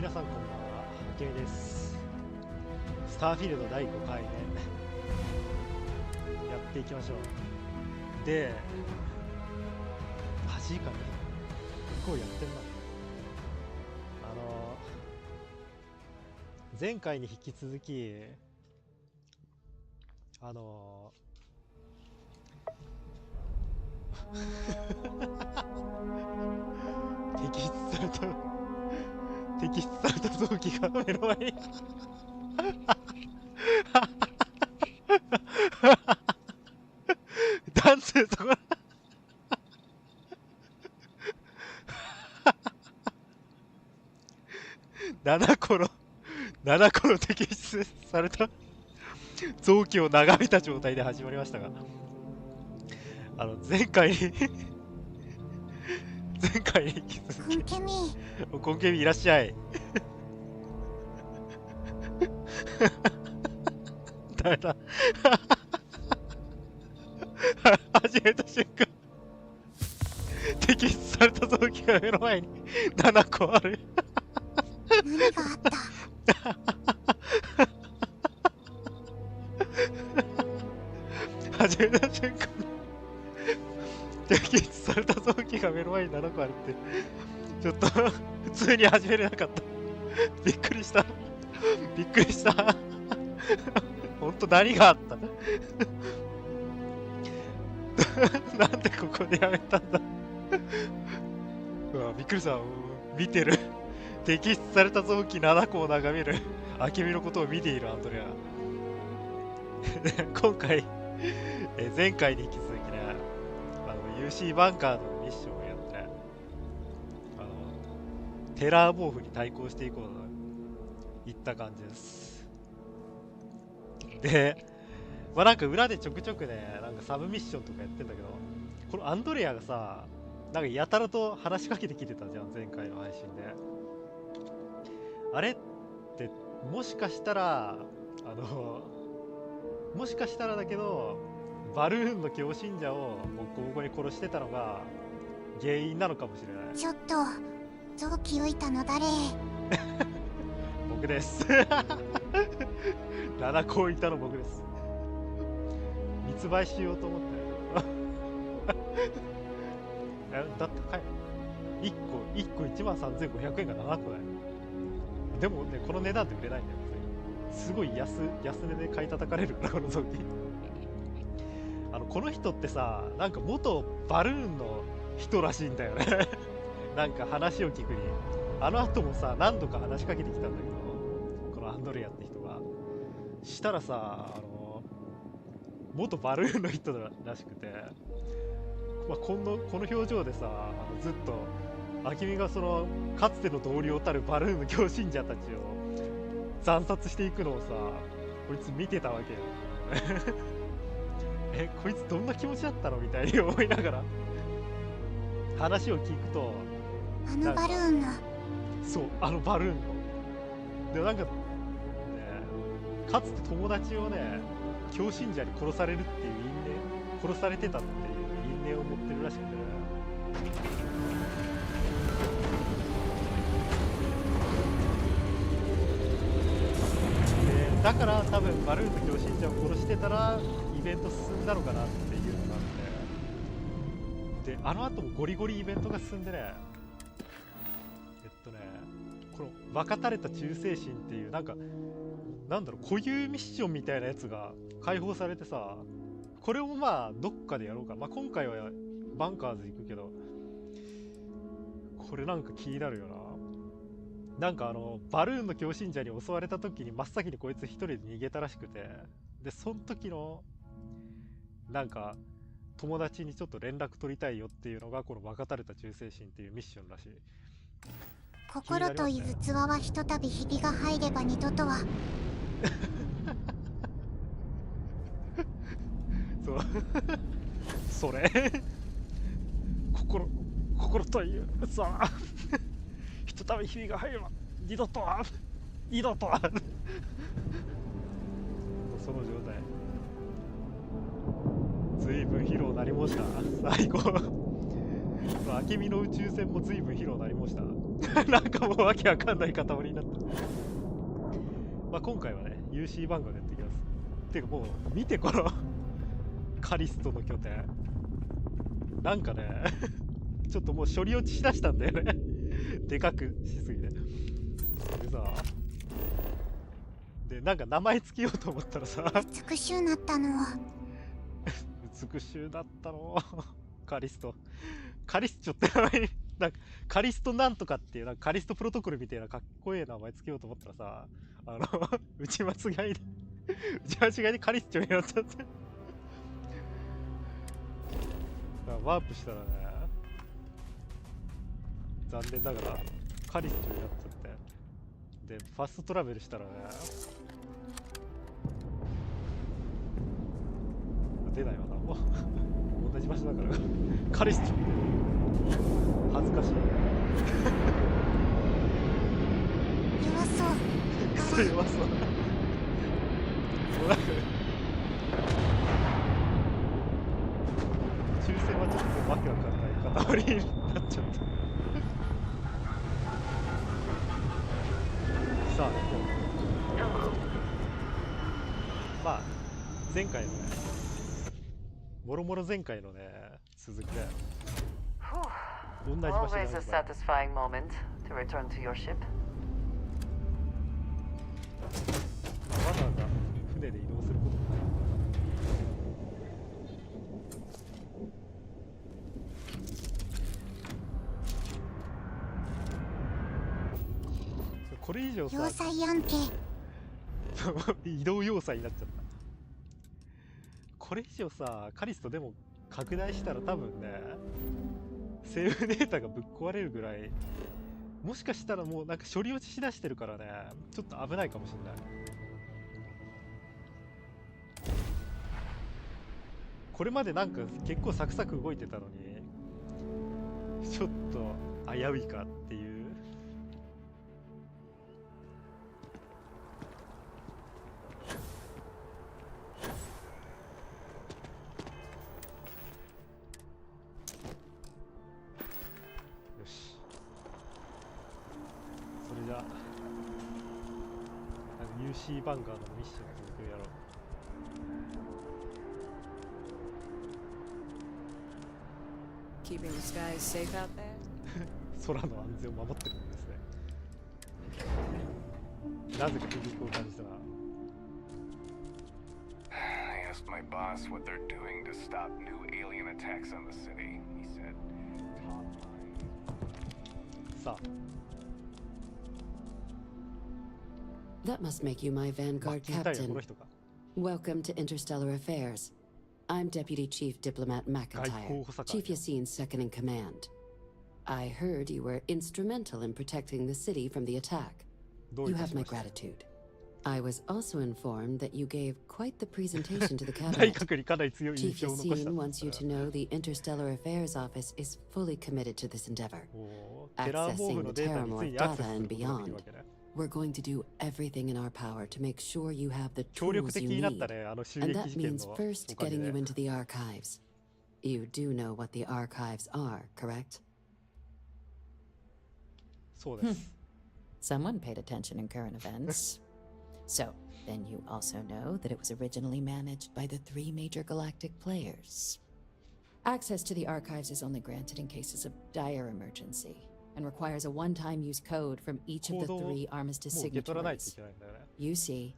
皆さんこんばんは、あけみです。スターフィールド第5回でやっていきましょう。で、8時間ね、結構やってんな。前回に引き続き、摘出された臓器が目の前にダンスそこ7個の摘出された臓器を眺めた状態で始まりましたが、前回に引き続きコンケミいらっしゃい。ダメだ。始めた瞬間摘出された臓器が目の前に7個ある。何があった始めた瞬間摘出された臓器が目の前に7個あるってちょっと普通に始めれなかった。びっくりしたほんと何があったなんでここでやめたんだ。うわ、びっくりした。見てる。摘出された臓器7個を眺めるあけみのことを見ているアンドレア。今回前回に引き続きね、UC バンカーのミッションをやってテラーモーフに対抗していこうといった感じです。で、まあなんか裏でちょくちょくね、なんかサブミッションとかやってんだけど、このアンドレアがさ、なんかやたらと話しかけてきてたじゃん、前回の配信で。あれってもしかしたらだけどバルーンの狂信者をボコボコに殺してたのが原因なのかもしれない。ちょっと臓器浮いたの誰？僕です7個いたの僕です。密売しようと思ってだってかい1個13,500円が7個だよ。でもね、この値段って売れないんだよ。すごい安値で買い叩かれるからこの臓器。この人ってさ、なんか元バルーンの人らしいんだよねなんか話を聞くに後もさ何度か話しかけてきたんだけど、このアンドレアって人がしたらさ、元バルーンの人らしくて、まあ、この表情でさ、ずっとあきみがそのかつての同僚たるバルーンの狂信者たちを惨殺していくのをさ、こいつ見てたわけよこいつどんな気持ちだったのみたいに思いながら話を聞くと、バルーンの、そうバルーンので、なんかね、かつて友達をね狂信者に殺されるっていう殺されてたっていう因縁を持ってるらしくてね。だから多分バルーンの狂信者を殺してたらイベント進んだのかなっていうのがあって、で後もゴリゴリイベントが進んでね、この分かたれた忠誠心っていう、なんだろう、固有ミッションみたいなやつが解放されてさ、これもまあどっかでやろうかな。まあ今回はバンカーズ行くけど、これなんか気になるよな。なんかバルーンの狂信者に襲われた時に真っ先にこいつ一人で逃げたらしくて、でその時のなんか友達にちょっと連絡取りたいよっていうのがこの分かたれた忠誠心っていうミッションらしい。心という器はひとたびひびが入れば二度とはそうそれ心というさひとたびひびが入れば二度とはその状態。随分疲労なりました最後アケミの宇宙船も随分広なりました。なんかもうわけわかんない塊になった。まあ今回はね、UC 番号でやっていきます。てかもう、見てこのカリストの拠点。なんかね、ちょっともう処理落ちしだしたんだよね。でかくしすぎて。でさ、で、なんか名前つけようと思ったらさ、美しゅうなったのは美しゅうだったの。カリスト。カリスチョって名前に、なんかカリストなんとかっていう、なんかカリストプロトコルみたいなかっこいい名前つけようと思ったらさ、打ち間違いで、打ち間違いでカリスチョになっちゃって。ワープしたらね、残念ながらカリスチョになっちゃって。で、ファストトラベルしたらね、出ないわな、もう。同じ場所だから、カリスチョ。恥ずかしい。弱そう。クソ弱そう。もうなんか、抽選はちょっとわけわかんない塊になっちゃった。さあ、まあ、前回のね、もろもろ前回のね、続きだよ。同じ場所で Always a satisfying moment to return to your ship. わざわざ船で移動することもない。これ以上さ、要塞やんけ。移動要塞になっちゃった。これ以上さ、カリストでも拡大したら多分ね、セーブデータがぶっ壊れるぐらい、もしかしたらもうなんか処理落ちしだしてるからね、ちょっと危ないかもしれない。これまでなんか結構サクサク動いてたのに、ちょっと危ういかっていう。UC バンガードのミッション続きをやろう。Keeping the skies safe out there? 空の安全を守ってるんですね。なぜか響きを感じたな。I asked my boss what they're doing to stop new alien attacks on the city. He said, top line. さあ。That must make you my Vanguard captain. Welcome to Interstellar Affairs. I'm Deputy Chief Diplomat McIntyre, Chief Yassine's second in command. I heard you were instrumental in protecting the city from the attack. You have my gratitude. I was also informed that you gave quite the presentation to the cabinet. Chief Yassine wants you to know the Interstellar Affairs Office is fully committed to this endeavor, accessing the Terramorph data and beyond. We're going to do everything in our power to make sure you have the tools you need, and that means first getting you into the archives. You do know what the archives are, correct? Someone paid attention in current events. So, then you also know that it was originally managed by the 3 major galactic players. Access to the archives is only granted in cases of dire emergency, and requires a one-time use code from each of the 3 armistice signatories. UC,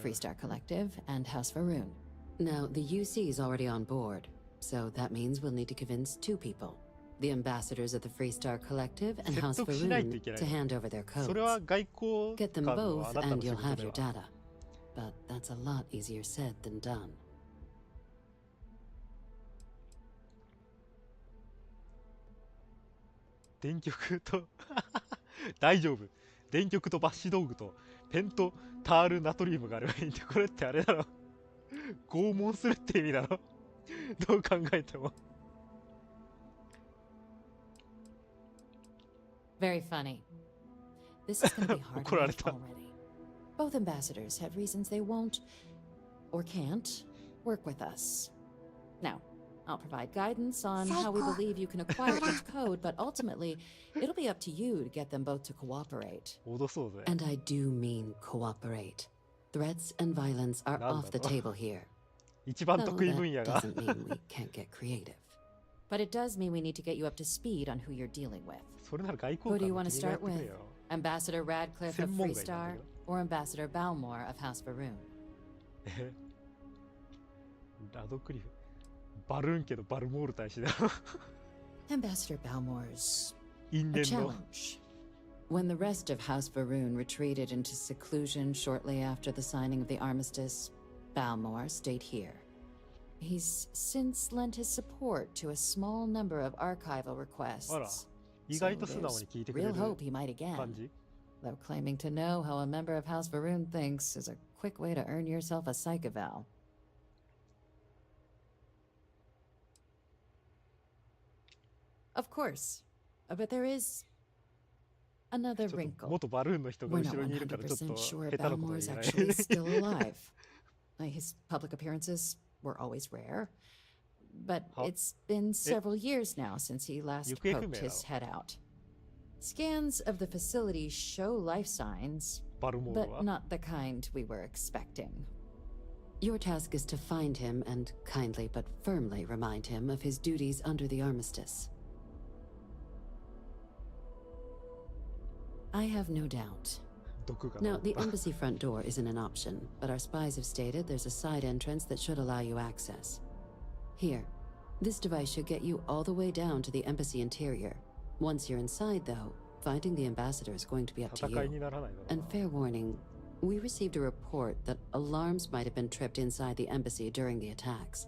Freestar Collective, and House Varun. Now, the UC is already on board, so that means we'll need to convince 2 people. The ambassadors of the Freestar Collective and House Varun to hand over their codes. Get them both and you'll have your data. But that's a lot easier said than done. 電極と大丈夫。電極と抜歯道具とペンとタールナトリウムがあればいいんで、これってあれだろ。拷問するって意味だろ。どう考えても。Very funny. This is going to be hard enough already. Both ambassadors have reasons they won't, or can't, work with us. Now, I'll provide guidance on how we believe you can acquire each code, but ultimately, it'll be up to you to get them both to cooperate. 脅そうぜ。 And I do mean cooperate. Threats and violence are off the table here. 一番 Though 得意分 that 野が。 doesn't mean we can't get creative. But it does mean we need to get you up to speed on who you're dealing with. それなら外 Who 交 do you 官 want の to 君がやっ start てくれ with? よ。 Ambassador Radcliffe of 専門外なんだ Freestar けど。 or Ambassador Balmore of House Varoon? ラドクリフ。バルーン家のバルモール大使だ。 Ambassador Balmore's 因 a 縁の。 challenge. When the rest of House Varoon retreated into seclusion shortly after the signing of the armistice, Balmore stayed here. He's since lent his support to a small number of archival requests. あら、意 So 外と素直 there's に聞いてくれ real る hope he might again. 感じ。 Though claiming to know how a member of House Varoon thinks is a quick way to earn yourself a psych eval. Of course, but there is another ちょっと wrinkle. 元バルーンの人が We're 後 not ろにいるからちょっと 100% sure 下手なことは Balmore's 言えない。 actually still alive. His public appearances were always rare, but Huh? it's been several years now since he last 行方不 poked 明な his の head out. Scans of the facility show life signs, バルモール but は。 not the kind we were expecting. Your task is to find him and kindly but firmly remind him of his duties under the armistice. I have no doubt. 毒が Now, 治 the った。 embassy front door isn't an option, but our spies have stated there's a side entrance that should allow you access. Here, this device should get you all the way down to the embassy interior. Once you're inside, though, finding the ambassador is going to be up to 戦い you. にならないだろう And な。 fair warning, we received a report that alarms might have been tripped inside the embassy during the attacks.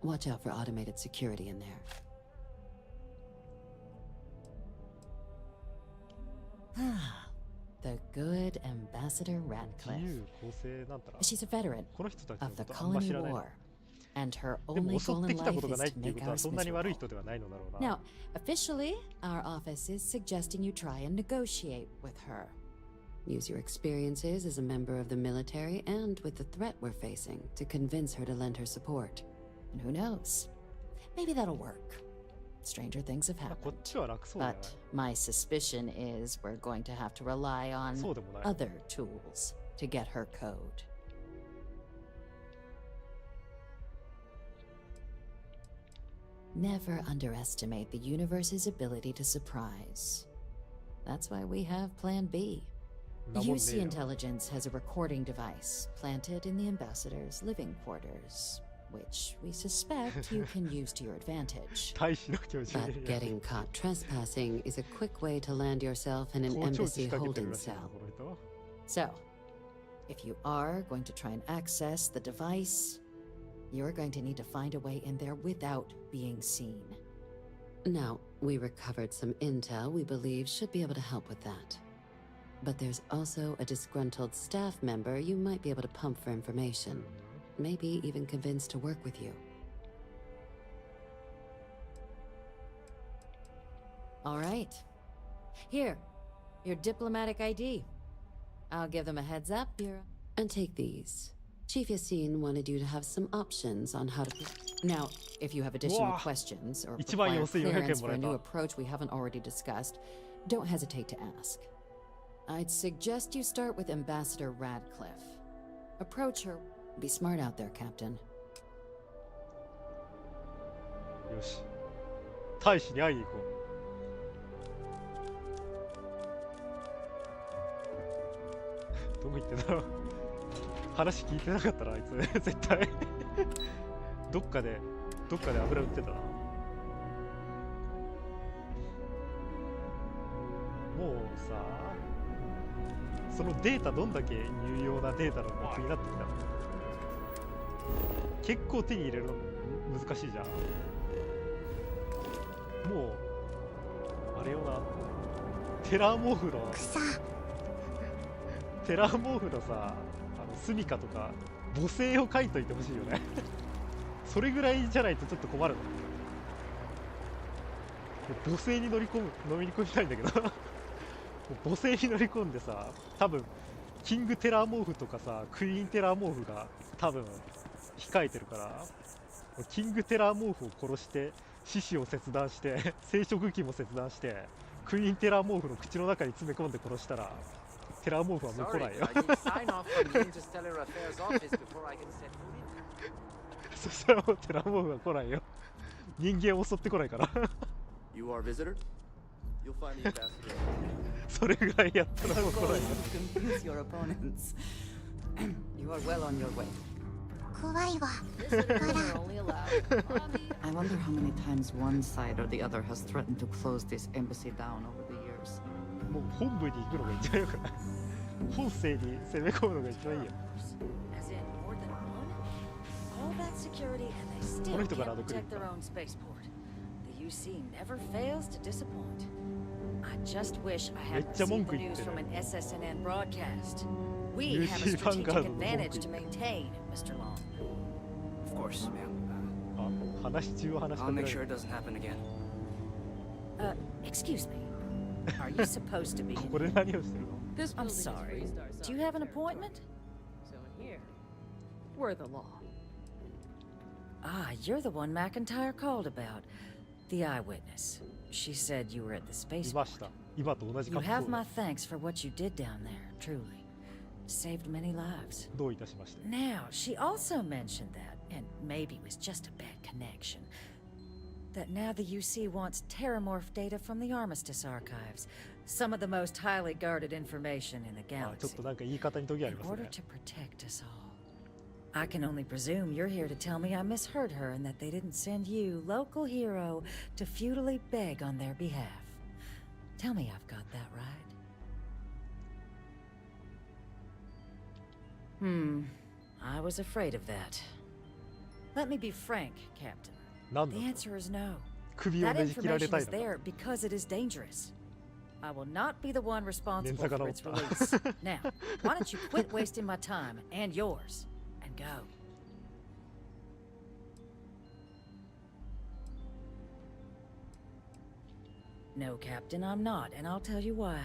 Watch out for automated security in there. The good Ambassador 自 Radcliffe. 由公正なんたら。 She's a veteran この人たちの of こ the とあんま colony 知らないな。 war, and her でも only 襲っ goal て in きたこ life とが is ないっ to ていう make ことは ours そんなに悪い miserable. 人ではないのだろうな。 Now, officially, our office is suggesting you try and negotiate with her. Use your experiences as a member of the military and with the threat we're facing to convince her to lend her support. And who knows? Maybe that'll work. Stranger things have こっ happened. ちは楽そうじゃない But my suspicion is we're going to have to rely on そうでもない。 other tools to get her code. Never underestimate the universe's ability to surprise. That's why we have Plan B. んなもんね UC えよ Intelligence has a recording device planted in the ambassador's living quarters, which we suspect you can use to your advantage. 大使の教授 But getting caught trespassing is a quick way to land yourself in an 盗聴器 embassy 仕掛けてる holding らしいな cell. この人。 So, if you are going to try and access the device, you're going to need to find a way in there without being seen. Now, we recovered some intel we believe should be able to help with that. But there's also a disgruntled staff member you might be able to pump for information. Maybe even convince to work with you. All right. Here, your diplomatic ID. I'll give them a heads up. And take these. Chief Yassine wanted you to have some options on how to... Now, if you have additional Wow. questions or 14,400 require clearance for a もらえた。 new approach we haven't already discussed, don't hesitate to ask. I'd suggest you start with Ambassador Radcliffe. Approach her. Be smart out there, Captain. よし。大使に会いに行こう。どこ行ってんだろう。話聞いてなかったな、あいつ。絶対。どっかで油売ってたな。もうさ、そのデータどんだけ有用なデータなのか気になってきた。結構手に入れるの難しいじゃん。もうあれよな、テラーモーフのさ、スミカとか母性を書いといてほしいよね。それぐらいじゃないとちょっと困るの。母性に飲み込みたいんだけど。母性に乗り込んでさ、多分キングテラーモーフとかさ、クイーンテラーモーフが多分控えてるから、キングテラーモーフを殺して獅子を切断して生殖器も切断してクイーンテラーモーフの口の中に詰め込んで殺したらテラーモーフはもう来ないよそしたらもうテラーモーフは来ないよ人間を襲ってこないからそれぐらいやったらもう来ないよ怖いわ。 I wonder how many times one side or the other has threatened to close this embassy down over the years. もう本部に行くのが一番よくない本性に攻め込むのが一番いいよ As in more than one? All that security and they stillこの人から can't どこに行 protect った their own spaceport. The UC never fails to disappoint. I just wish I had めっちゃ received 文 the 句言っ news てる from an SSNN broadcast. We UC have a strategic Vanguard の文句 advantage to maintain, Mr. Long. Of course, ma'am. あ話中は話しか I'll けら make れ sure る it doesn't happen again. Excuse me. Are you supposed to be これ何をしてるの I'm sorry. Do you have an appointment? So in here, we're the law. Ah, you're the one McIntyre called about. The eyewitness. She said you were at the いま spaceport. した今と同じ You 格 have 好 my thanks for what you did down there, truly. Saved many lives. どういたしまして Now, she also mentioned that, and maybe it was just a bad connection, that now the UC wants terramorph data from the Armistice archives, some of the most highly guarded information in the あちょっ galaxy, となんか言い方にトゲあり in ます order ね to protect us all. I can only presume you're here to tell me I misheard her and that they didn't send you, local hero, to futilely beg on their behalf. Tell me I've got that right. I was afraid of that. Let me be frank, Captain. なんだ The と answer is no. 首を That ねじ切られ information たい is のか there because it is dangerous. I will not be the one responsible Nenza forが its 治った release. Now, why don't you quit wasting my time and yours and go? No, Captain, I'm not, and I'll tell you why.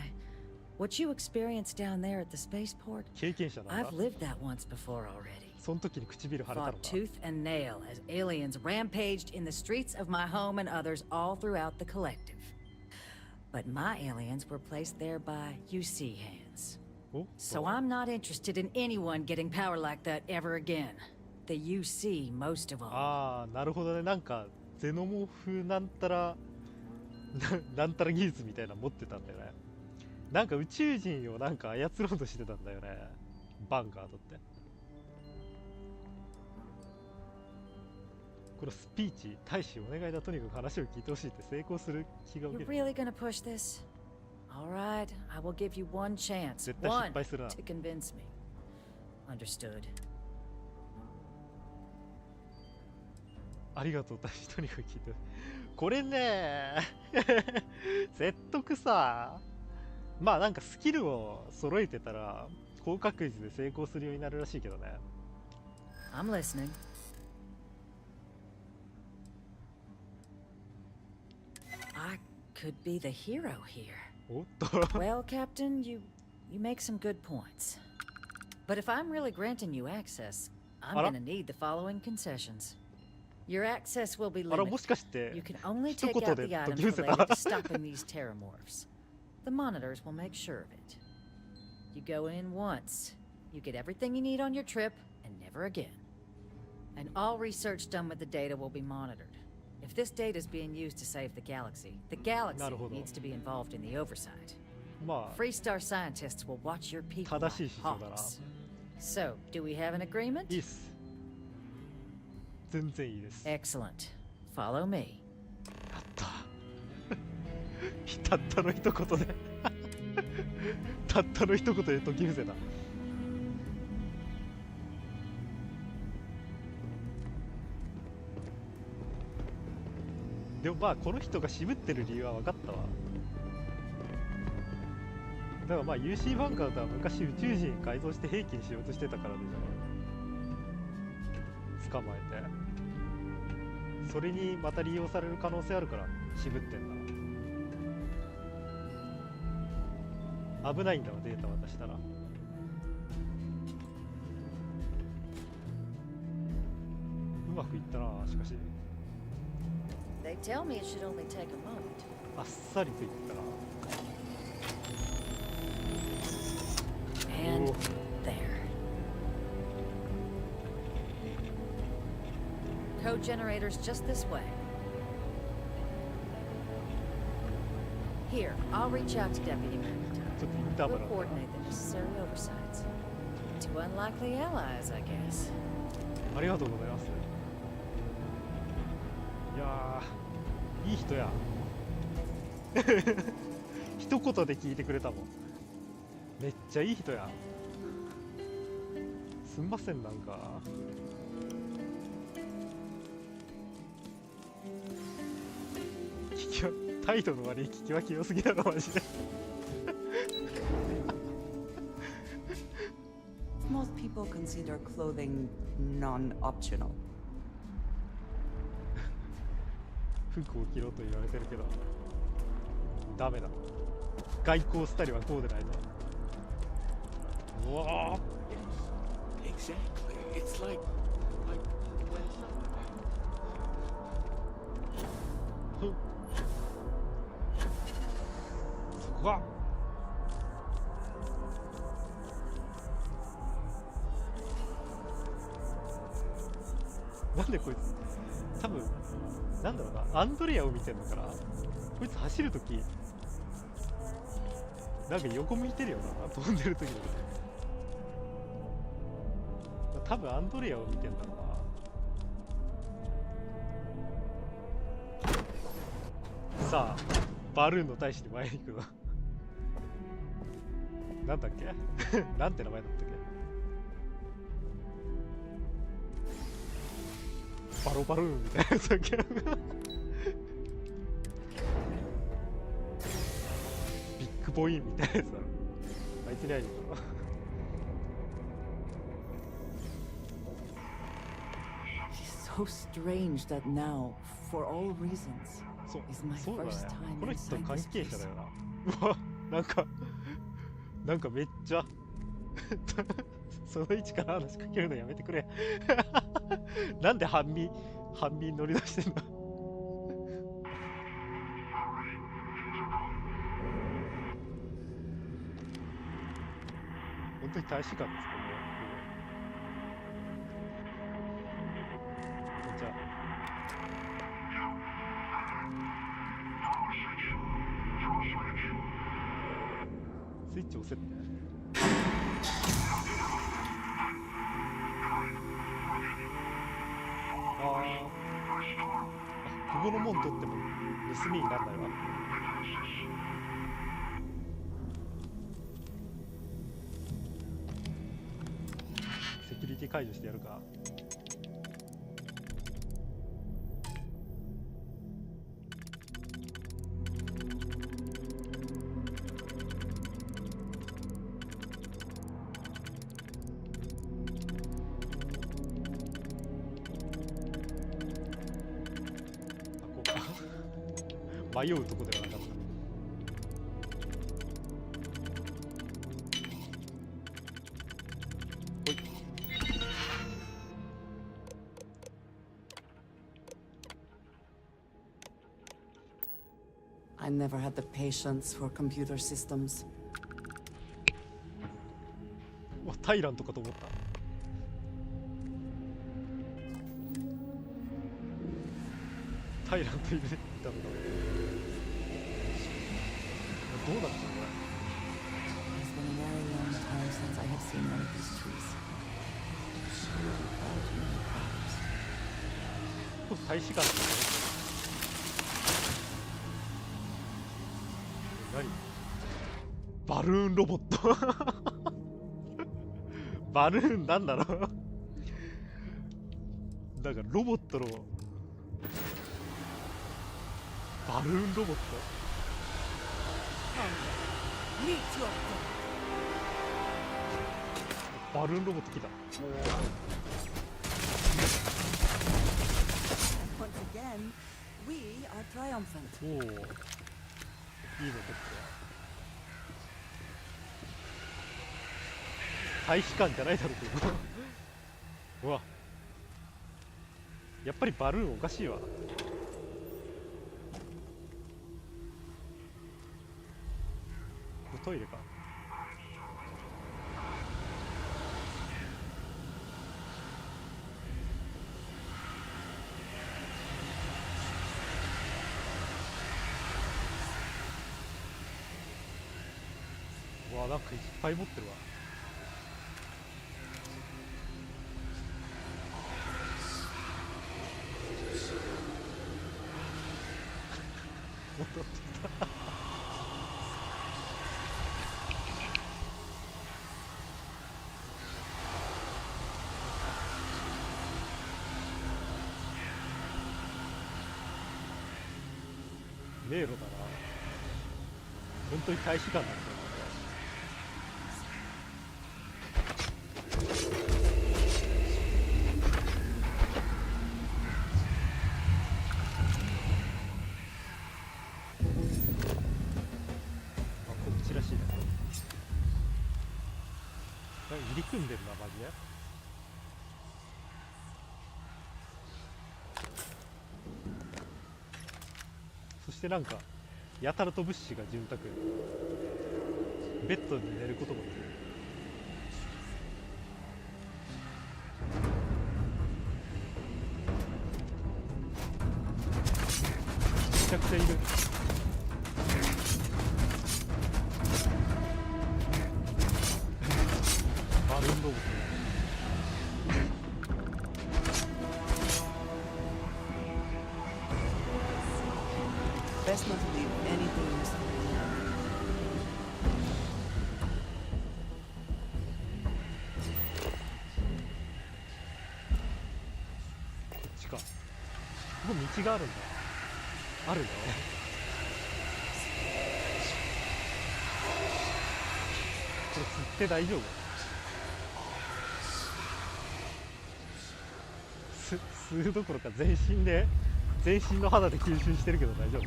What you experienced down there at the spaceport, 経験者なんだ I've lived that once before already. その時に唇腫れたの Fought か tooth and nail as aliens rampaged in the streets of my home and others all throughout the collective. But my aliens were placed there by UC hands. お So I'm not interested in anyone getting power like that ever again. The UC most of all. ああなるほどねなんかゼノモフなんたらなんたら技術みたいなの持ってたんだよねなんか宇宙人をなんか操ろうとしてたんだよねバンガードってこれスピーチ大使お願いだとにかく話を聞いてほしいって成功する気が受 You're ける really gonna push this? All right, I will give you one chance. 絶対 One 失敗するな to convince me. Understood. ありがとう大使とにかく聞いてこれね説得さまあなんかスキルを揃えてたら高確率で成功するようになるらしいけどね I'm listening. I could be the hero here. おっと Well, Captain, you make some good points. But if I'm really granting you access, I'm Ara? gonna need the following concessions. Your access will be あらも limited. しかして You can only 一 take 言 out で the 解 items き伏せ related た to stopping these terramorphs. The monitors will make sure of it. You go in once, you get everything you need on your trip, and never again. And all research done with the data will be monitored. If this data is being used to save the galaxy なるほど。 needs to be involved in the oversight. まあ Freestar scientists will watch your people 正しい like 思想だな hawks. So, do we have an agreement? いいっす全然いいです Excellent. Follow me. やったたったの一言でたったの一言で解き伏せたでもまあこの人が渋ってる理由は分かったわだからまあ UC バンカーとは昔宇宙人改造して兵器にしようとしてたからでしょ捕まえてそれにまた利用される可能性あるから渋ってんだ危ないんだわデータ渡したらうまくいったなしかし。They tell me it should only take a moment. あっさりといったら。And there. Code generator's just this way. Here, I'll reach out to Deputy McIntyre. We'll coordinate the necessary oversights. Two unlikely allies, I guess. ありがとうございます。いやー、いい人や。一言で聞いてくれたもん。めっちゃいい人や。すんません、なんか。聞きは態度の悪い聞き分け良すぎだろ、マジで。Most people consider clothing non-optional. 服を着ろと言われてるけど、ダメだ。外交スタイルはこうでないぞ。うわー。Exactly. It's like. そこは。なんでこいつ、多分なんだろうな、アンドレアを見てんのかな。こいつ走るときなんか横向いてるよな、飛んでるときだけ。多分アンドレアを見てんだろうな。さあバルーンの大使に前に行くの。なんだっけなんて名前だったっけ。バロバルーンみたいなやつだっけ。ビッグボインみたいなやつだろ。あいつに会いに行くの。So strange that now, for all reasons, is my first time この人 inside 関 this 係者 place. だよな。うわ、なんかめっちゃその位置から話しかけるのやめてくれ。なんで半身乗り出してんの。本当に大使館ですかね。じゃあスイッチ押せって。ここの門取っても盗みにならないわ。セキュリティ解除してやるか。迷うとこではなかった。ほい。I never had the patience for computer systems. わ、タイラントかと思った。タイラントいるね。ダメだ。どうなってんのこれ。It's been a very long time since I have seen one of these trees. Surely without many problems. 大使館って何？バルーンロボット。バルーンなんだろう。だからロボットのバルーンロボット。バルーンロボット来た。Once again, we are triumphant. おお、いいの取って。大使館じゃないだろうけど。うわ、やっぱりバルーンおかしいわ。これトイレか。うわ、なんかいっぱい持ってるわ。戻ってきた。迷路だな。本当に大使館なんだよ。入り組んでるな、マジで。そしてなんかやたらと物資が潤沢。ベッドに寝ることもできる。めちゃくちゃいる。バルーン動物。Best not to leave anything loose. こっちか。ここ道があるんだ。あるね。これ釣って大丈夫？吸うどころか全身の肌で吸収してるけど大丈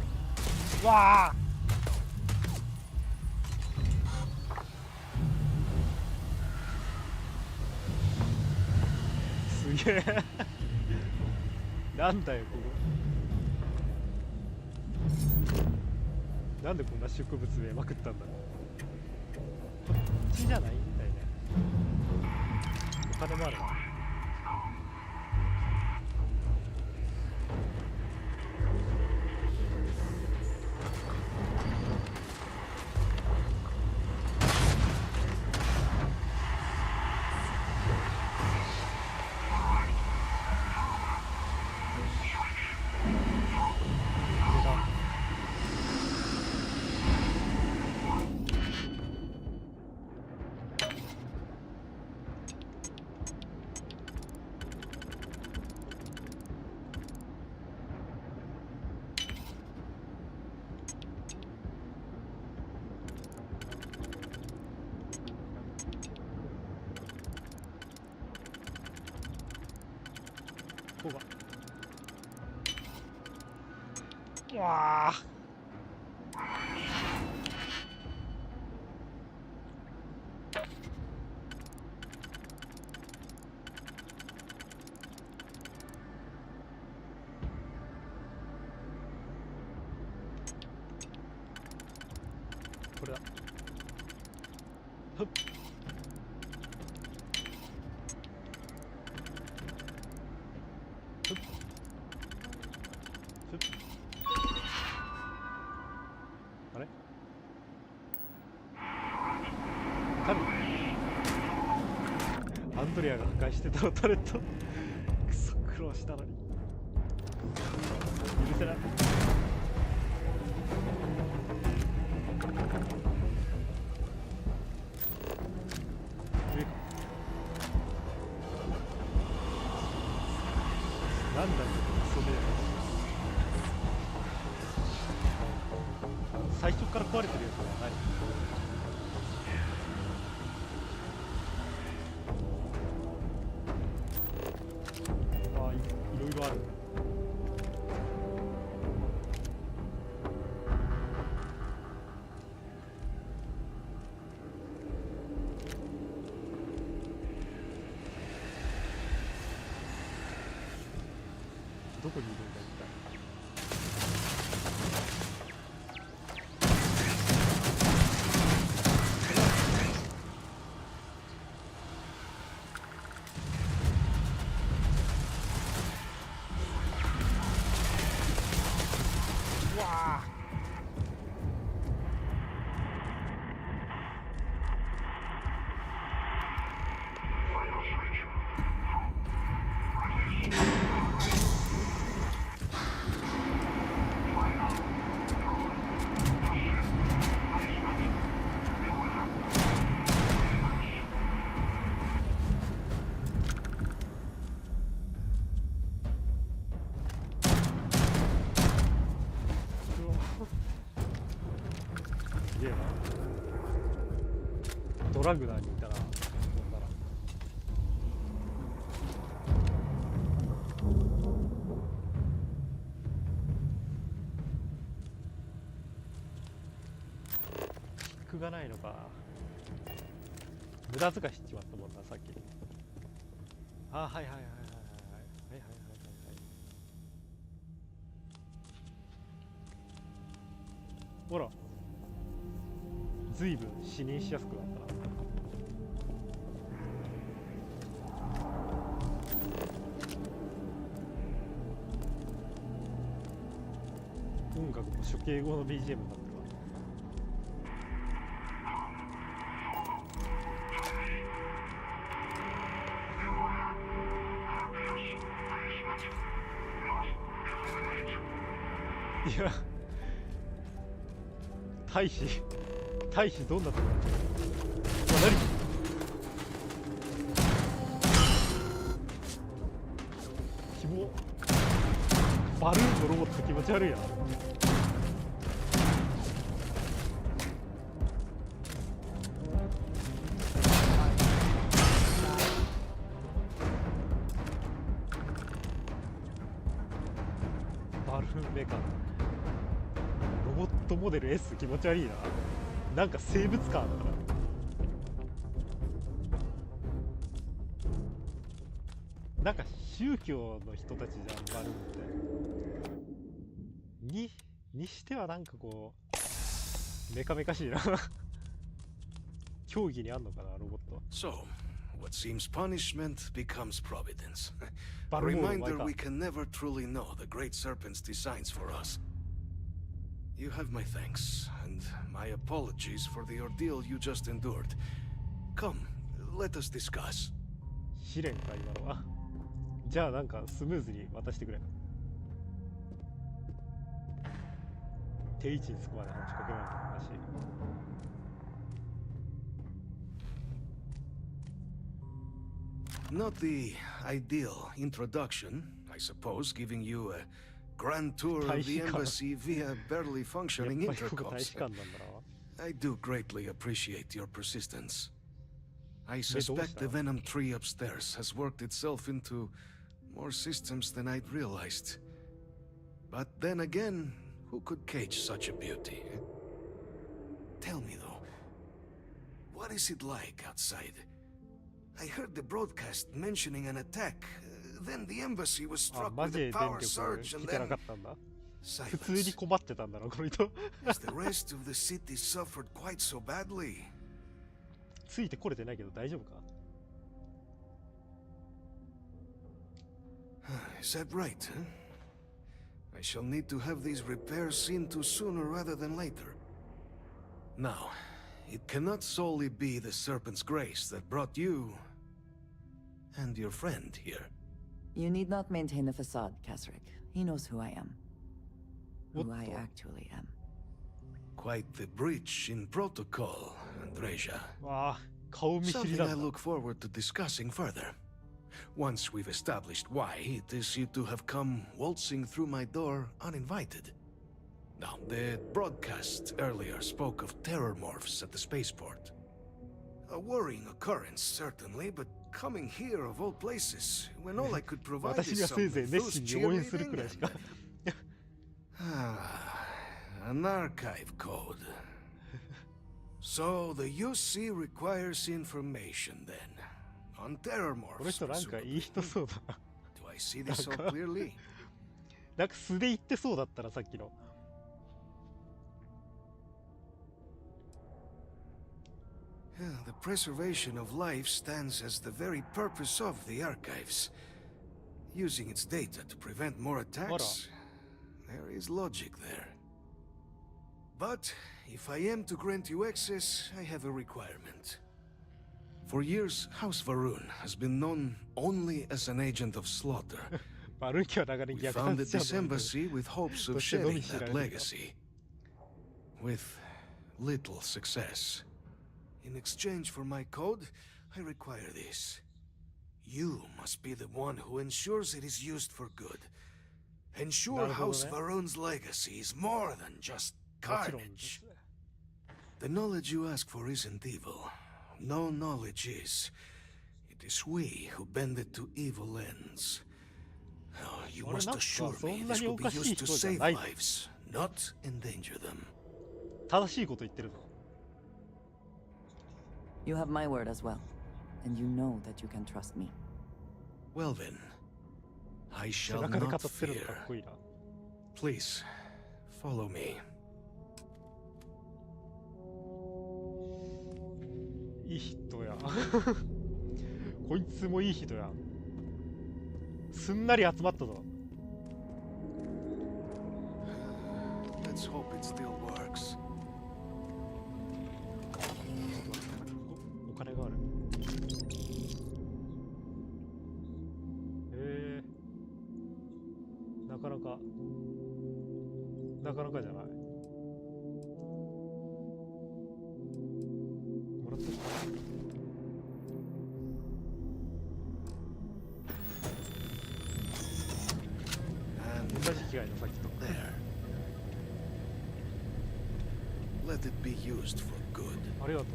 夫？わあ！すげえ。なんだよここ。なんでこんな植物植えまくったんだろう。こっちじゃないみたいね。お金もあるな。ここが。うわあ。これだ。ふっ。あれ？アンドレアが破壊してたのタレット。クソ苦労したのに許せない。なんだよクソ迷惑。最初から壊れてるやつはない。ああ、いろいろある。どこにいるんだ一体。すげえな。ドラグナーにいたら、こんなら。キックがないのか。無駄遣いしちまったもんな、さっき。あ、はいはいはいはいはいはいはいはいはいはい。ほら。ずいぶん視認しやすくなったな。音楽も処刑後の BGM になってるわ。いや、大使どんなところ？何？キモ。バルーンのロボット気持ち悪いな。バルーンメカ。ロボットモデル S 気持ち悪いな。なんか生物感あったな。なんか宗教の人たちじゃん、バルーンって。にしてはなんかこうメカメカしいな。競技にあんのかな、ロボット。So, what seems punishment becomes providence. A reminder we can never truly know the great serpent's designs for us. You have my thanks, and my apologies for the ordeal you just endured. Come, let us discuss. 試練か、今のは。じゃあなんかスムーズに渡してくれ。定位置につくまで話しかけられないらしい。Not the ideal introduction, I suppose, giving you a grand tour of the embassy via barely functioning intercoms. I do greatly appreciate your persistence. I suspect the venom tree upstairs has worked itself into more systems than I'd realized. But then again, who could cage such a beauty? Tell me though, what is it like outside? I heard the broadcast mentioning an attack. Then the embassy was struck with a power surge and then silence. Has the rest of the city suffered quite so badly? ついてこれてないけど大丈夫か? Is that right, huh? I shall need to have these repairs seen to sooner rather than later. Now, it cannot solely be the Serpent's grace that brought you and your friend here. You need not maintain a facade, Kasric. He knows who I am. Who I actually am. Quite the breach in protocol, Andreja. Something I look forward to discussing further. Once we've established why it is you two have come waltzing through my door uninvited. Now, the broadcast earlier spoke of terror morphs at the spaceport. A worrying occurrence, certainly, but coming here of all places, when all I could provide is some enthused cheerleading and... an archive code. So the UC requires information then. On terror morphs, presumably. Do I see this so clearly? なんか素で言ってそうだったらさっきの。The preservation of life stands as the very purpose of the archives. Using its data to prevent more attacks, there is logic there. But if I am to grant you access, I have a requirement. For years, House Varun has been known only as an agent of slaughter. We founded this embassy with hopes of shedding that legacy. With little success. In exchange for my code, I require this. You must be the one who ensures it is used for good. Ensure House Varun's legacy is more than just carnage. The knowledge you ask for isn't evil. No knowledge is. It is we who bend it to evil ends. Oh, you must assure me this will be used to save lives, not endanger them. 正しいこと言ってるぞ。You have my word as well, and you know that you can trust me. Well then, I shall not fear. Please, follow me. いい人や。こいつもいい人や。すんなり集まったぞ。Let's hope it still works. お金がある。なかなかじゃない。もらった同じ機械のさっきと。Let it be used for good. ありがとう。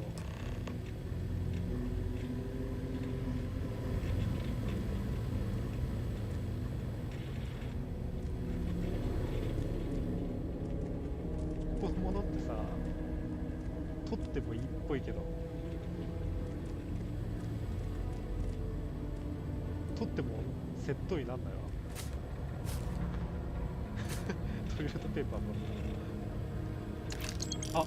このものってさ、取ってもいいっぽいけど、取ってもセットになんないわ。トイレットペーパーの。あ、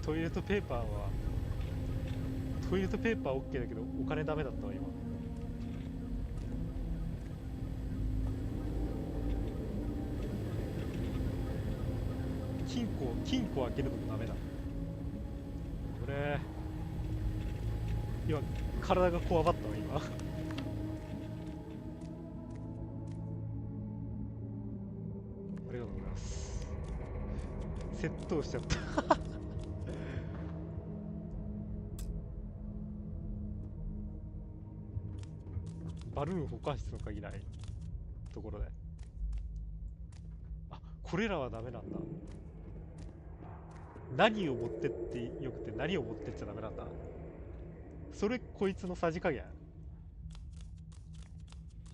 トイレットペーパーはトイレットペーパー OK だけどお金ダメだったわ今。金庫開けるのもダメだ。これ今体がこわばったわ今。ありがとうございます。窃盗しちゃった。バルーン保管室の鍵ないところで。あ、これらはダメなんだ。何を持ってってよくて何を持ってっちゃダメなんだ。それこいつのさじ加減。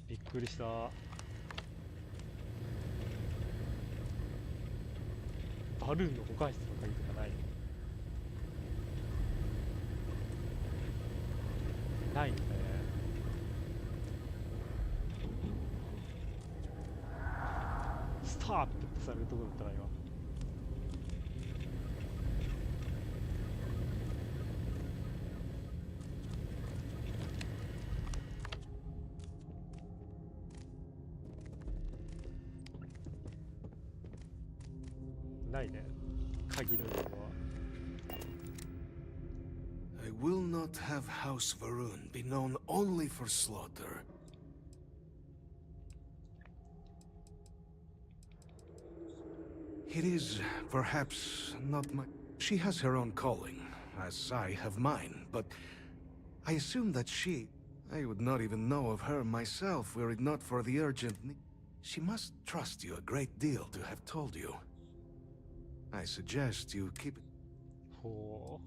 びっくりした。バルーンの保管室の鍵とかない。ないんだね。スタープってされるところだったら今。ないね。鍵のような。I will not have House Varun be known only for slaughter. It is perhaps not my... She has her own calling, as I have mine, but I assume that I would not even know of her myself were it not for the urgent need. She must trust you a great deal to have told you. I suggest you keep it. ほ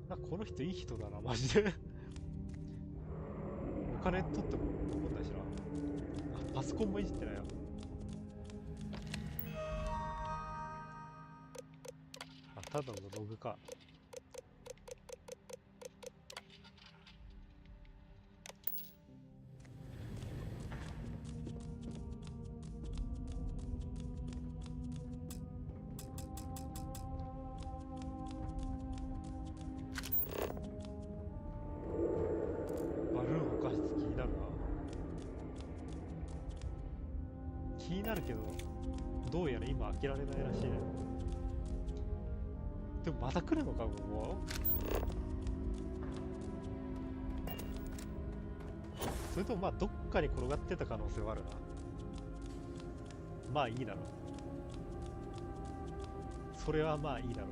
う。なんかこの人いい人だなマジで。お金取っても問題しな。あ、パソコンもいじってないよ。ただのログか。バルーン保管室気になるな。気になるけど、どうやら今開けられないらしいね。でもまた来るのか、ここ。それともまあどっかに転がってた可能性はあるな。まあいいだろう。それはまあいいだろう。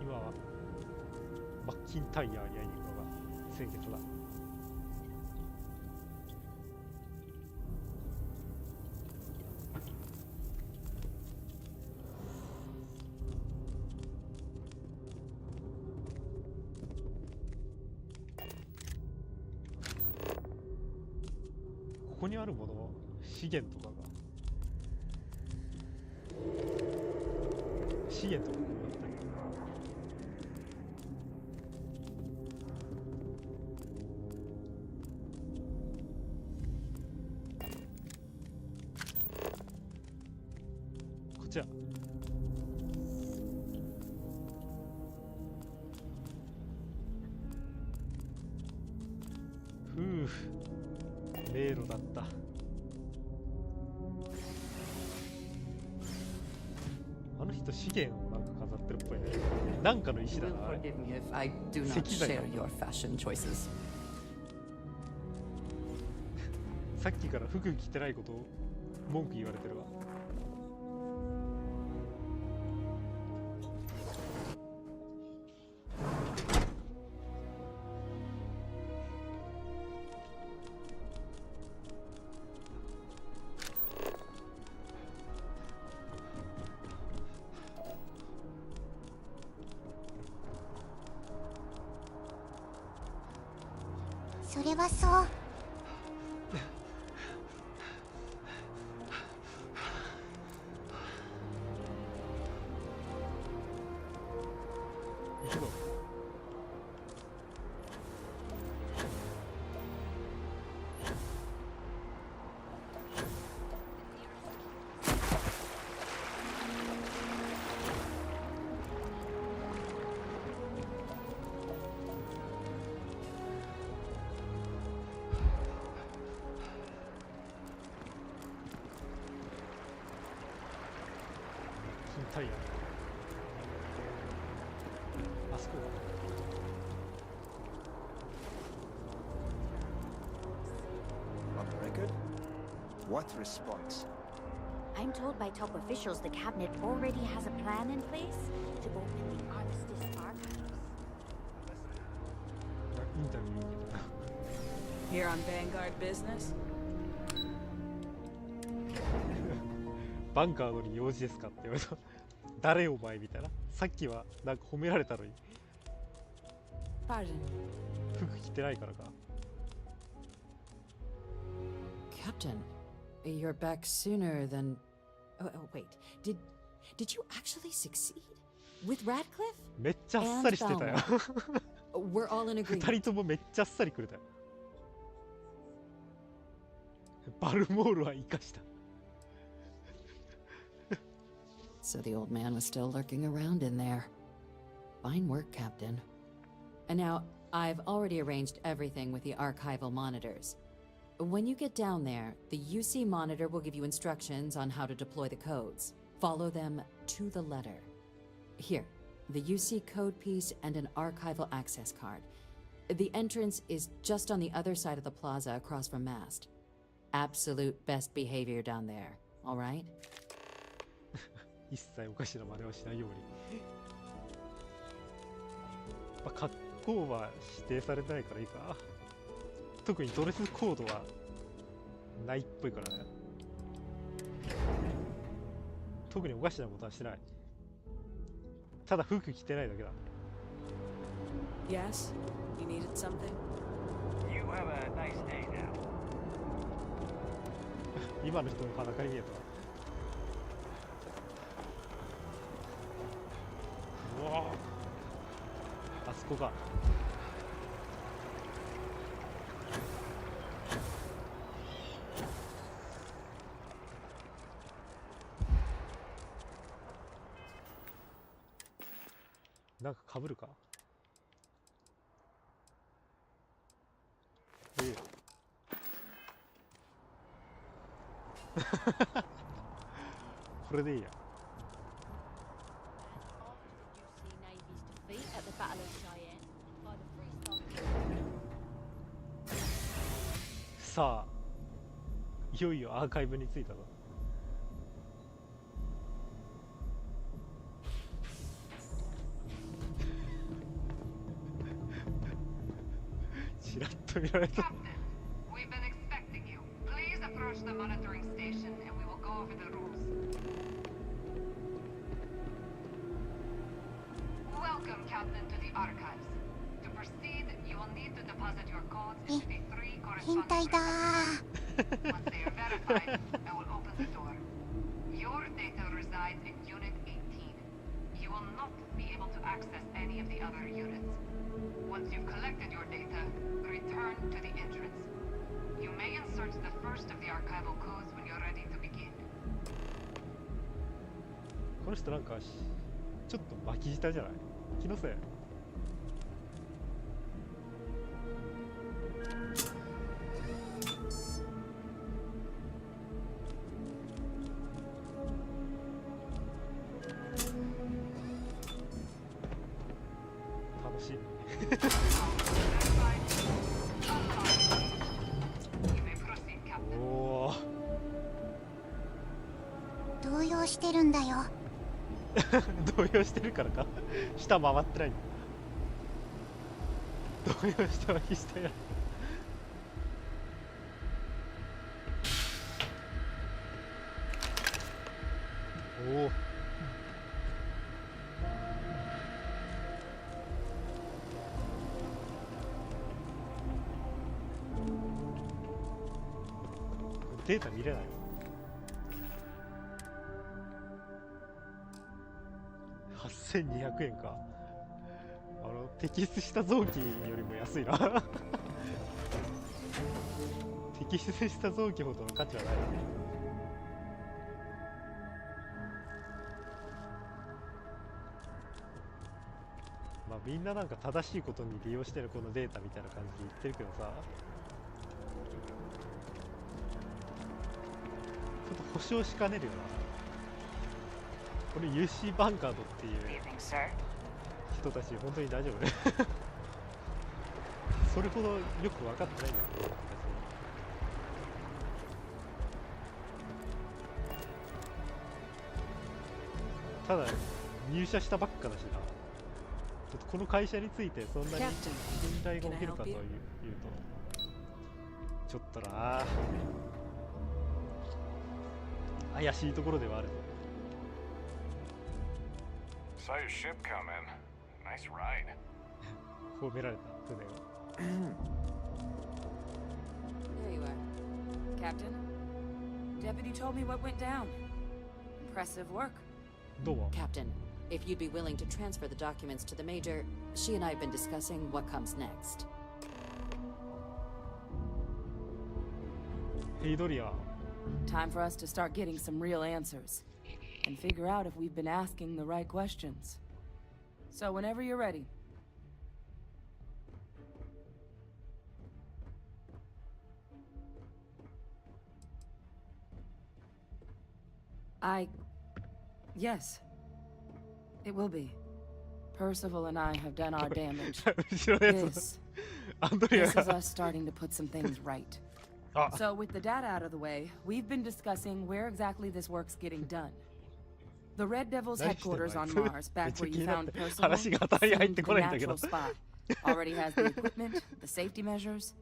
今はマッキンタイヤーに会いに行くのが先決だ。ここにあるもの、資源とかが資源とかこうなったり。こっちだ。ふう、迷路だった。あの人資源をなんか飾ってるっぽいね。なんかの石だな。あれ石材だ。さっきから服着てないことを文句言われてるわ。それはそう。行くぞ。タイヤ。あそこだ。On the record? What response? I'm told by top officials the cabinet already has a plan in place to open the Armistice archives. インタビュー受けたな。 Here on Vanguard business? バンカードに用事ですかって言われた。誰お前みたいな。さっきはなんか褒められたのに。服着てないからか。Captain, you're back sooner than... Oh, wait. Did you actually succeed? With Radcliffe? めっちゃあっさりしてたよ。We're all in agreement. 二人ともめっちゃあっさりくれたよ。バルモールは生かした。So the old man was still lurking around in there. Fine work, Captain. And now, I've already arranged everything with the archival monitors. When you get down there, the UC monitor will give you instructions on how to deploy the codes. Follow them to the letter. Here, the UC code piece and an archival access card. The entrance is just on the other side of the plaza across from Mast. Absolute best behavior down there, all right? 一切おかしな真似をしないように。まあ、格好は指定されてないからいいか。特にドレスコードはないっぽいからね。特におかしなことはしてない。ただ服着てないだけだ。Yes? You needed something? You have a nice day now. 今の人も裸に見えた。うわあそこか。なんか被るか。これでいいや。さあ、いよいよアーカイブに着いたぞ。ちらっと見られた。We've been expecting you. Please approach the monitoring station and we will go over the rules. Welcome, Captain, to the archives. To proceed, you will need to deposit your codes into the 3 corresponding records. Once they are verified, I will open the door. Your data resides in Unit 18. You will not be able to access any of the other units. Once you've collected your data, return to the entrance. You may insert the first of the archival codes when you're ready to begin. この人なんかちょっと巻き舌じゃない？気のせい。楽しい。おー。動揺してるんだよ。動揺してるからか。下回ってないんだ。動揺してはしてない。おお。データ見れないの？8200円か。摘出した臓器よりも安いな。摘出した臓器ほどの価値はないな。まあみんななんか正しいことに利用してるこのデータみたいな感じで言ってるけどさ、ちょっと保証しかねるよな。これ UC バンカードっていう人たち本当に大丈夫？それほどよく分かってないんだけど、ただ入社したばっかだしな。ちょっとこの会社についてそんなに信頼が起きるかというとちょっとな怪しいところではある。Saw your ship come in. Nice ride. 褒められた船を。There you are. Captain, Deputy told me what went down. Impressive work. どうも。 Captain, if you'd be willing to transfer the documents to the Major, she and I have been discussing what comes next. ヘイドリアン。 Time for us to start getting some real answers. And figure out if we've been asking the right questions. So whenever you're ready. Yes. It will be. Percival and I have done our damage. This is us starting to put some things right. So with the data out of the way, we've been discussing where exactly this work's getting done. The Red Devil's headquarters on Mars, back where you found Percival, seemed the natural spot. Already has the equipment, the safety measures.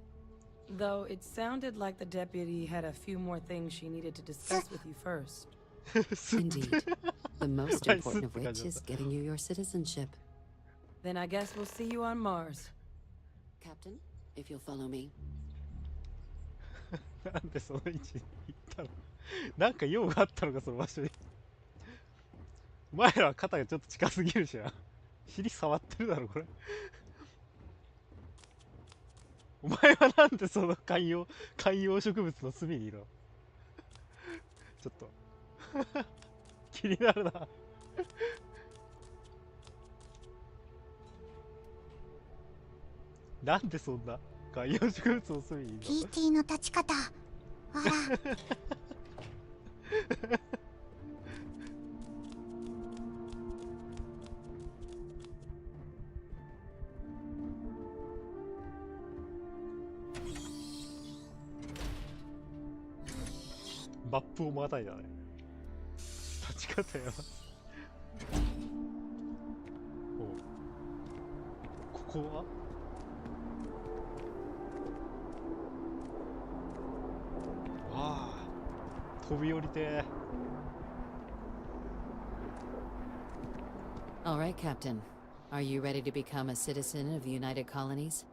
Though it sounded like the deputy had a few more things she needed to discuss with you first. Indeed. The most important of which is getting you your citizenship. Then I guess we'll see you on Mars. Captain, if you'll follow me. なんでその位置に行ったの？なんか用があったのか、その場所に。お前らは肩がちょっと近すぎるじゃん。尻触ってるだろ、これ。お前はなんでその観葉植物の隅にいるの？ちょっと気になるな。なんでそんな観葉植物の隅にいるの？ PT の立ち方、ほら。マップをまたいだね。立ち方やば。お、ここは飛び降りて。 All right, Captain. Are you ready to become a citizen of the United Colonies?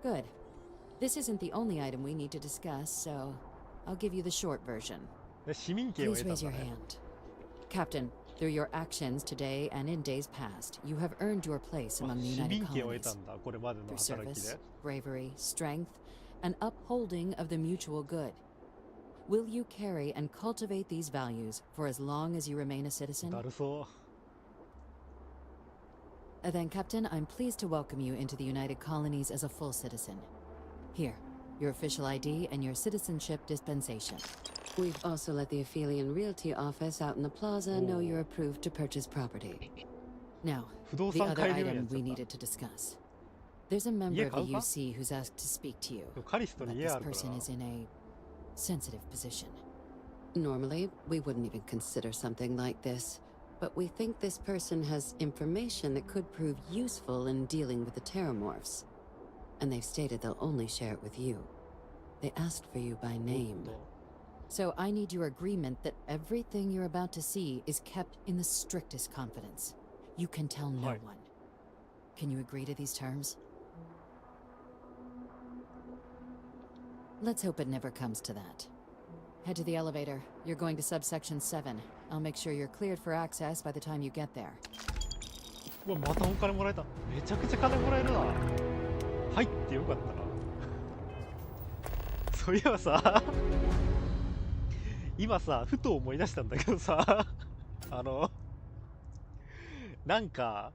Good. This isn't the only item we need to discuss, so I'll give you the short version. Please raise your hand. Captain, through your actions today and in days past, you have earned your place among the United Colonies. Through service, bravery, strength, and upholding of the mutual good. Will you carry and cultivate these values for as long as you remain a citizen? Then, Captain, I'm pleased to welcome you into the United Colonies as a full citizen. Here, your official ID and your citizenship dispensation. We've also let the Aphelion Realty office out in the plaza know you're approved to purchase property. Now, the other item we needed to discuss. There's a member of the UC who's asked to speak to you, but this person is in a sensitive position. Normally, we wouldn't even consider something like this, but we think this person has information that could prove useful in dealing with the Terramorphs. And they've stated they'll only share it with you. They asked for you by name. So I need your agreement that everything you're about to see is kept in the strictest confidence. You can tell no one. Can you agree to these terms? Let's hope it never comes to that. Head to the elevator. You're going to subsection 7. I'll make sure you're cleared for access by the time you get there. うわ、またお金もらえた。めちゃくちゃ金もらえるな。入ってよかったな。そういえばさ、今さ、ふと思い出したんだけどさ、なんか、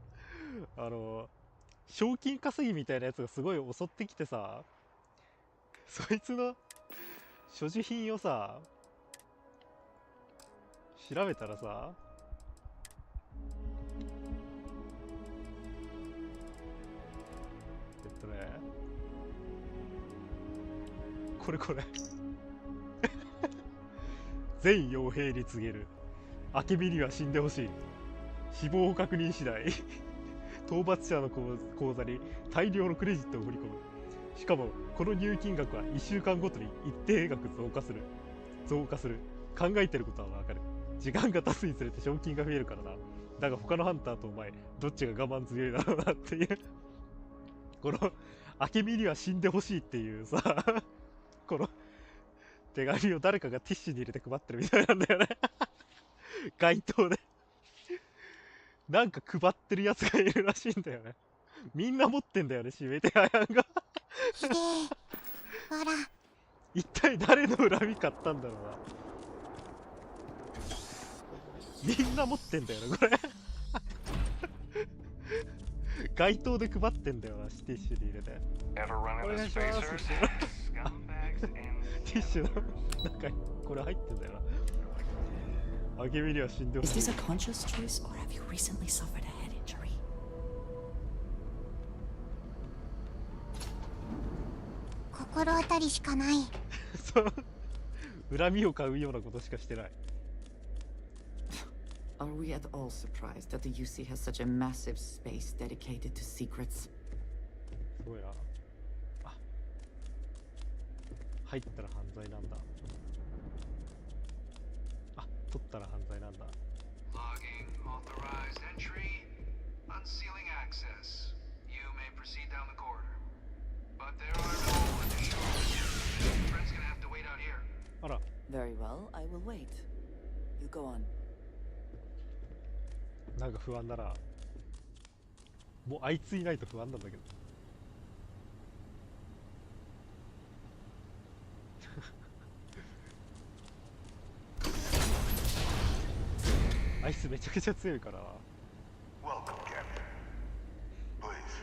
賞金稼ぎみたいなやつがすごい襲ってきてさ、そいつの所持品をさ、調べたらさ、これ全傭兵に告げる。アケミには死んでほしい。死亡を確認次第討伐者の口座に大量のクレジットを振り込む。しかもこの入金額は1週間ごとに一定額増加する。考えてることはわかる。時間が経つにつれて賞金が増えるからな。だが他のハンターとお前どっちが我慢強いだろうなっていう。このアケミには死んでほしいっていうさこの手紙を誰かがティッシュに入れて配ってるみたいなんだよね街頭でなんか配ってるやつがいるらしいんだよね。みんな持ってんだよね、指名手配案がひでえ、ほら。一体誰の恨み買ったんだろうな。みんな持ってんだよね、これ街頭で配ってんだよな、ティッシュに入れて。お願いしますティッシュの中にこれ入ってんだよな。アケミには死んでほしい。 Is this a conscious choice or have you recently suffered a head injury? 心当たりしかない。そう恨みを買うようなことしかしてない。Are we at all surprised that the UC has such a massive space dedicated to secrets? すごいな。あ、入ったら犯罪なんだ。あ、取ったら犯罪なんだ。Logging authorized entry, unsealing access. You may proceed down the corridor. But there are no additional friends gonna have to wait out here. あら。 Very well, I will wait. You go on. なんか不安だな。もうあいついないと不安なんだけど。あいつめちゃくちゃ強いから。Welcome, Captain. Please,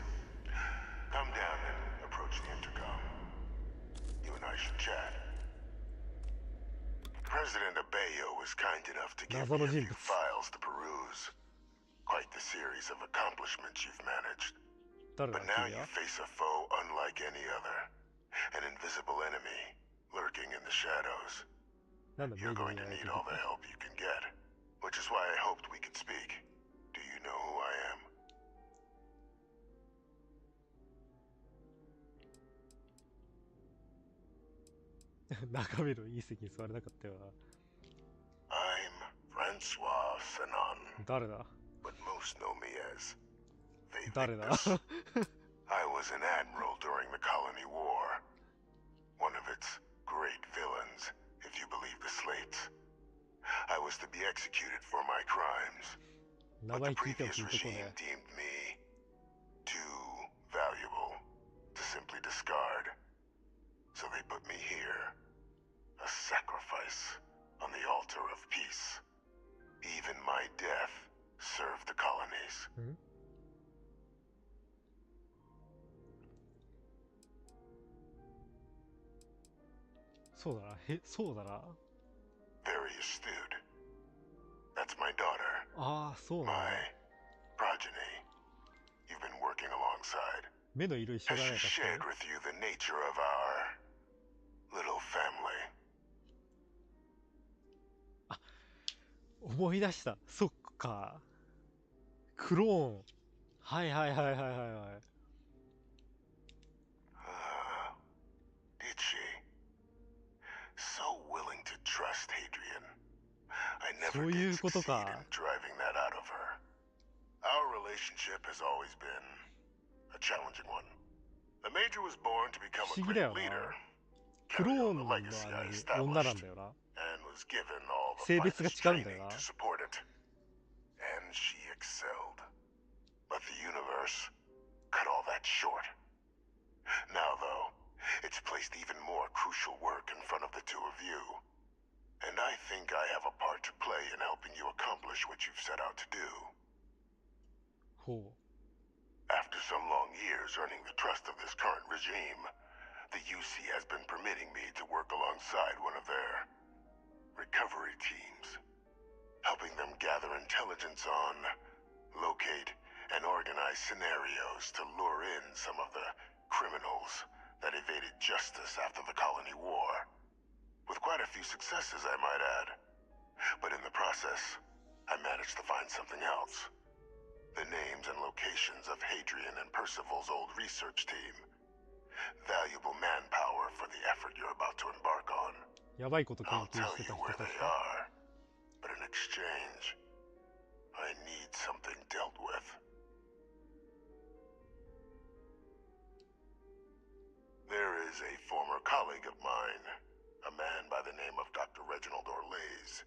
come down and approach the intercom. You and I should chat. President Abeyo was kind enough to give me a few files to peruse. Quite the series of accomplishments you've managed. But now you face a foe unlike any other. An invisible enemy lurking in the shadows. You're going to need all the help you can get. Which is why I hoped we could speak. Do you know who I am? 中身のいい席に座れなかったよな。I'm Francois Sanon. 誰だ But most know me as 誰だ I was an admiral during the Colony War. One of its great villains, if you believe the slates. I was to be executed for my crimes, but the previous regime deemed me too valuable to simply discard. So they put me here, a sacrifice on the altar of peace. Even my death served the colonies.そうだな。Very astute. That's my daughter. My progeny. You've been working alongside. As she shared with you the nature of our little family. あ、思い出した。そっか。クローン。はいはいはいはいはいはい。Did she? So willing to trust Hadrian. I never did succeed in driving that out of her. Our relationship has always been a challenging one. The Major was born to become a great leader, carry on the legacy I established, and was given all the finest training to support it. And she excelled. But the universe cut all that short. Now, though, it's placed even more crucial work in front of the two of you. And I think I have a part to play in helping you accomplish what you've set out to do. After some long years earning the trust of this current regime, the UC has been permitting me to work alongside one of their recovery teams, helping them gather intelligence on, locate, and organize scenarios to lure in some of the criminals that evaded justice after the Colony War. With quite a few successes, I might add. But in the process, I managed to find something else. The names and locations of Hadrian and Percival's old research team. Valuable manpower for the effort you're about to embark on. I'll tell you where they are, but in exchange, I need something dealt with. There is a former colleague of mine, a man by the name of Dr. Reginald Orlaise.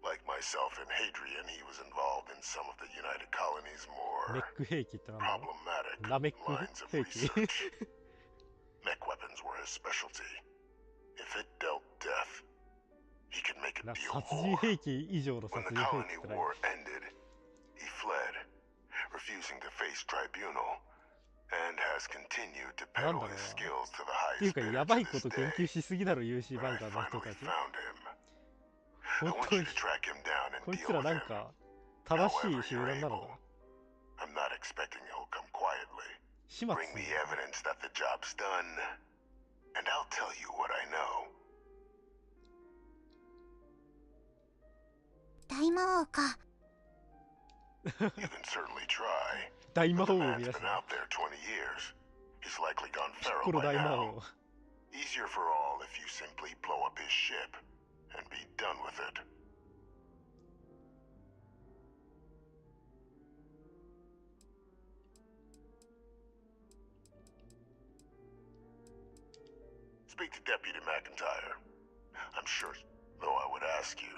Like myself and Hadrian, he was involved in some of the United Colony's more problematic lines of research. Mech weapons were his specialty. If it dealt death, he could make it deal more. When the Colony War ended, he fled, refusing to face tribunal, and has continued to peddle his skills to the highest bidder to this day. But I finally found him. I want you to track him down and deal with him. However you're able. I'm not expecting he'll come quietly. Bring me evidence that the job's done, and I'll tell you what I know. 大魔王か。You can certainly try. 大魔王を The 生み man's 出す been out there 20 years. He's likely gone feral by now. Easier for all if you simply blow up his ship and be done with it. Speak to Deputy McIntyre. I'm sure, though I would ask you.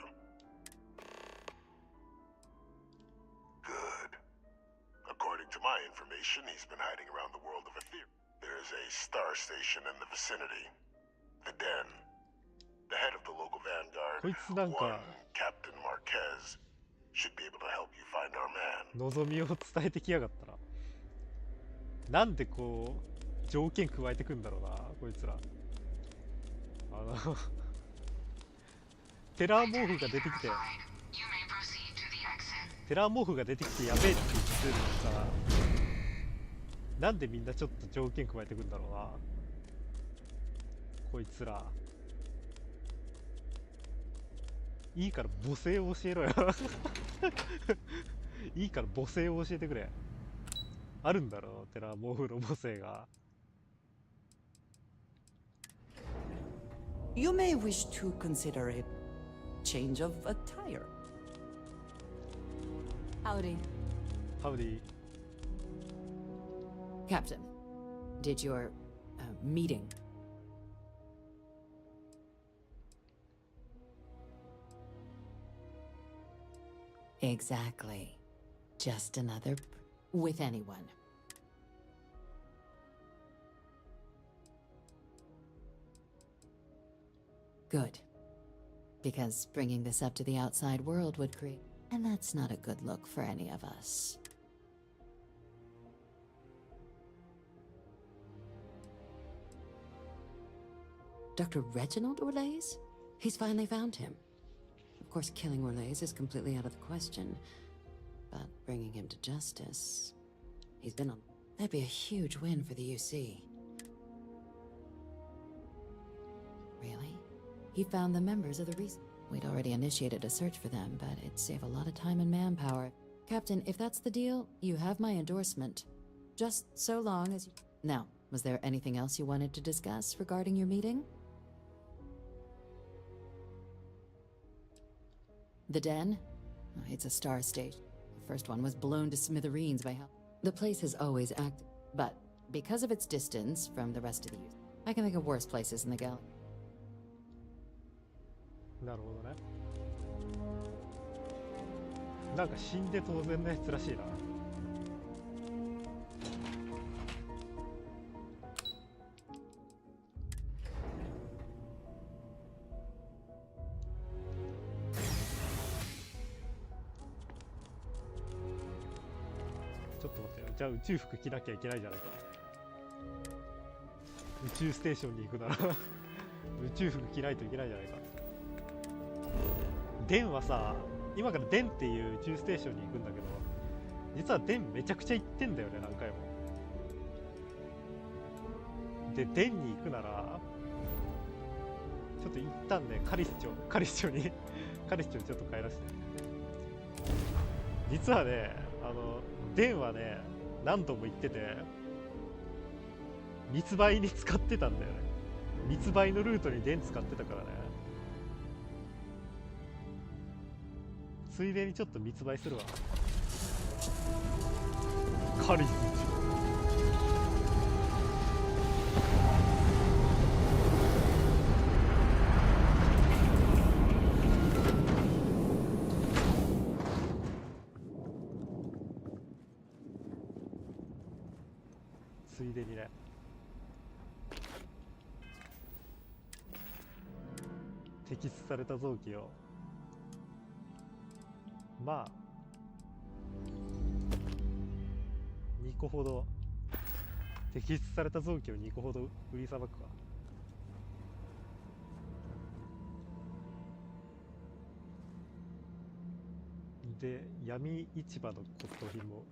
Good. According to my information, he's been hiding around the world of Ethereum. There's a star station in the vicinity. The Den. The head of the local vanguard, one Captain Marquez, should be able to help you find our man. 望みを伝えてきやがったな。なんでこう条件加えてくんだろうな、こいつら。テラーモーフが出てきて、テラーモーフが出てきてやべえって言ってるのにさ、なんでみんなちょっと条件加えてくんだろうな、こいつら。いいから母性を教えろよいいから母性を教えてくれ。あるんだろう、テラーモーフの母性が。You may wish to consider a change of attire. Howdy. Howdy. Captain, did your meeting? Exactly. Just another with anyone. Good. Because bringing this up to the outside world would create... And that's not a good look for any of us. Dr. Reginald Orlaise? He's finally found him. Of course, killing Orlaise is completely out of the question. But bringing him to justice... He's been on... That'd be a huge win for the UC. Really? He found the members of the reason. We'd already initiated a search for them, but it'd save a lot of time and manpower. Captain, if that's the deal, you have my endorsement. Just so long as you... Now, was there anything else you wanted to discuss regarding your meeting? The Den? Oh, it's a star station. The first one was blown to smithereens by hell. The place has always acted, but because of its distance from the rest of the youth, I can think of worse places in the galaxy. なるほどね。なんか死んで当然のやつらしいな。ちょっと待ってよ。じゃあ宇宙服着なきゃいけないじゃないか。宇宙ステーションに行くなら宇宙服着ないといけないじゃないか。デンはさ、今からデンっていう宇宙ステーションに行くんだけど、実はデンめちゃくちゃ行ってんだよね、何回も。で、デンに行くなら、ちょっと一旦ね、カリスチョにちょっと帰らせて。実はね、デンはね、何度も行ってて、密売に使ってたんだよね。密売のルートにデン使ってたからね。ついでにちょっと密売するわ。カリスついでにね。摘出された臓器をまあ2個ほど、摘出された臓器を2個ほど売りさばくか。で、闇市場の骨董品も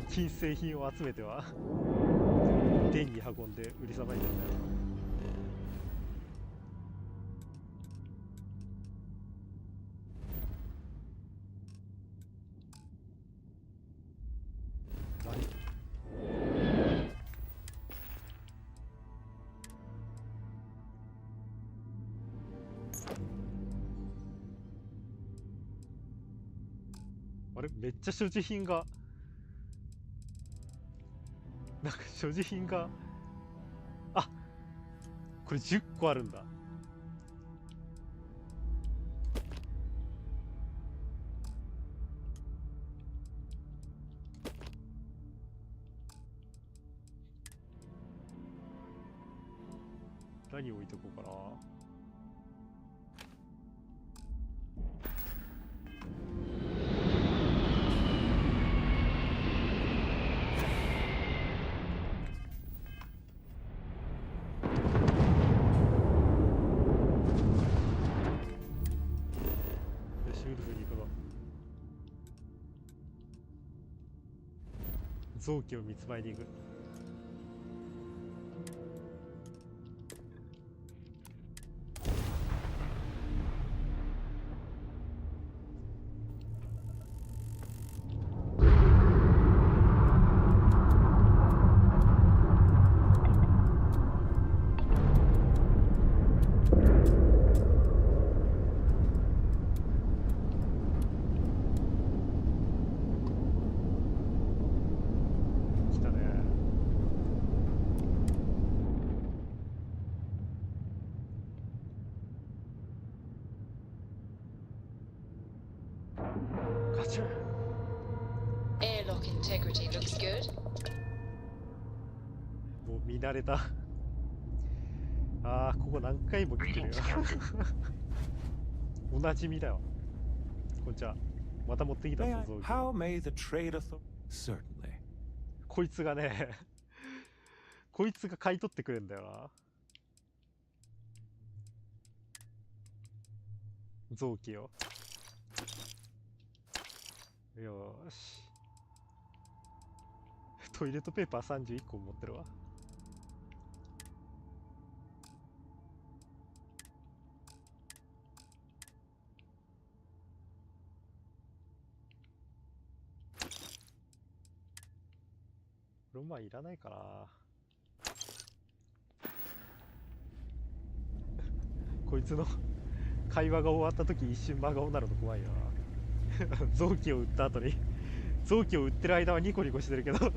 金製品を集めては電に運んで売りさばいてるんだよ。あれめっちゃ所持品がなんか所持品があこれ10個あるんだ。何置いとこうかな。臓器を密売に行く。Airlock integrity looks good. もう見慣れた。ああ、ここ何回も来てるよ。おなじみだよ。こんにちは。また持ってきたぞ、臓器。こいつがね、こいつが買い取ってくれんだよな。臓器を。よーし。トイレットペーパー31個持ってるわ。これまあいらないかな。こいつの会話が終わった時一瞬真顔になるの怖いな。臓器を売った後に臓器を売ってる間はニコニコしてるけど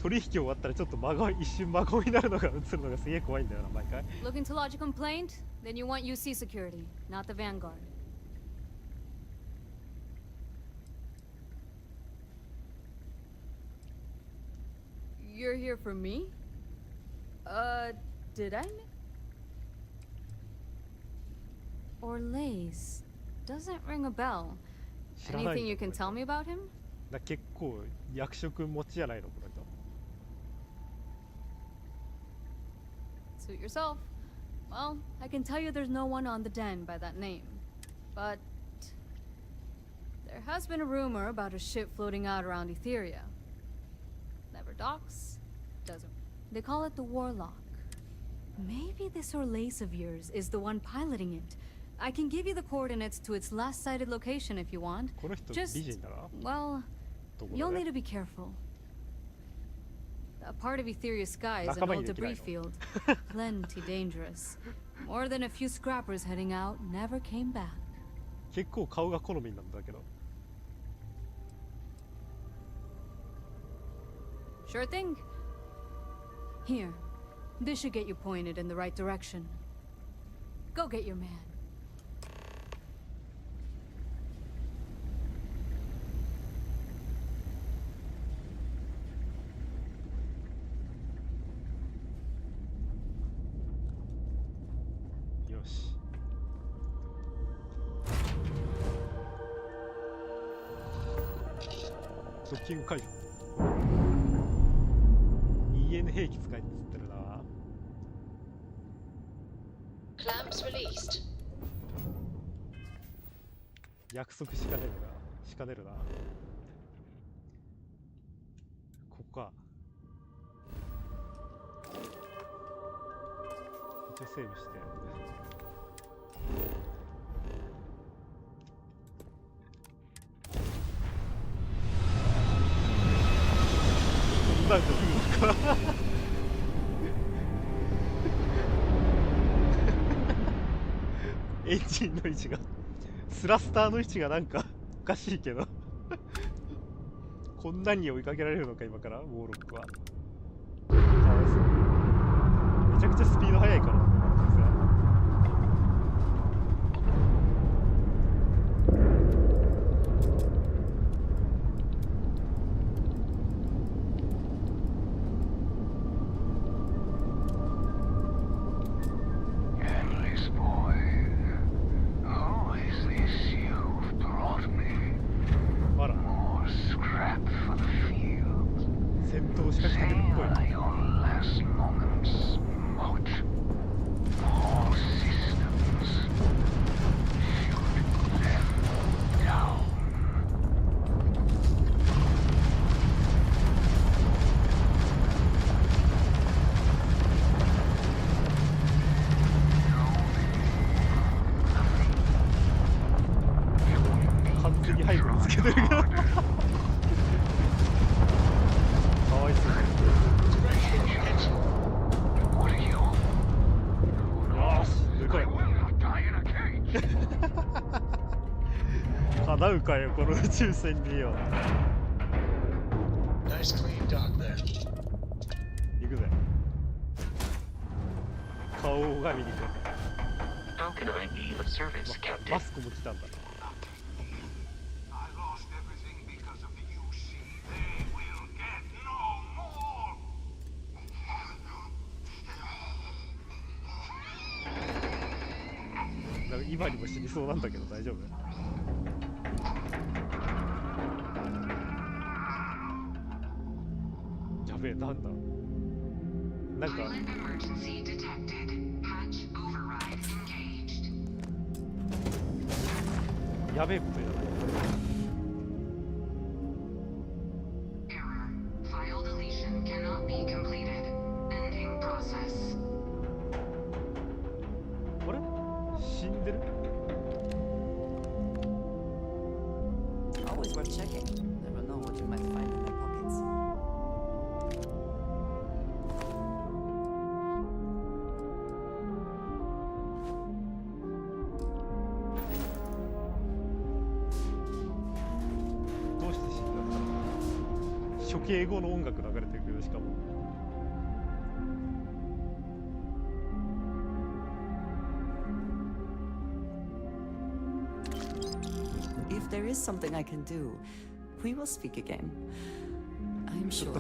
取引終わったらちょっと一瞬真顔になるのが映るのがすげえ怖いんだよな毎回。 Looking to lodge a complaint? Then you want UC security, not the Vanguard. You're here for me? Did I? Orlaise doesn't ring a bell. Anything you can tell me about him? 結構役職持ちじゃないのこの人。Suit yourself. Well, I can tell you there's no one on the den by that name. But there has been a rumor about a ship floating out around Etheria. Never docks, doesn't. They call it the Warlock. Maybe this Orlaise of yours is the one piloting it. I can give you the coordinates to its last sighted location if you want. Just, well, you'll need to be careful. A part of Etheria's sky is an old debris field. Plenty dangerous. More than a few scrappers heading out never came back. 結構顔が好みなんだけど。Sure thing. Here, this should get you pointed in the right direction. Go get your man.ドッキング解除。EN 兵器使いっつってるな。Clamps released. 約束しかねるな。しかねるな。ここか。一応セーブして。なんかすぐかエンジンの位置がスラスターの位置がなんかおかしいけどこんなに追いかけられるのか今からウォーロックは。かわいそう。めちゃくちゃスピード速いからな。叶うかよこの宇宙船によ。行くぜ。顔を拝みに行く。マスクも来たんだ。今にも死にそうなんだけど大丈夫？やべえ、なんだなんかやべえことやらない。あれ？死んでる？Always worth checking. Never know what you might find in their pockets.どうして死んだんだろう。処刑後の音楽流れてるけどしかも。If there is something I can do, we will speak again. I'm sure. あ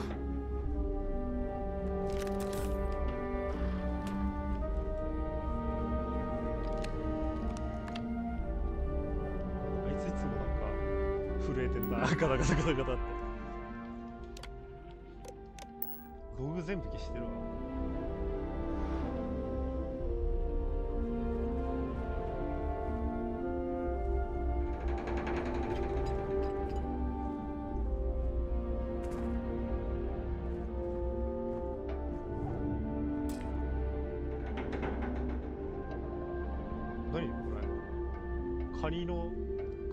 いついつもなんか震えてんな。ガタガタガタガタって。道具全部消してるわ。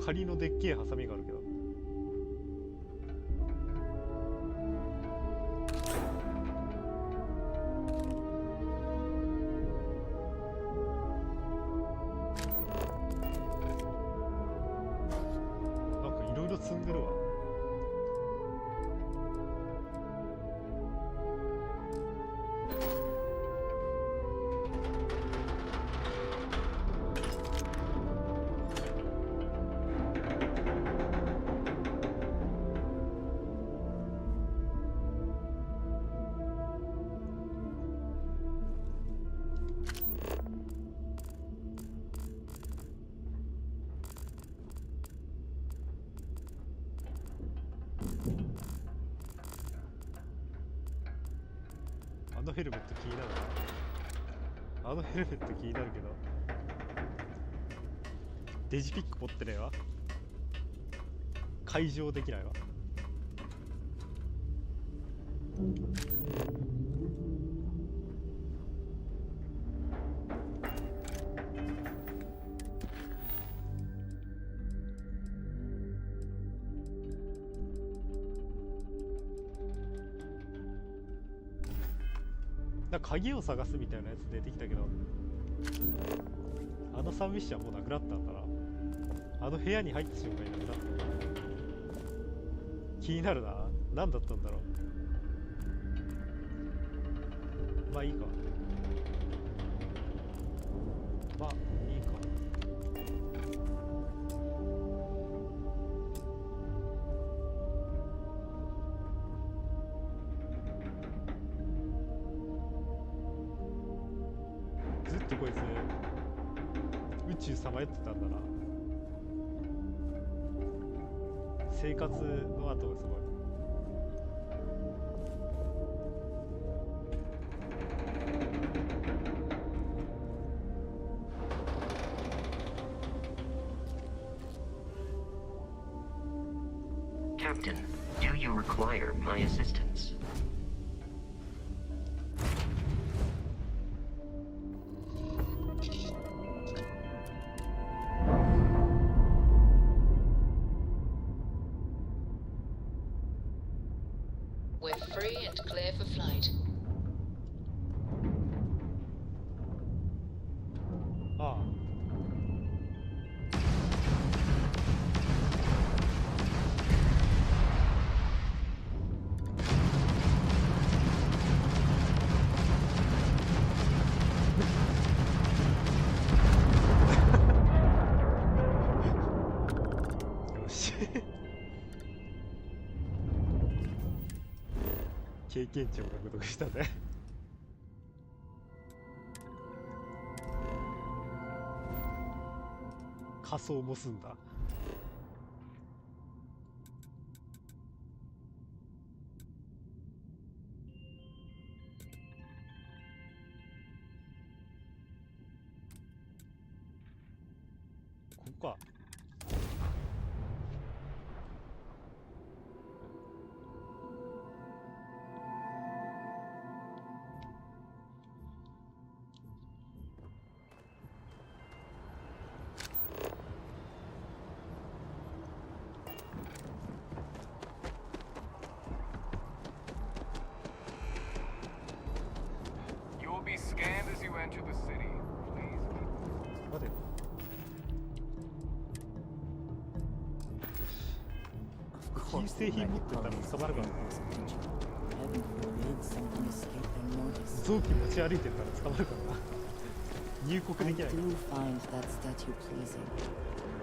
カニのでっけえハサミがあるけど。なんかいろいろ積んでるわ。あのヘルメット気になるな。あのヘルメット気になるけどデジピック持ってねえわ。解錠できないわ。鍵を探すみたいなやつ出てきたけど、あの3ミッションはもうなくなったんだな。あの部屋に入った瞬間になくなったんだ。気になるな。何だったんだろう。まあいいか。まあいいか。ずっとこいつ宇宙さまよってたんだな。生活の後がすごい。Captain, do you require my assistance? We're free and clear for flight. Ah. Yoし。経験値を獲得したね。仮装も済んだ。ここか。Be scanned as you enter the city. Please. 待て。金製品持ってたら捕まるからな。臓器持ち歩いてるから捕まるからな。入国できない。 I do find that statue pleasing.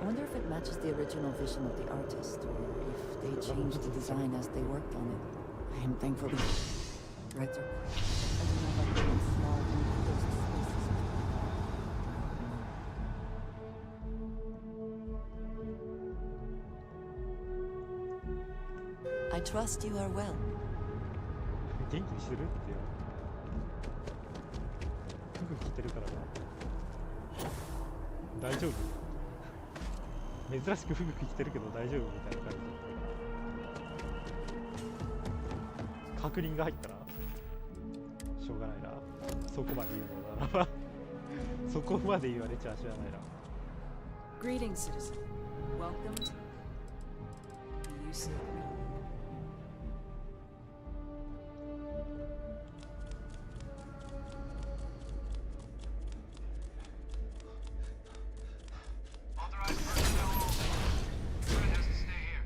I wonder if it matches the original vision of the artist, or if they changed the design as they worked on it. I am thankful. Right, sir. I do not like being small and closed spaces. I trust you are well. 元気にしてるってよ。服着てるからな。大丈夫？珍しく服着てるけど大丈夫みたいな感じ。確認が入ったらしょうがないな。そこまで言うのならばそこまで言われちゃ知らないな。 Greetings, citizen. Welcome to UC. Authorized personnel. Everyone has to stay here.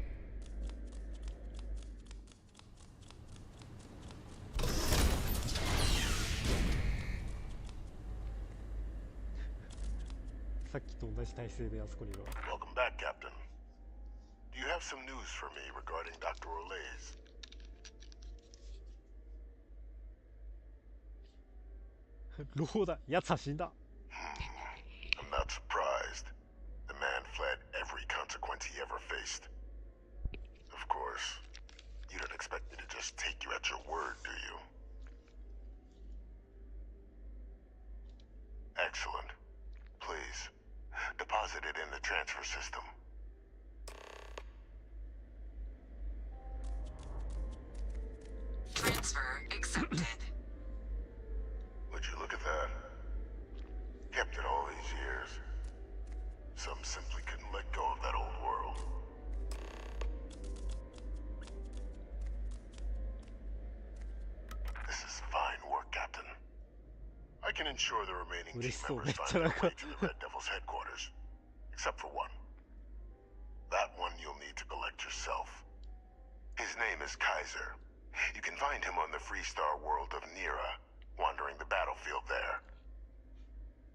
さっきと同じ体勢であそこにいるわ。 Welcome back, Captain. Do you have some news for me regarding Dr. Olays? ローだ。奴は死んだ。I'm not surprised. The man fled every consequence he ever faced. Of course, you don't expect me to just take you at your word, do you? Excellent. Please, deposit it in the transfer system. Transfer accepted. Would you look at that? Kept it all these years. Some simply couldn't let go of that old world. This is fine work, Captain. I can ensure the remaining team members find their way to the Red Devil's headquarters. Except for one. That one you'll need to collect yourself. His is Kaiser. You can find him on the Freestar world of Nira, wandering the battlefield there.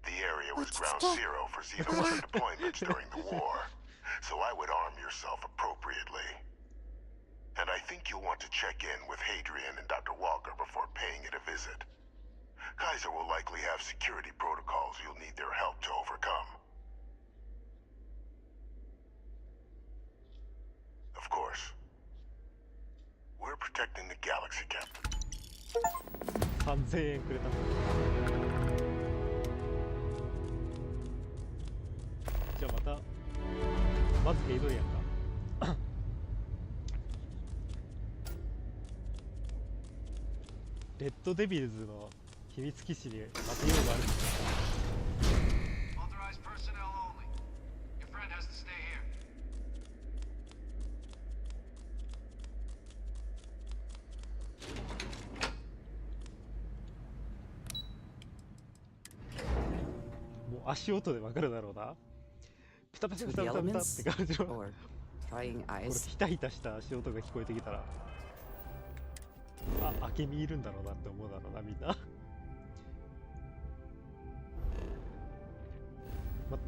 The area was ground zero for Xenomorph deployments during the war, so I would arm yourself appropriately. And I think you'll want to check in with Hadrian and Dr. Walker before paying it a visit. Kaiser will likely have security protocols you'll need their help to overcome. Of course, we're protecting the galaxy, Captain. 3000円くれた。じゃあまた、まずヘイドリアンか。レッドデビルズの秘密基地にまた用があるんですか。もう足音でわかるだろうな。ピタピタピタピタピタって感じの。これヒタヒタした足音が聞こえてきたら。あ、アケミいるんだろうなって思うだろうな、みんな。待って。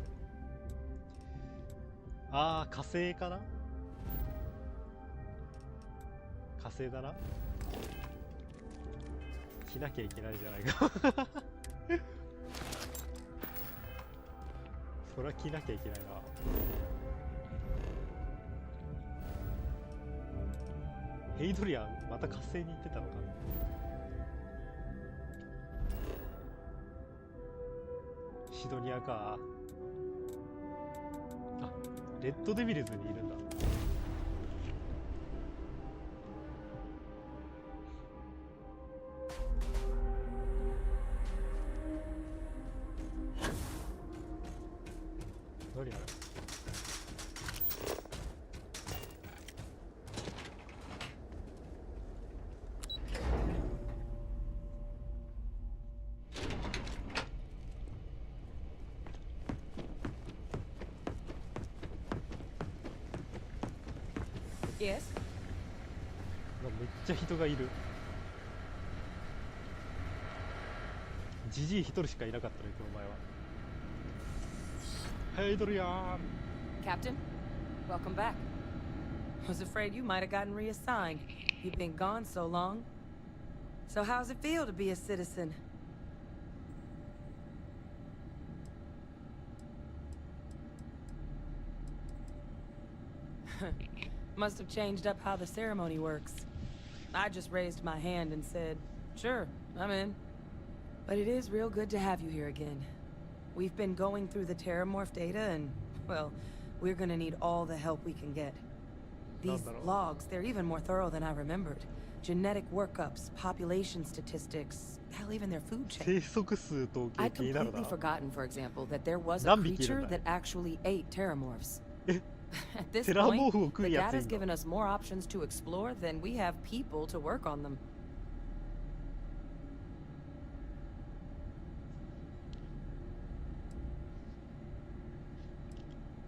あー、火星かな？火星だな。着なきゃいけないじゃないか。そりゃ着なきゃいけないな。ヘイドリアンまた火星に行ってたのかな。シドニアか。あ、レッドデビルズにいるんだ。何あれ。Yes? めっちゃ人がいる。ジジイ一人しかいなかったね、この前は。ヘイドリアン。 Captain, welcome back. Was afraid you might have gotten reassigned. You've been gone so long. So how's it feel to be a citizen? Must have changed up how the ceremony works. I just raised my hand and said, sure, I'm in. But it is real good to have you here again. We've been going through the Terramorph data and, well, we're gonna need all the help we can get. These logs, they're even more thorough than I remembered. Genetic workups, population statistics, hell, even their food chain. I'd completely forgotten, for example, that there was a creature that actually ate Terramorphs. At this point, the data's given us more options to explore than we have people to work on them.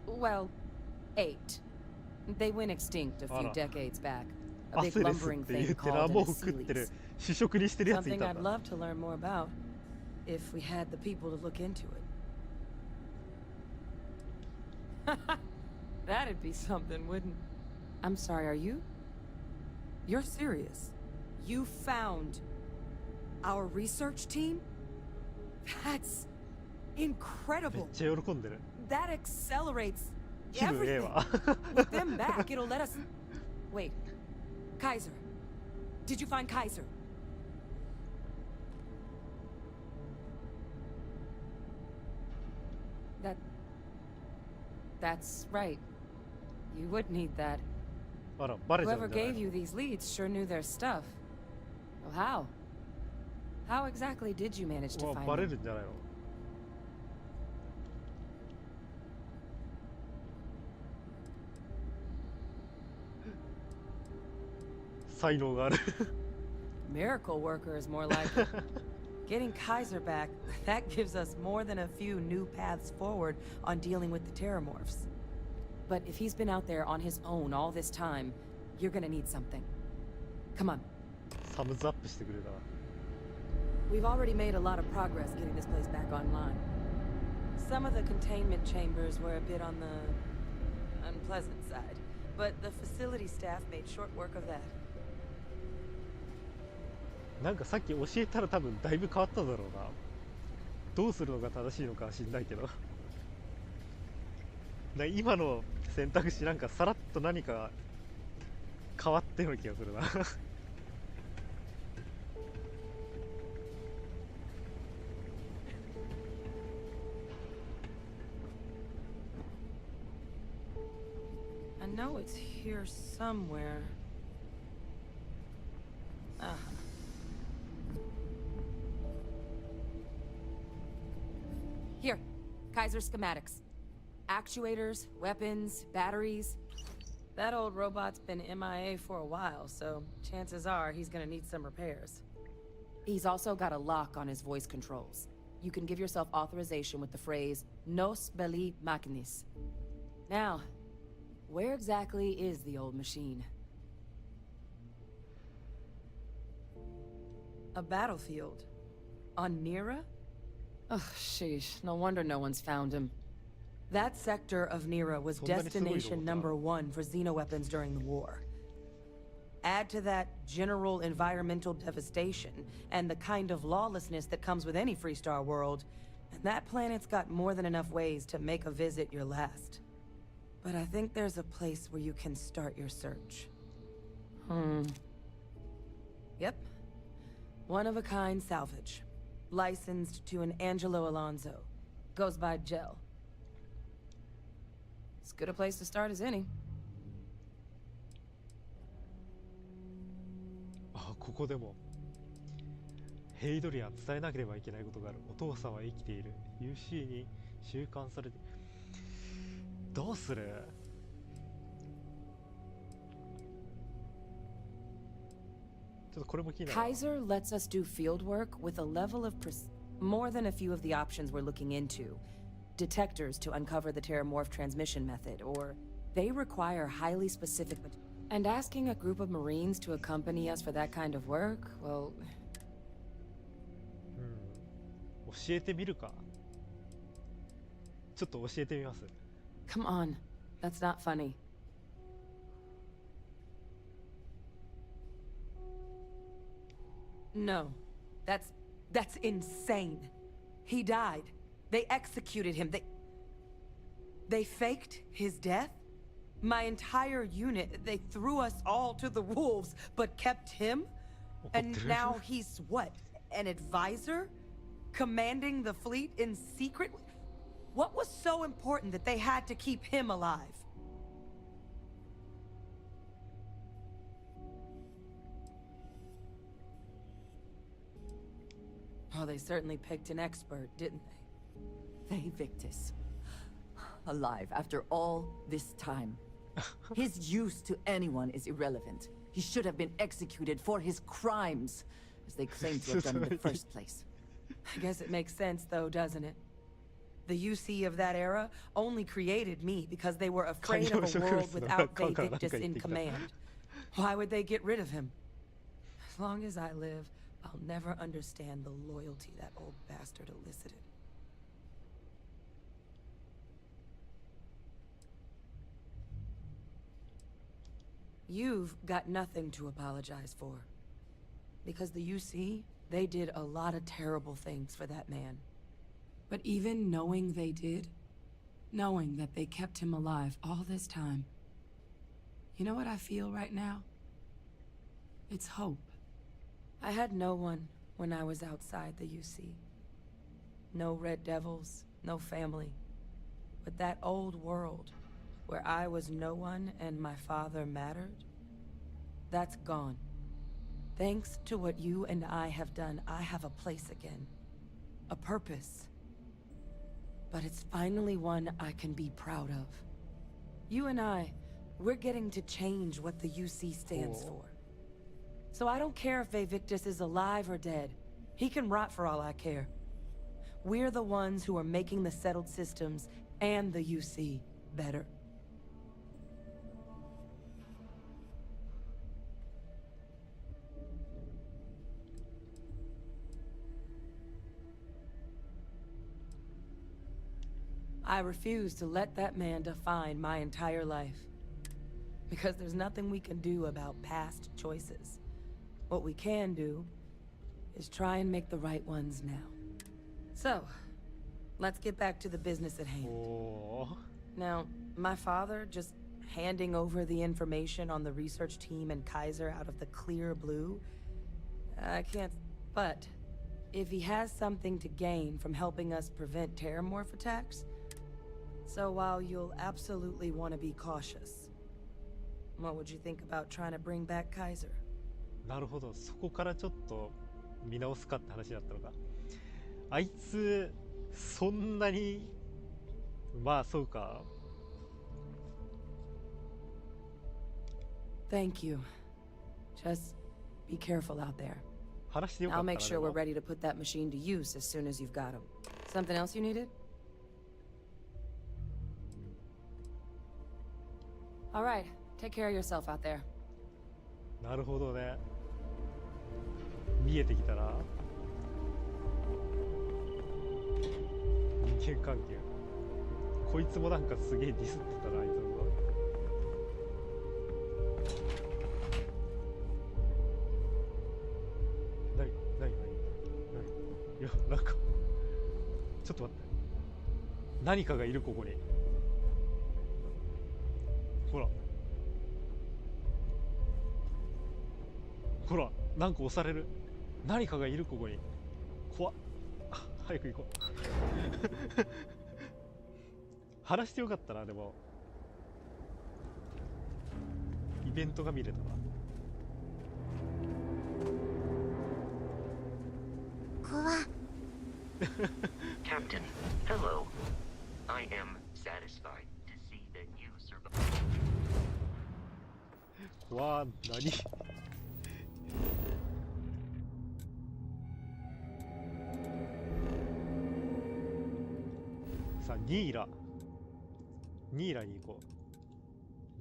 Well, 8. They went extinct a few decades back. A big lumbering thing called an Asilies. Something I'd love to learn more about, if we had the people to look into it. That'd be something, wouldn't... I'm sorry, are you? You're serious? You found our research team? That's incredible. That accelerates everything. With them back, it'll let us... Wait. Kaiser. Did you find Kaiser? That's right. You would need that. Whoever gave you these leads sure knew their stuff. Well, how? How exactly did you manage to find them? Miracle worker is more like it. Getting Kaiser back, that gives us more than a few new paths forward on dealing with the Terramorphs. But if he's been out there on his own all this time, you're gonna need something. Come on. サムズアップしてくれたな。We've already made a lot of progress getting this place back online. Some of the containment chambers were a bit on the unpleasant side, but the facility staff made short work of that. なんかさっき教えたら多分だいぶ変わっただろうな。どうするのが正しいのかは知んないけど。今の選択肢なんかさらっと何か変わってるような気がするな。I know it's here somewhere. Here, Kaiser schematics. Actuators, weapons, batteries. That old robot's been MIA for a while, so chances are he's gonna need some repairs. He's also got a lock on his voice controls. You can give yourself authorization with the phrase, Nos belli machinis. Now, where exactly is the old machine? A battlefield. On Nira? Oh, sheesh. No wonder no one's found him. That sector of Nira was destination #1 for xenoweapons during the war. Add to that general environmental devastation and the kind of lawlessness that comes with any Freestar world, and that planet's got more than enough ways to make a visit your last. But I think there's a place where you can start your search. Yep. One-of-a-kind salvage. Licensed to an Angelo Alonso. Goes by Gel. As good a place to start as any. あ、ここでもヘイドリアン伝えなければいけないことがある。お父さんは生きている。UC に収監されて。どうする？ちょっとこれも気になる。Kaiser lets us do field work with a level of more than a few of the options we're looking into. Detectors to uncover the terramorph transmission method, or they require highly specific. And asking a group of Marines to accompany us for that kind of work, well. 教えてみるか。ちょっと教えてみます。Come on, that's not funny. No, that's insane. He died. They executed him. They faked his death? My entire unit, they threw us all to the wolves, but kept him? And now he's what? An advisor? Commanding the fleet in secret? What was so important that they had to keep him alive? Oh, they certainly picked an expert, didn't they? VOICEVOX. Alive after all this time. His use to anyone is irrelevant. He should have been executed for his crimes, as they claim to have done in the first place. I guess it makes sense, though, doesn't it? The UC of that era only created me because they were afraid of a world without VOICEVOX in command. Why would they get rid of him? As long as I live, I'll never understand the loyalty that old bastard elicited. You've got nothing to apologize for. Because the UC, they did a lot of terrible things for that man. But even knowing they did, knowing that they kept him alive all this time, you know what I feel right now? It's hope. I had no one when I was outside the UC. No Red Devils, no family. But that old world, where I was no one and my father mattered, that's gone. Thanks to what you and I have done, I have a place again. A purpose. But it's finally one I can be proud of. You and we're getting to change what the UC stands for. So I don't care if VOICEVOX is alive or dead. He can rot for all I care. We're the ones who are making the settled systems and the UC better. I refuse to let that man define my entire life. Because there's nothing we can do about past choices. What we can do is try and make the right ones now. So, let's get back to the business at hand. Now, my father just handing over the information on the research team and Kaiser out of the clear blue, I can't... But, if he has something to gain from helping us prevent terramorph attacks, so while you'll absolutely want to be cautious, what would you think about trying to bring back Kaiser? なるほど、そこからちょっと見直すかって話だったのか。あいつそんなに、まあそうか。Thank you. Just be careful out there. I'll make sure we're ready to put that machine to use as soon as you've got him. Something else you needed? All right, take care of yourself out there. なるほどね。見えてきたな。人間関係。こいつもなんかすげえディスってたな、あいつも。いや、なんかちょっと待って、何かがいる、ここに。ほらほら、なんか押される。何かがいる、ここに。怖っ。早く行こう。話してよかったな。でもイベントが見れたな。Captain, hello. I am satisfied to see that you survived. わー、何？さあ、ニーラに行こう。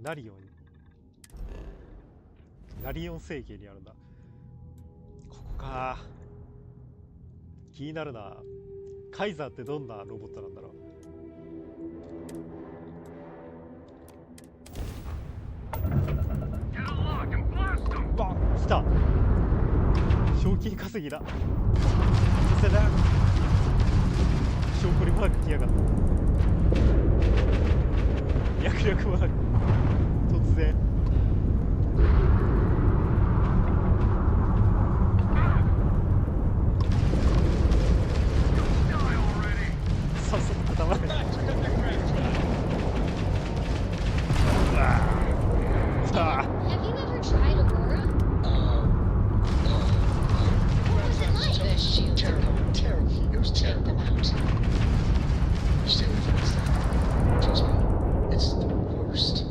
ナリオン星系にあるんだ。ここか。気になるな。カイザーってどんなロボットなんだろう。わっ、来た。賞金稼ぎだ。それだ。証拠にマーク来やがった。脈略マーク。突然。さっさと黙れ。Have you ever tried Aurora? What was it like? Best shield. Terrible. It was terrible. Take them out. Stay away from this thing. Trust me, it's the worst.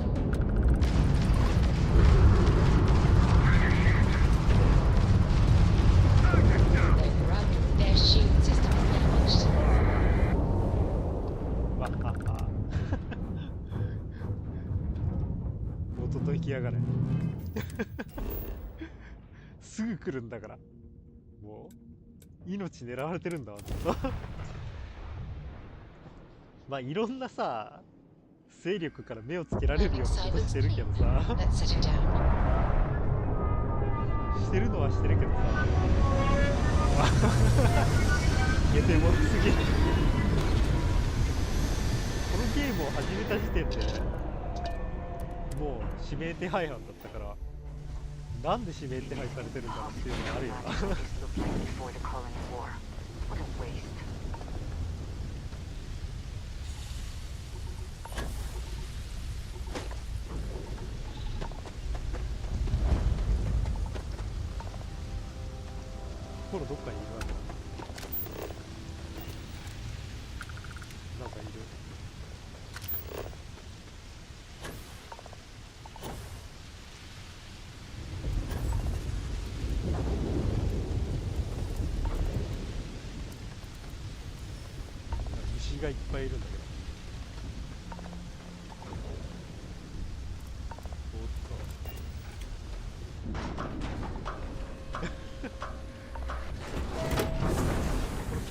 The Raptor best shield system damaged. おとといきやがれ。すぐ来るんだから。もう命狙われてるんだわ、ずっと。まあいろんなさ、勢力から目をつけられるようなことしてるけどさ。してるのはしてるけどさ。ゲテモノすぎる。このゲームを始めた時点でもう指名手配犯だったから、なんで指名手配されてるんだろうっていうのがあるよな。コロどっかにいるわけだ。なんかいる。虫がいっぱいいるんだけど。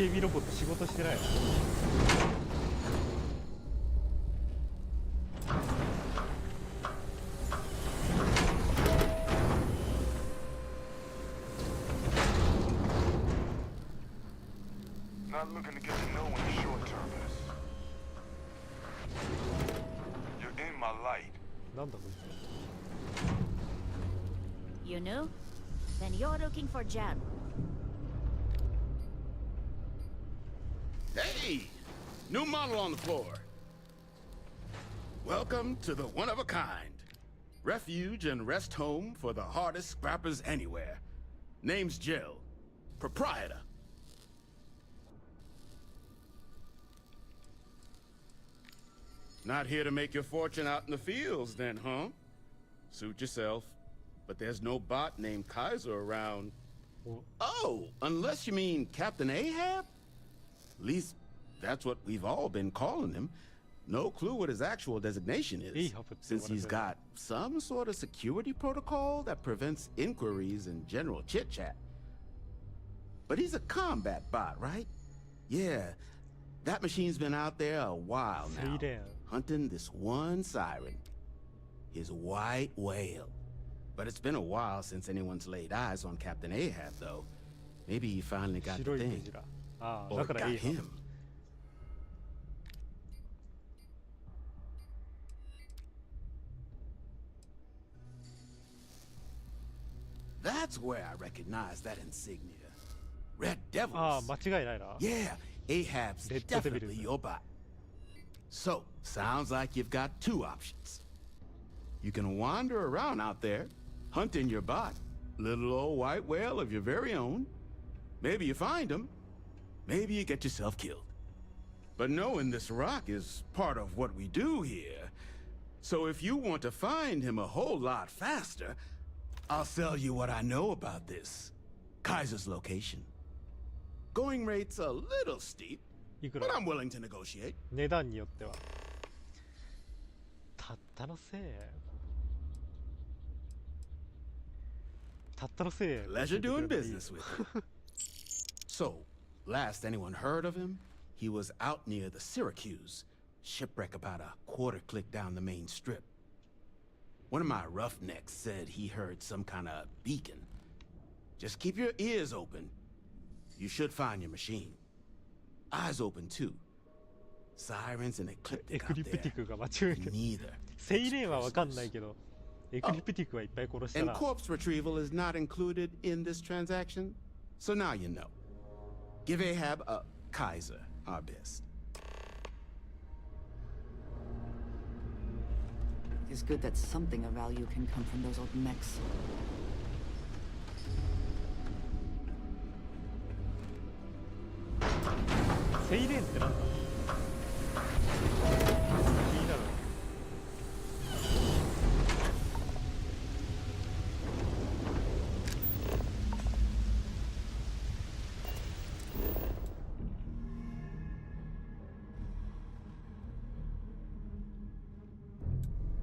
警備ロボット仕事してないの。not looking to get to know in the short term. You're in my light. You know? Then you're looking for Jan. Hey! New model on the floor. Welcome to the one-of-a-kind. Refuge and rest home for the hardest scrappers anywhere. Name's Jill. Proprietor. Not here to make your fortune out in the fields then, huh? Suit yourself. But there's no bot named Kaiser around. Oh, unless you mean Captain Ahab? At least that's what we've all been calling him. No clue what his actual designation is, since he's got some sort of security protocol that prevents inquiries and general chit-chat. But he's a combat bot, right? Yeah, that machine's been out there a while now, hunting this one siren, his white whale. But it's been a while since anyone's laid eyes on Captain Ahab, though. Maybe he finally got the thing. Or got him. That's where I recognize that insignia. Red Devils. Yeah, Ahab's definitely your bot. So, sounds like you've got two options. You can wander around out there, hunting your bot, little old white whale of your very own. Maybe you find him, maybe you get yourself killed. But knowing this rock is part of what we do here. So if you want to find him a whole lot faster, I'll sell you what I know about this. Kaiser's location. Going rate's a little steep, but I'm willing to negotiate. 値段によっては。たったのせい。たったのせい。Pleasure doing business with you. So, last anyone heard of him, he was out near the Syracuse, shipwreck about a quarter click down the main strip. One of my roughnecks said he heard some kind of beacon. Just keep your ears open. You should find your machine. Eyes open too. Sirens and ecliptic out there. Neither. セイレーンはわかんないけど、エクリプティックはいっぱい殺したな。And corpse retrieval is not included in this transaction, so now you know. Give Ahab a Kaiser our best. It's good that something of value can come from those old mechs. セイレーンってなんだ？気になる。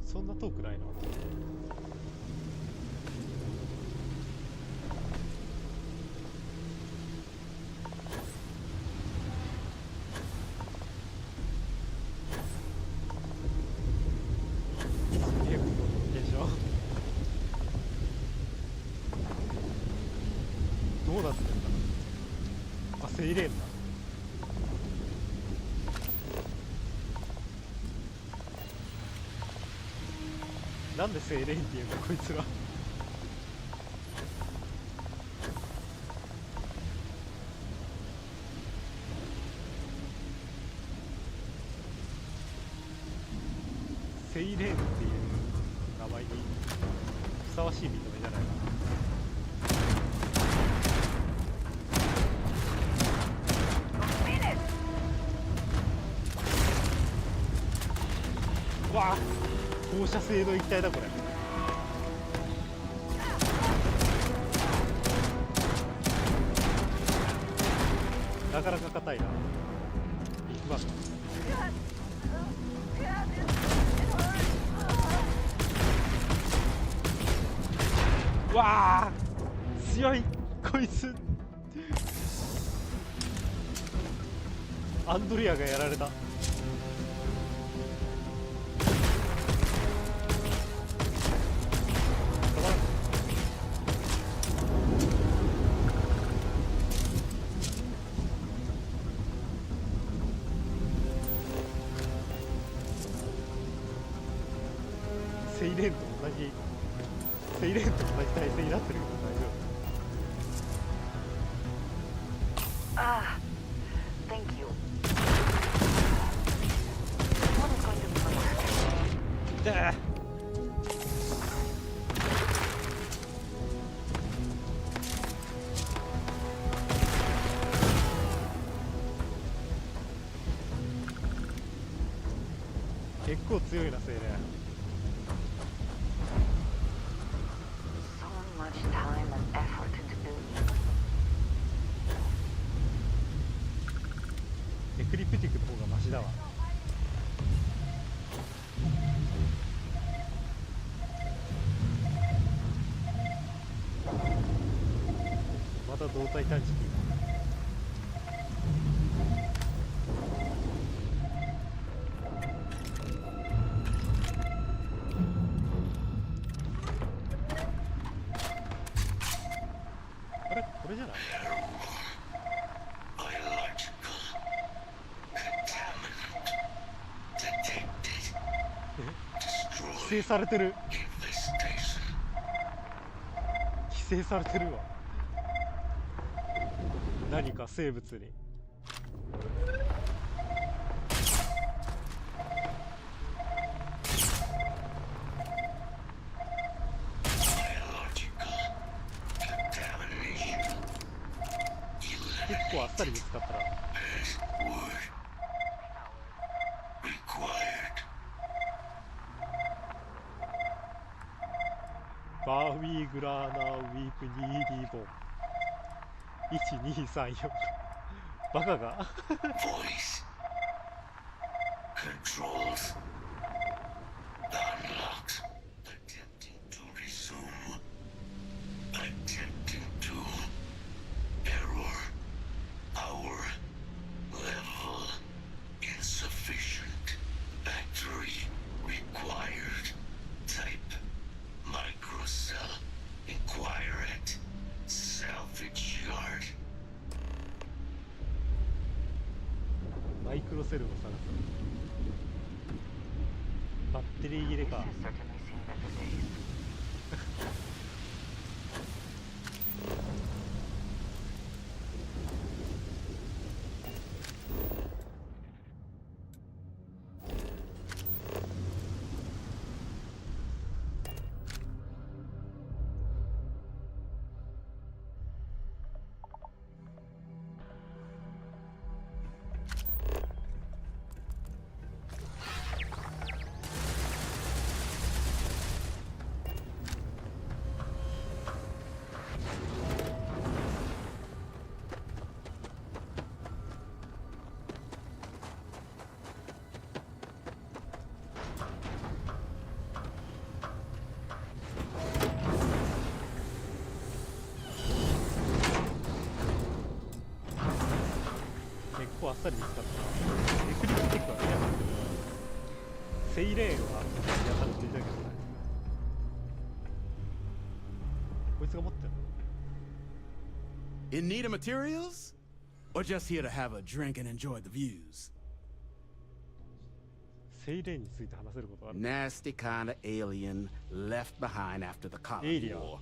そんな遠くないな。どうなってんだ。あ、セイレーンだ。なんでセイレーンっていうかこいつら。セイレーンっていう名前にふさわしい見た目じゃないかな。わあ、放射性の液体だこれ。なかなか硬いな。ビッグバンド。わあ、強いこいつ。アンドレアがやられた。セイレーンと同じ体勢になってるけど大丈夫。Ah, thank you. What is going to be forだ結構強いなセイレーン。so much time and effort into building. エクリプティックの方がマシだわ。また胴体探知機。あれこれじゃない？規制されてる。規制されてるわ。何か生物に。結構あっさり見つかったら。バーウィーグラーナーウィープニーディーボン1234バカがVoice controls unlocked. Attempting to resume. Attempting to error. Power level insufficient. Battery required. Type microcell. Inquire at salvage yard. マイクロセルを探す。バッテリー切れか。結構あっさり見つかったな。エクリプティックは見なかったけど、セイレーンはやたらついたけどね。こいつが持ってるの？ In need of materials? Or just here to have a drink and enjoy the views? セイレーンについて話せることある？ Nasty kind of alien left behind after the colony war.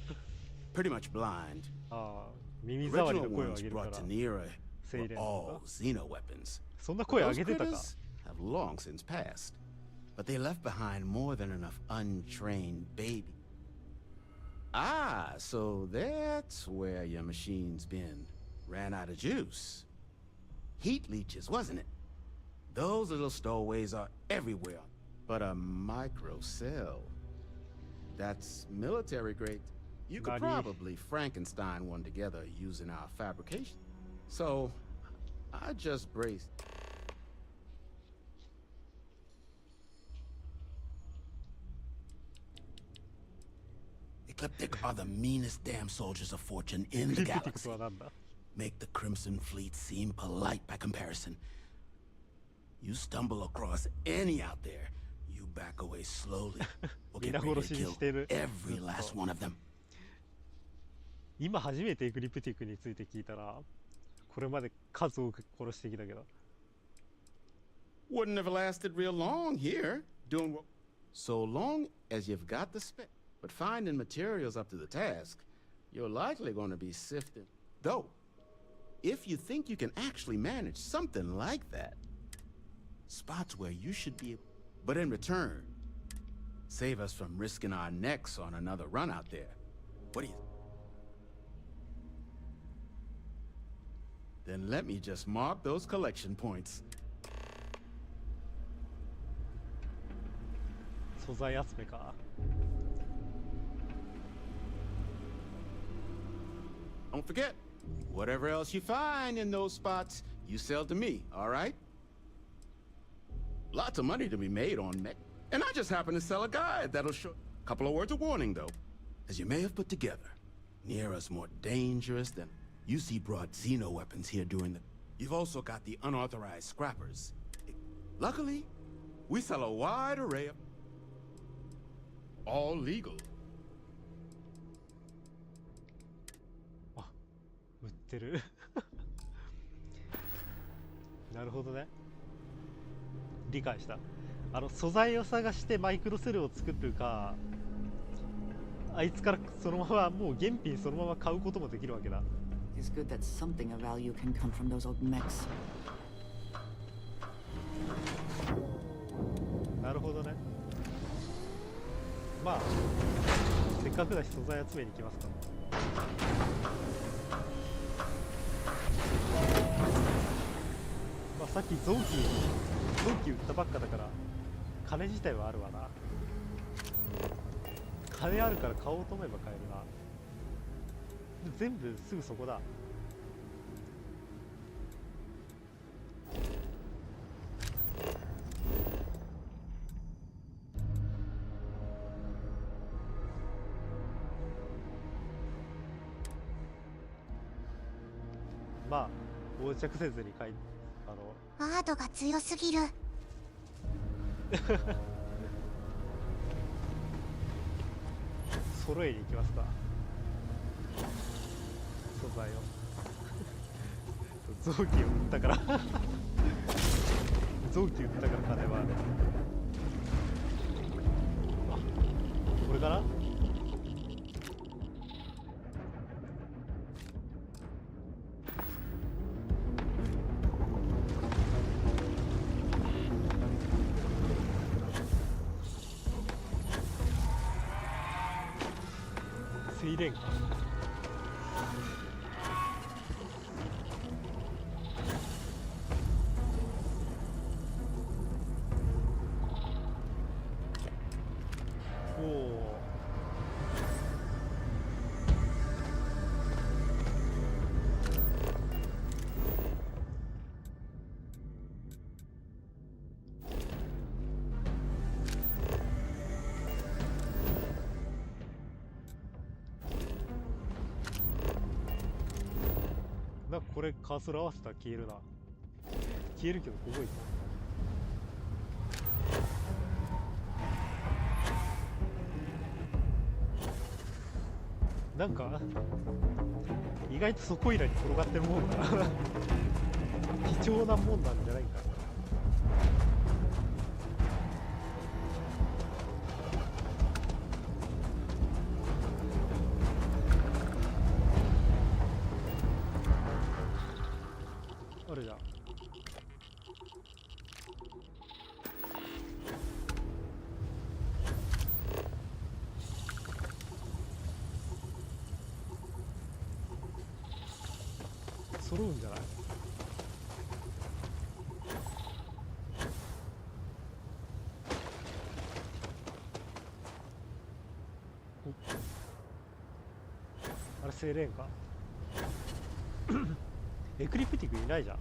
Pretty much blind. ああ、耳障りの Original 声を上 ones げるから。 brought to Nera セイ were レーン all xeno weapons. そんな声上 Those げてたか？ critters have long since passed. But they left behind more than enough untrained baby. Ah, so that's where your machine's been. Ran out of juice. Heat leeches, wasn't it? Those little stowaways are everywhere. But a microcell. That's military grade. You could probably Frankenstein one together using our fabrication. So, I just braced. Ecliptic are the meanest damn soldiers of fortune in the galaxy. Make the Crimson Fleet seem polite by comparison. You stumble across any out there, you back away slowly, or get ready to kill every last one of them. 今初めてエクリプティックについて聞いたら、これまで数多く殺してきたけど。Wouldn't have lasted real long here, doing what... So long as you've got the spec, but finding materials up to the task, you're likely going to be sifting. Though, if you think you can actually manage something like that, spots where you should be, but in return, save us from risking our necks on another run out there. What do you? Then let me just mark those collection points. 素材集めか。Don't forget, whatever else you find in those spots, you sell to me, all right? Lots of money to be made on mech. And I just happen to sell a guide that'll show... Couple of words of warning, though. As you may have put together, near us more dangerous than... UC brought Xeno weapons here during the... You've also got the unauthorized scrappers. Luckily, we sell a wide array of... All legal. あ、売ってる。なるほどね。理解した。素材を探してマイクロセルを作るか、あいつからそのままもう原品そのまま買うこともできるわけだ。It's good that something of value can come from those old mechs. なるほどね。まあせっかくだし素材集めに行きますか。まあさっき臓器売ったばっかだから金自体はあるわな。金あるから買おうと思えば買えるな。全部すぐそこだ。まあ横着せずに買いワードが強すぎる。揃えに行きますか。素材を臓器を売ったから臓器売ったから金はある。あ、これかな。水蓮か。おお。なんかこれカーソル合わせたら消えるな。消えるけどすごい。なんか意外とそこいらに転がってるもんだ貴重なもんなんじゃないかな。あるじゃん。揃うんじゃない？あれ精錬かエクリプティックいないじゃん。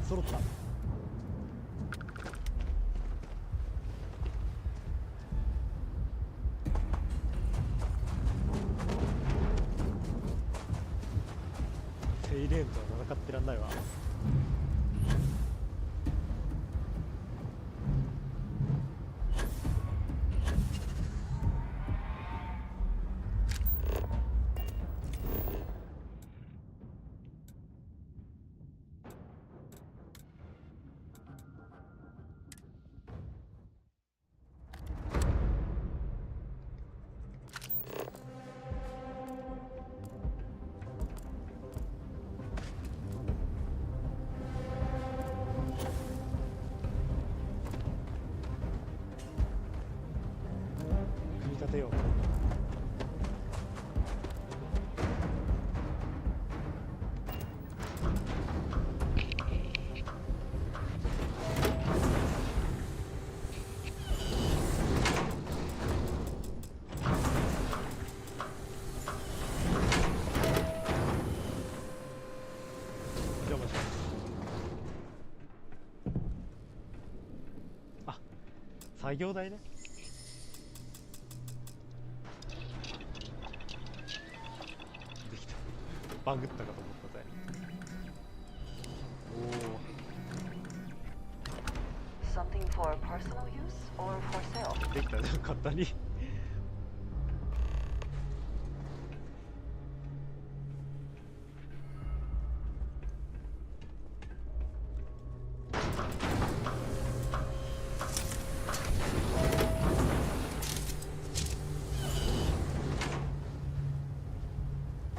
揃った。セイレーンとは戦ってらんないわ。立てよう。作業台ね。できた。バグったかと思ったぜ。Something for personal use or for sale? できたじゃん、簡単に。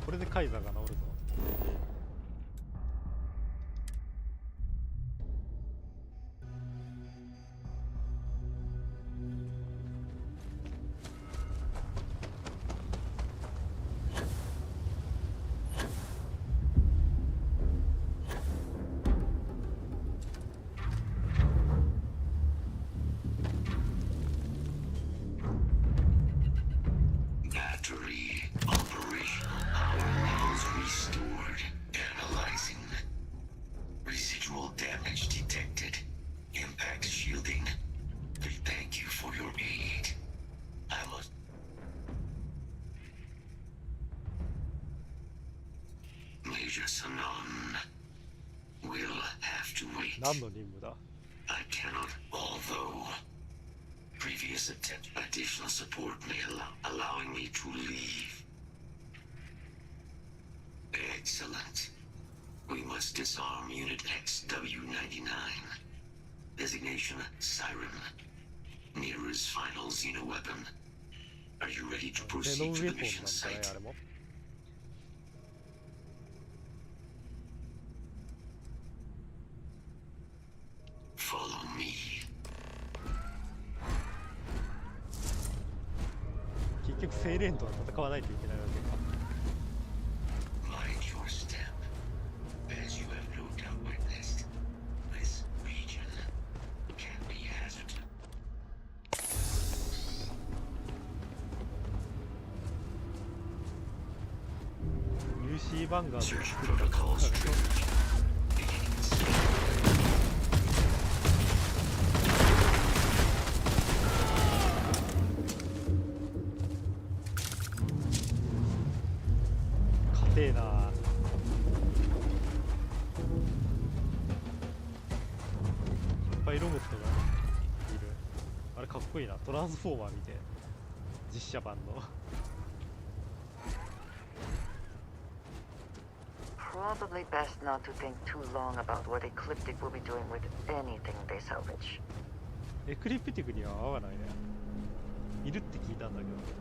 これでカイザーが治るぞ。何の任務だ? I cannot, although previous attempt additional support may allowing me to leave. Excellent. We must disarm Unit XW-99. Designation Siren. Nearest final Xeno weapon. Are you ready to proceed to the mission site? Follow me. 結局セイレーンとは戦わないといけないわけか。Mind your step, as you have no doubt witnessed. This region can be hazardous. ニューシーバンガード Search protocols triggered. 硬えな。いっぱいロボットがいる。あれかっこいいな。トランスフォーマー見て、実写版の。Probably best not to think too long about what Ecliptic will be doing with anything they salvage. エクリプティクには合わないね。いるって聞いたんだけど。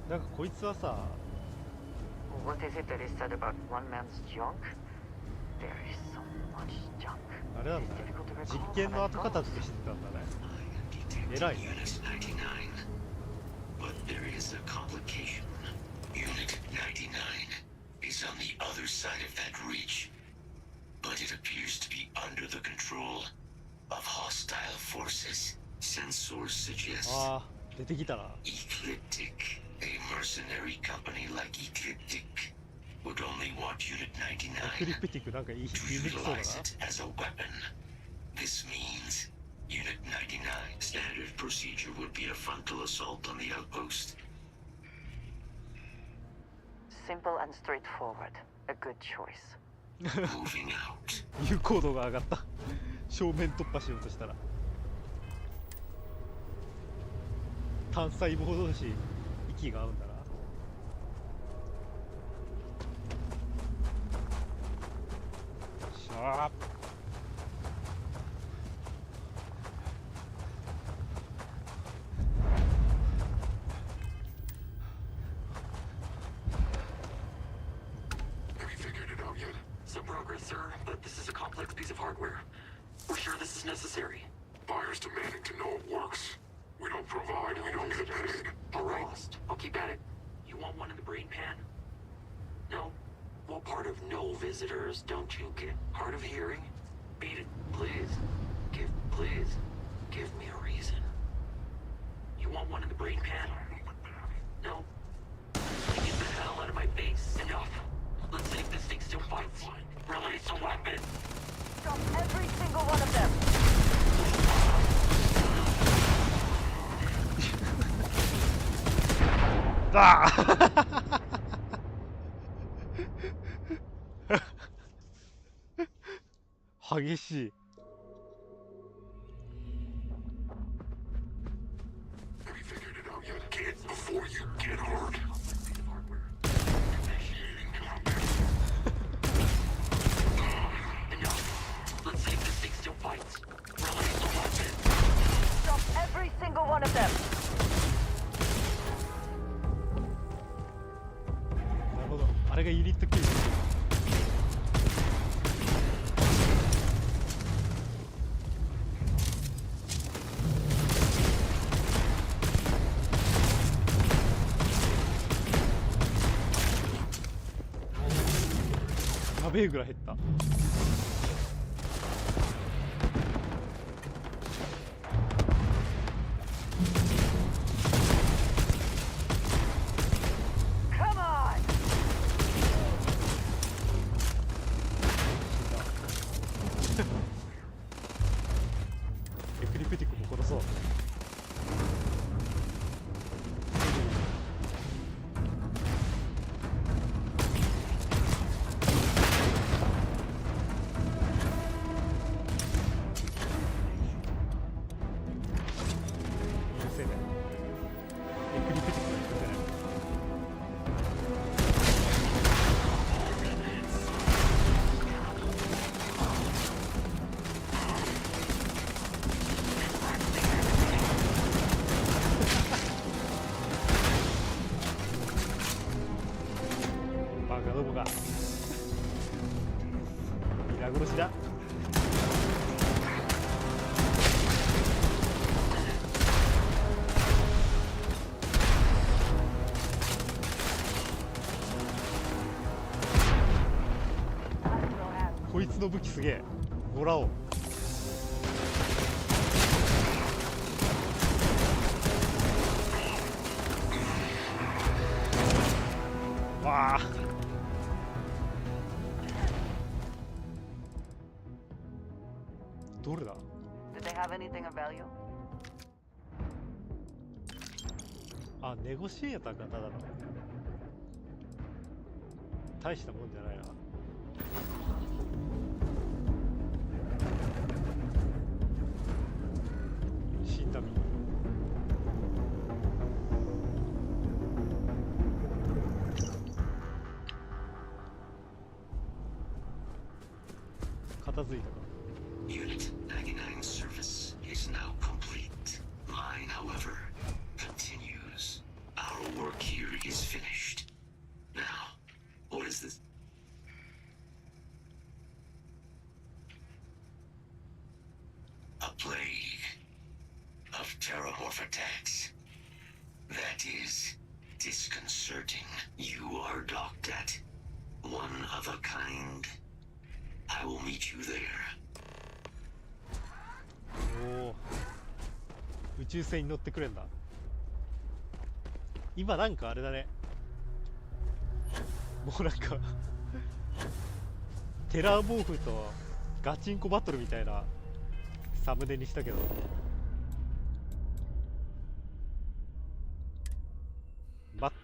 なんかこいつはさ。What is it that is said about one man's junk? There is so much junk. あれなんだね。実験の後片付けしてたんだね。偉いね。But there is a complication. Unit 99 is on the other side of that reach, but it appears to be under the control of hostile forces. Sensors suggest. ああ、出てきたな。Ecliptic, a mercenary company like Ecliptic, would only want Unit 99 なんかいい to utilize it as a weapon. This means Unit 99 standard procedure would be a frontal assault on the outpost. Simple and straightforward. A good choice. Moving out. 有効度が上がった。正面突破しようとしたら。単細胞同士息が合うんだな。しゃー。sir, but this is a complex piece of hardware. We're sure this is necessary. Buyers demanding to know it works. We don't provide, we don't get paid. All right, I'll keep at it. You want one in the brain pan? No? What part of no visitors don't you get? Hard of hearing? Beat it, please. Please, give me a reason. You want one in the brain pan? No? Then get the hell out of my base. Enough. Let's see if this thing still fights. Release a weapon. Drop every single one of them.激しい。Have you figured it out yet, kid? Before you get hurt. Enough. Let's see if this thing still fights. Release the weapon. Drop every single one of them. なるほど。あれがユニットキル。やべえぐらい減った。エクリプティックも殺そう。殺しだ。こいつの武器すげえ。もらおう。わあ。どれだ？ Did they have anything of value? あ、ネゴシエーターがただの。大したもんじゃないな。死んだみ。片付いたか。Unit 99 service is now complete. Mine, however, continues. Our work here is finished. Now, what is this? A plague of terramorph attacks. That is disconcerting. You are docked at one of a kind. I will meet you there. おお、宇宙船に乗ってくれんだ。今なんかあれだね、もうなんかテラーモーフとガチンコバトルみたいなサムネにしたけど、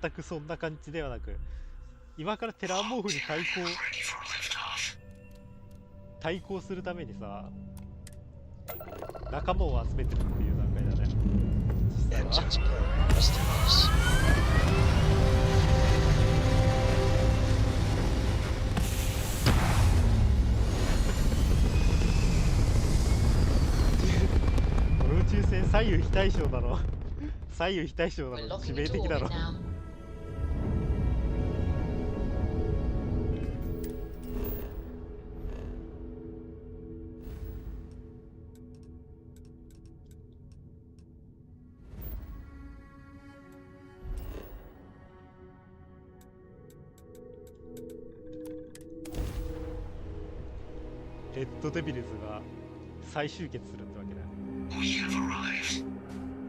全くそんな感じではなく、今からテラーモーフに対抗するためにさ、仲間を集めてるっていう段階だね。実際はこの宇宙船左右非対称なの左右非対称なの致命的だろ。レッドデビルズが再集結するってわけだよ。We have arrived.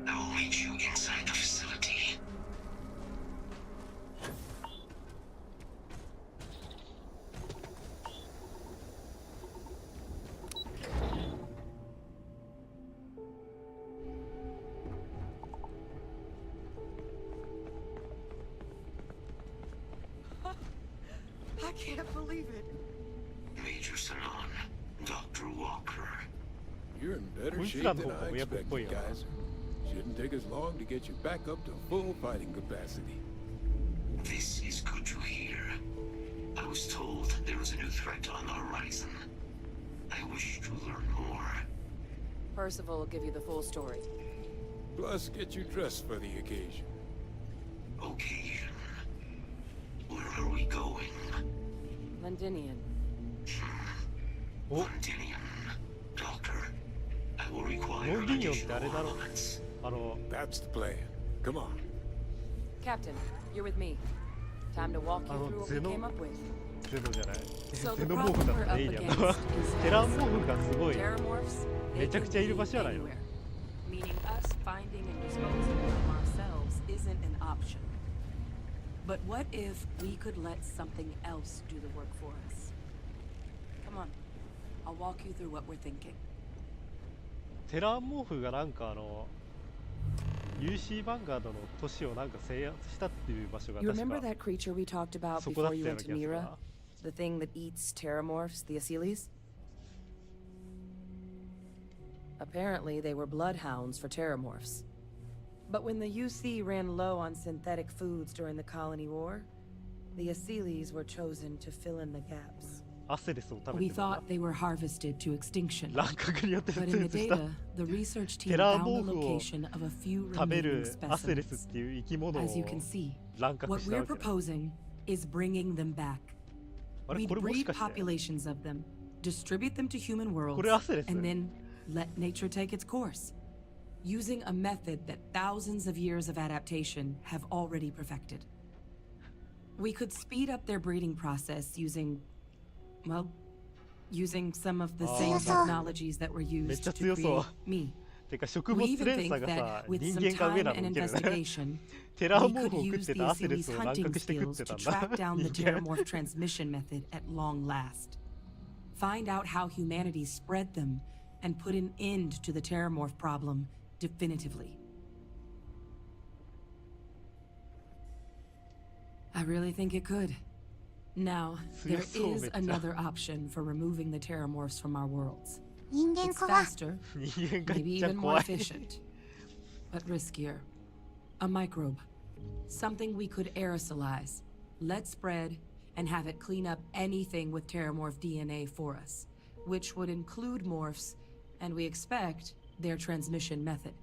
I will meet you inside the facility. I can't believe it. Major Sanon, Dr. Walker. You're in better shape than I expected, Kaiser. Shouldn't take us long to get you back up to full fighting capacity. This is good to hear. I was told there was a new threat on the horizon. I wish to learn more. Percival will give you the full story. Plus, get you dressed for the occasion. Occasion? Where are we going? Londinian. Londinian. Doctor, I will require additional elements. That's the plan. Come on. Captain, you're with me. Time to walk you through what we came up with. ゼノじゃない。 So ゼ the ノモーフ problem だ we're った up ね、エイリアン against の。 is テラモーフがすごい Terramorphs, めちゃくちゃいる場所じゃないの。 meaning us finding and disposing of them ourselves isn't an option. But what if we could let something else do the work for us? Come on, I'll walk you through what we're thinking. テラモーフがなんかUC ヴァンガードの都市をなんか制圧したっていう場所が You 確 remember か that creature we talked about そこだっ before た you ような went 気 to がする Mira? な。 The thing that eats Terramorphs, the Asyles? Apparently, they were bloodhounds for Terramorphs. But when the UC ran low on synthetic foods during the Colony War, the Asyles were chosen to fill in the gaps. アセレスを食べ We てるんだ thought they were harvested to extinction. 乱獲によって But 絶 in the 滅した data, the research テ team ラ found モ the ーフを location of a few 食べ remaining るアセレス specimens. っていう生き物を As you can see, 乱獲 what した we're わけだ。 proposing is bringing them back. あれ We'd これもし breed かして populations of them, distribute them to human worlds, これアセレス and then let nature take its course, using a method that thousands of years of adaptation have already perfected. We could speed up their breeding process using, well, using some of the same technologies that were めっ used ちゃ to 強そう create me. てか食 We 物 even 連 think 鎖がさ that with 人 some 間が上 time なの and ウケるね investigation, テラ we モー could フを食っ use て the たアセレ Asyles スを乱 hunting 獲して食っ skills て to たん track だ down the 人間 Terramorph transmission method at long last. Find out how humanity spread them and put an end to the Terramorph problem definitively. I really think it could. Now, there is another option for removing the Terramorphs from our worlds. 人間 It's 怖い faster, 人間が maybe めっちゃ even more 怖い efficient, but riskier. A microbe. Something we could aerosolize, let spread, and have it clean up anything with Terramorph DNA for us, which would include morphs, and we expect their transmission method.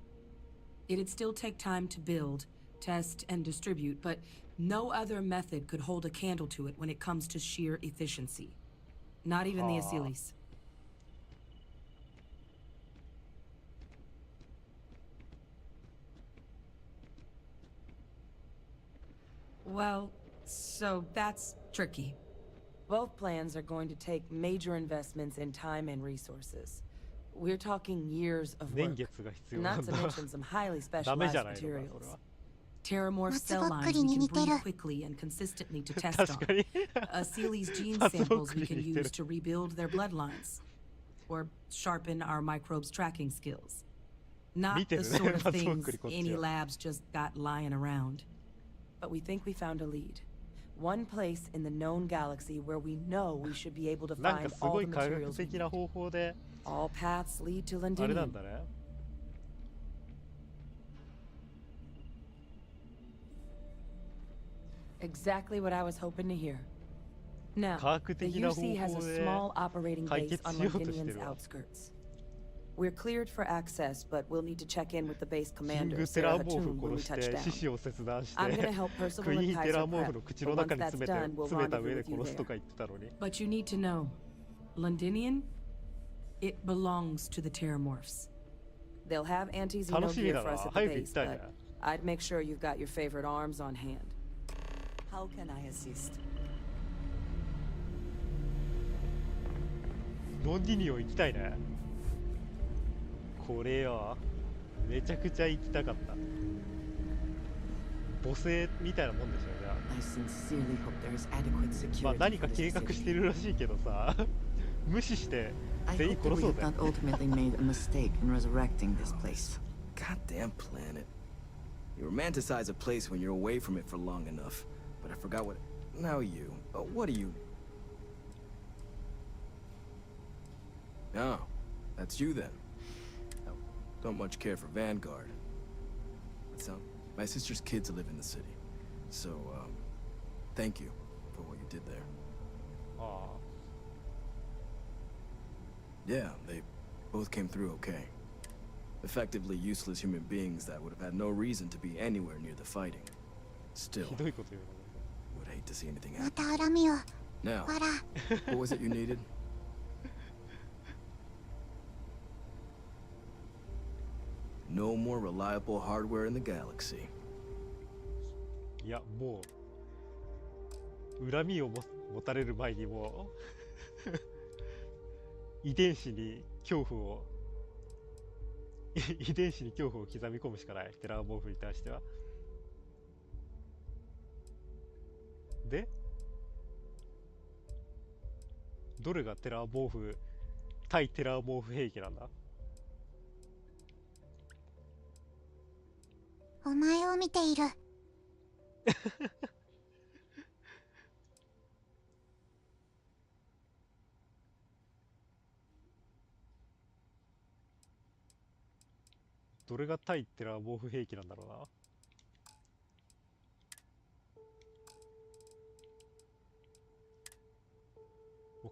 It'd still take time to build, test, and distribute, but no other method could hold a candle to it when it comes to sheer efficiency. Not even the Asyles. Well, so that's tricky. Both plans are going to take major investments in time and resources. We're talking years of 年 work, 月が必要な not ん to だ mention some highly ダメじ specialized ゃないのかそれ materials. は Terramorph cell lines we can breed quickly and consistently to test 確 on. かに Asyle's gene 松ぼっ samples く we り can に似て use る to rebuild their bloodlines. Or sharpen our microbes' tracking skills. Not 見て the るね sort of 松ぼっ things くりこっち any は labs just got lying around. But we think we found a lead. One place in the known galaxy where we know we should be able to なん find かす all ご the い科学 materials we 的な need. 方法で All paths lead to あれなん Londinium. だね Exactly what I was hoping to hear. Now, 科学 the 的な方 UC has 法 a で small operating 解 base 決 on しようとして Londinium's るわ outskirts. We're cleared for access, but we'll need to check in with the base キン commander, グテラ Sarah モーフ Hatun, when 殺 we し touch て down. 獅子を切断して I'm gonna help ク Percival イ and ーンテ Kaiser ラモーフ prep, の口 but の once 中に that's 詰めて done, we'll 詰めた上 rendezvous で with you 殺すと there. か言ってたのに But you need to know, Londinian, it belongs to the Terramorphs. They'll have 楽 anti-xeno しみ gear だ for な us at the 早く行き base, たいね but I'd make sure you've got your favorite arms on hand. How can I assist? ノンディニオン行きたいね。これよ、めちゃくちゃ行きたかった。母性みたいなもんでしょ。じゃあまあ何か計画してるらしいけどさ無視して全員殺そうぜ。Goddamn planet. You romanticize a place when you're away from it for long enough. But I forgot what... Now you. What are you... Oh, that's you then. I don't much care for Vanguard. But my sister's kids live in the city. So, thank you for what you did there. Aww. Yeah, they both came through okay. Effectively useless human beings that would have had no reason to be anywhere near the fighting. Still, would hate to see anything happen. Now, what was it you needed? No more reliable hardware in the galaxy. いや、もう恨みを持たれる前にもう遺伝子に恐怖を刻み込むしかない。テラーモーフに対しては。で、どれがテラーモーフ対テラーモーフ兵器なんだ？お前を見ている。どれが対テラーモーフ兵器なんだろうな。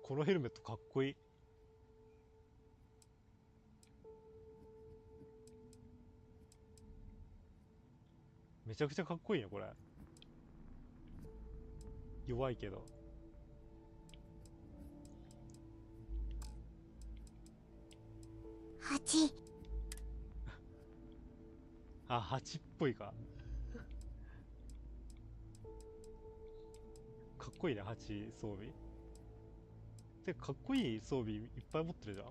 このヘルメットかっこいい。めちゃくちゃかっこいいねこれ。弱いけど。8。あ、8っぽいか。かっこいいね、8装備。てかっこいい装備いっぱい持ってるじゃん。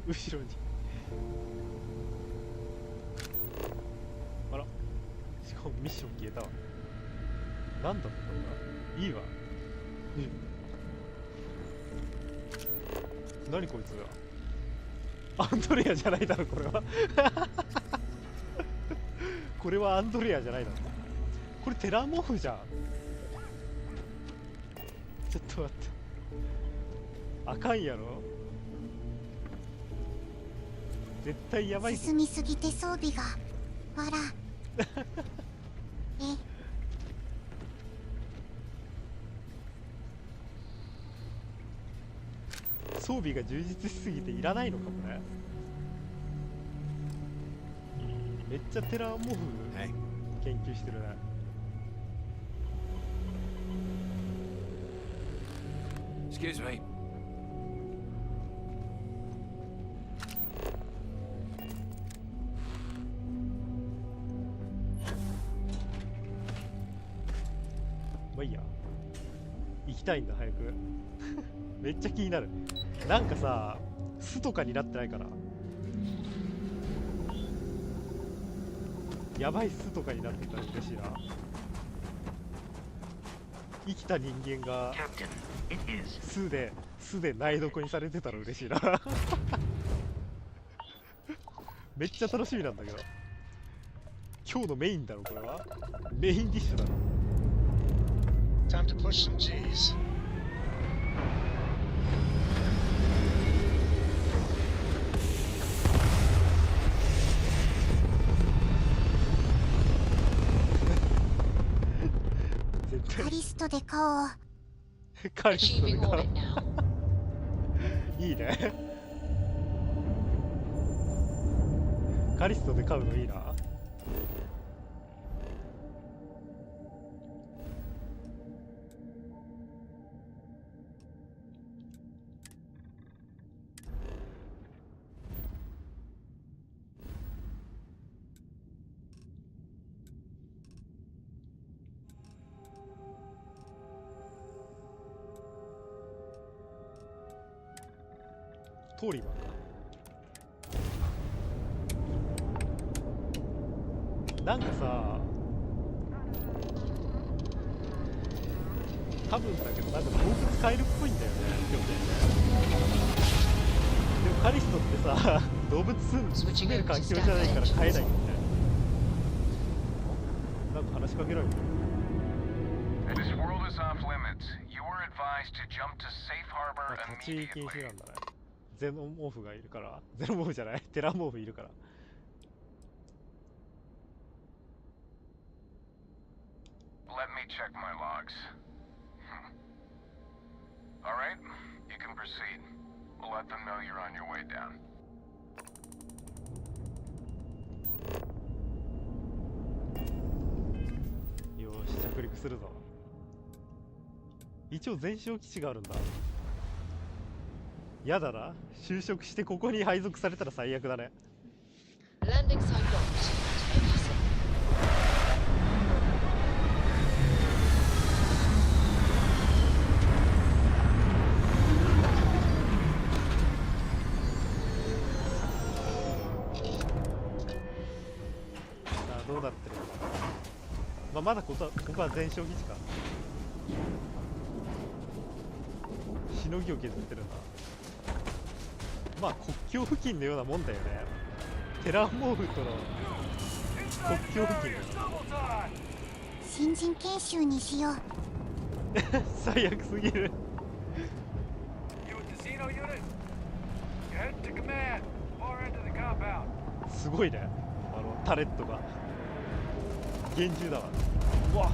後ろにあら、しかもミッション消えたわ。なんだったんだ。いいわ。何こいつだ。アンドレアじゃないだろこれはこれはアンドレアじゃないだろ。これテラモフじゃん。ちょっと待って、あかんやろ。絶対やばい。進みすぎて装備がわら装備が充実しすぎていらないのかもね。めっちゃテラモフ研究してるね。Excuse me.まあいいや。行きたいんだ早くめっちゃ気になる。なんかさ、巣とかになってないかな。やばい巣とかになってたら嬉しいな。生きた人間が巣で苗床にされてたら嬉しいなめっちゃ楽しみなんだけど。今日のメインだろこれは。メインディッシュだろ。Time to push some G's. カリストで顔をカリストで顔いいねカリストで買うのいいな。通り魔か。なんかさ、多分だけどなんか動物飼えるっぽいんだよね今日ね。でもカリストってさ、動物住める環境じゃないから飼えないみたいな。なんか話しかけられる。This world is off limits. You are advised to jump to safe harbor 立ち入り禁止なんだね。ゼノモーフがいるから。ゼノモーフじゃない、テラモーフいるから。Let me check my logs. All right, you can proceed. We'll let them know you're on your way down. よし、着陸するぞ。一応全焼基地があるんだ。やだな、就職してここに配属されたら最悪だね。Landing site locked. Exit. どうなってるのかな。まあ、まだここは全焼基地か。しのぎを削ってるんだ。まあ国境付近のようなもんだよね。テラモーフとの国境付近だよ。新人研修にしよう。最悪すぎる。すごいね、タレットが厳重だわ。うわ、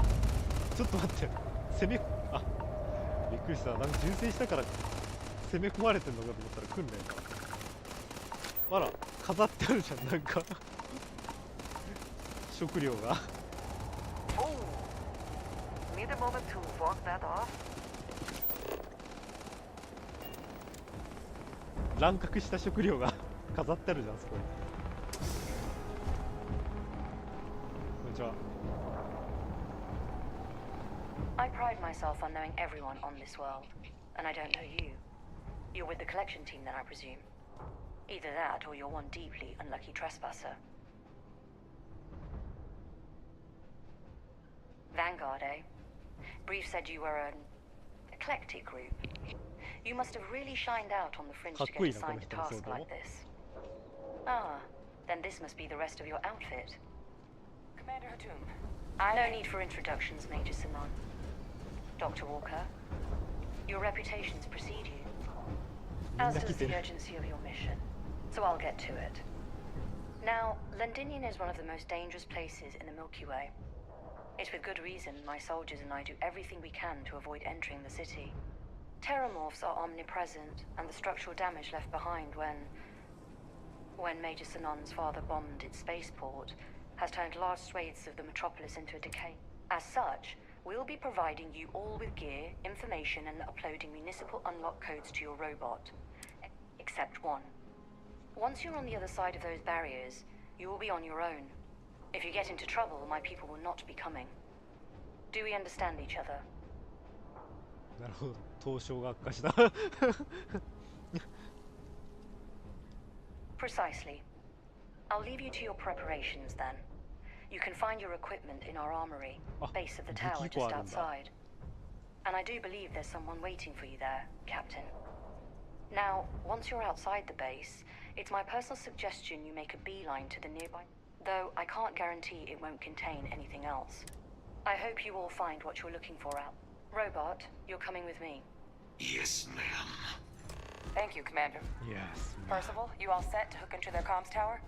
ちょっと待って、びっくりした。なんか銃声したから攻め込まれてんのかと思ったら訓練か。あら、飾ってあるじゃん、なんか食料が。Need a moment to walk that off? 乱獲した食料が飾ってあるじゃん、そこに。こんにちは。I pride myself on knowing everyone on this world, and I don't know you. You're with the collection team then, I presume. Either that, or you're one deeply unlucky trespasser. Vanguard, eh? Brief said you were an eclectic group. You must have really shined out on the fringe to get assigned a task like this. Ah, then this must be the rest of your outfit. Commander Hatum. No need for introductions, Major Simon. Dr. Walker, your reputations precede you, as does the urgency of your mission, so I'll get to it. Now, Londinium is one of the most dangerous places in the Milky Way. It's with good reason my soldiers and I do everything we can to avoid entering the city. Terramorphs are omnipresent, and the structural damage left behind when Major Sinon's father bombed its spaceport has turned large swathes of the metropolis into a decay. As such, we'll be providing you all with gear, information, and uploading municipal unlock codes to your robot. Except one. Once you're on the other side of those barriers, you will be on your own. If you get into trouble, my people will not be coming. Do we understand each other? なるほど、凍傷が悪化した。Precisely. I'll leave you to your preparations then. You can find your equipment in our armory, base of the tower just outside. And I do believe there's someone waiting for you there, Captain. Now, once you're outside the base, it's my personal suggestion you make a beeline to the nearby, though I can't guarantee it won't contain anything else. I hope you all find what you're looking for out. Robot, you're coming with me. Yes, ma'am. Thank you, Commander. Yes. Percival, you all set to hook into their comms tower?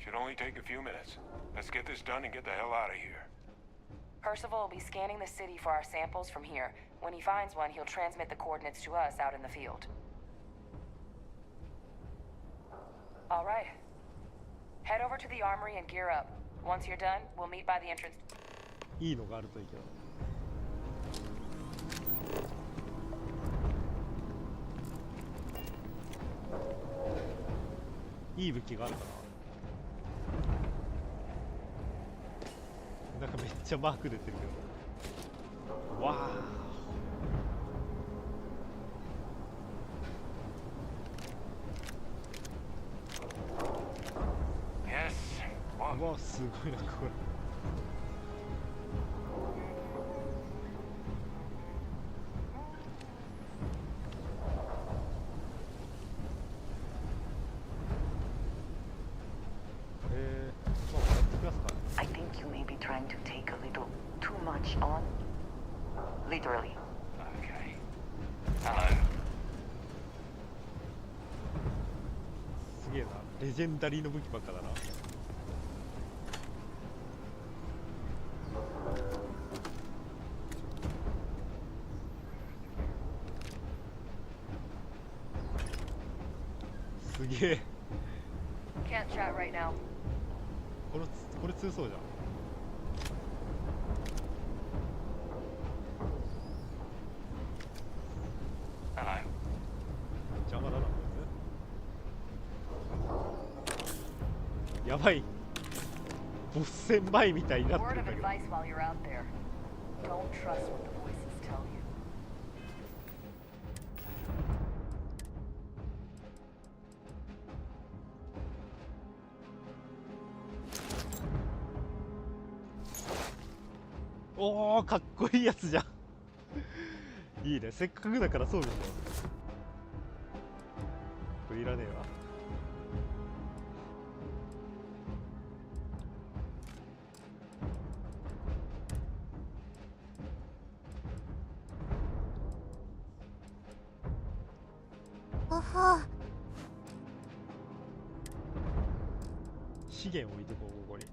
Should only take a few minutes. Let's get this done and get the hell out of here. Percival will be scanning the city for our samples from here. When he finds one, he'll transmit the coordinates to us out in the field. All right. Head over to the armory and gear up. Once you're done, we'll meet by the entrance. いいのがあるといいけど。いい武器があるかな。なんかめっちゃマーク出てるけど。わあ。わ、すごいなんかこれ。I think you may be trying to take a little too much on. Literally. Okay. Hello. すげえな、レジェンダリーの武器ばっかだな。すげえ。Can't chat right now. これ強そうじゃん。邪魔だなこいつ。やばい。ボス戦前みたいになってるんだけど。おー、かっこいいやつじゃん。いいね、せっかくだから装備しよう。これいらねえわ。おほ。資源置いとこう、ここに。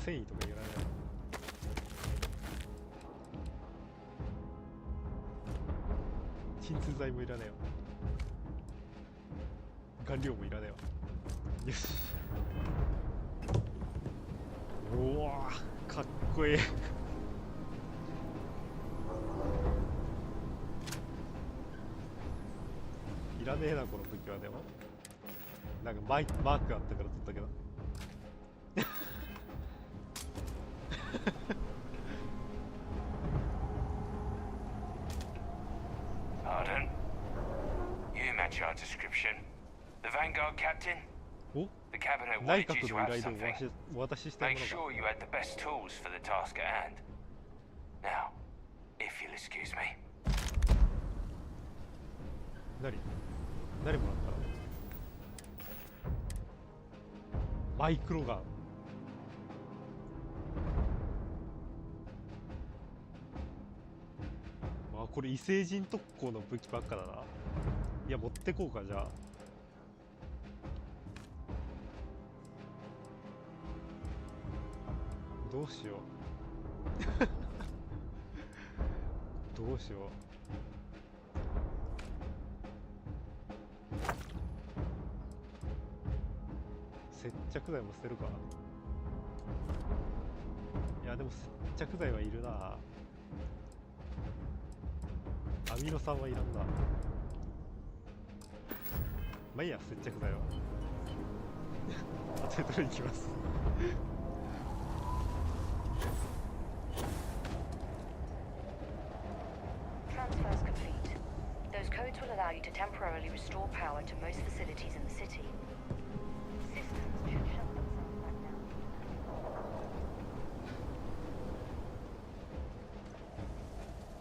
繊維とかいらない。鎮痛剤もいらねえわ。顔料もいらねえわ。よし。おお、かっこいい。いらねえなこの武器は。でもなんかマークあったから取ったけど。Pardon? You match our description. The Vanguard captain? The cabinet wanted you to have something. Make sure you had the best tools for the task at hand. Now, if you'll excuse me. 何もらったの？マイクロガン。あ、これ異星人特攻の武器ばっかだな。いや、持ってこうか、じゃあ。どうしよう。どうしよう。接着剤も捨てるか。いやでも接着剤はいるな。アミノ酸はいらんな。まあいいや、接着剤は後で取りに行きます。Transfers complete. Those codes will allow you to temporarily restore power to most facilities in the city. Systems should shut themselves back down.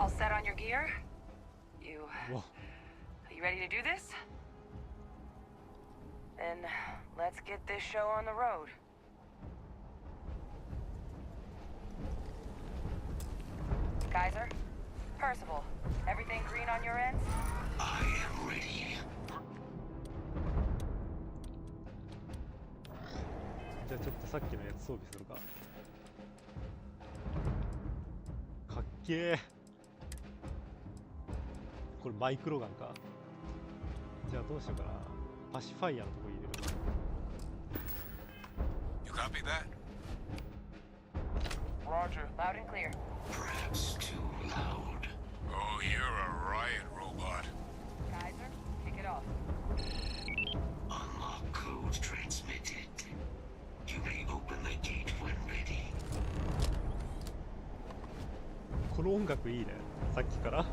All set on your gear? Are you ready to do this? Then let's get this show on the road. Kaiser? Percival, everything green on your ends? I am ready. じゃあちょっとさっきのやつ装備するか。かっけー。これマイクロガンか。じゃあどうしようかな。パシファイアのとこ入れる。You copy that? Roger. Loud and clear. Perhaps too loud. Oh, you're a riot robot. Kaiser, kick it off. の音楽いいね、さっきから。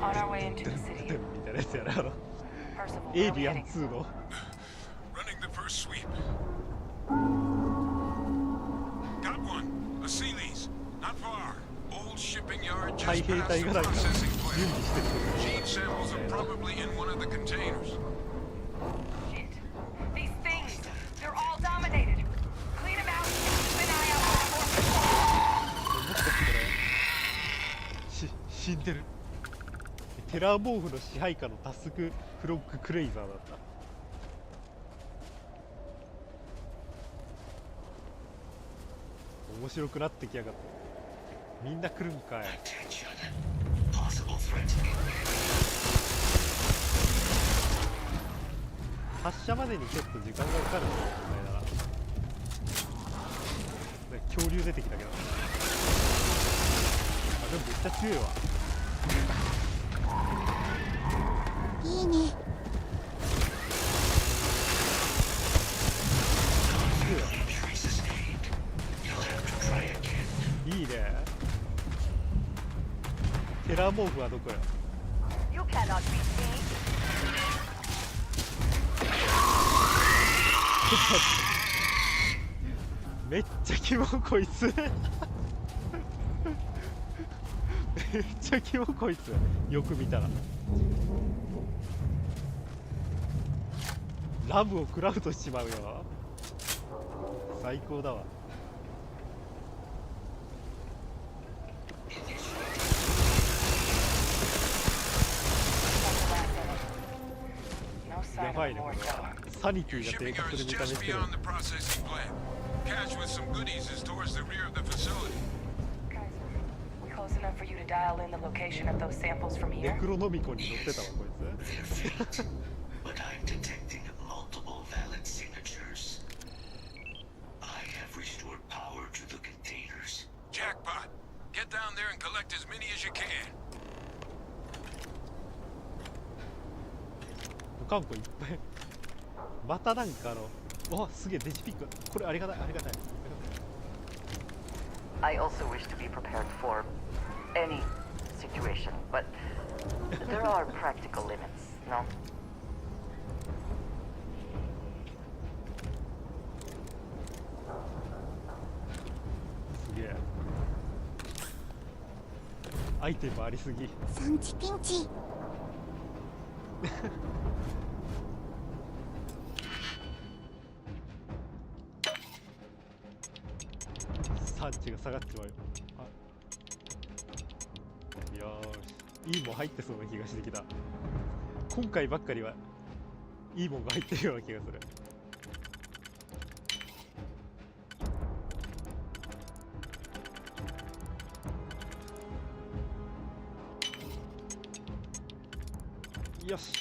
On our way into the city. みたいなやつやね、エイリアン2の。Running the first sweep. Got one. A sea lease. Not far. Old shipping yard just past the processing plant. Gene samples are probably in one of the containers. Shit. These things, they're all dominated. Clean them out and keep an eye out for more. 死んでる。テラーモーフの支配下のタスクフロッグクレイザーだった。面白くなってきやがった。みんな来るんかい。発射までにちょっと時間がかかるみたいだな。恐竜出てきたけど。あ、でもめっちゃ強いわ。いいね。いいね。テラーモーフはどこよ。めっちゃキモこいつ。めっちゃキモこいつ。よく見たら。ラムを食らうとしまうよ。最高だわ。やばいね、これは。サニティが低下する見た目してる。ネクロノミコンに乗ってたわ、こいつ。Jackpot! Get down there and collect as many as you can. カンコいっぱい。またなんかお、すげえデジピック。これありがたい、ありがたい。I also wish to be prepared for any situation, but there are practical limits, no? すげえ。アイテムありすぎ。産地ピンチ。産地が下がっちまうよ。よーし、いいもん入ってそうな気がしてきた。今回ばっかりはいいもんが入ってるような気がする。よし。す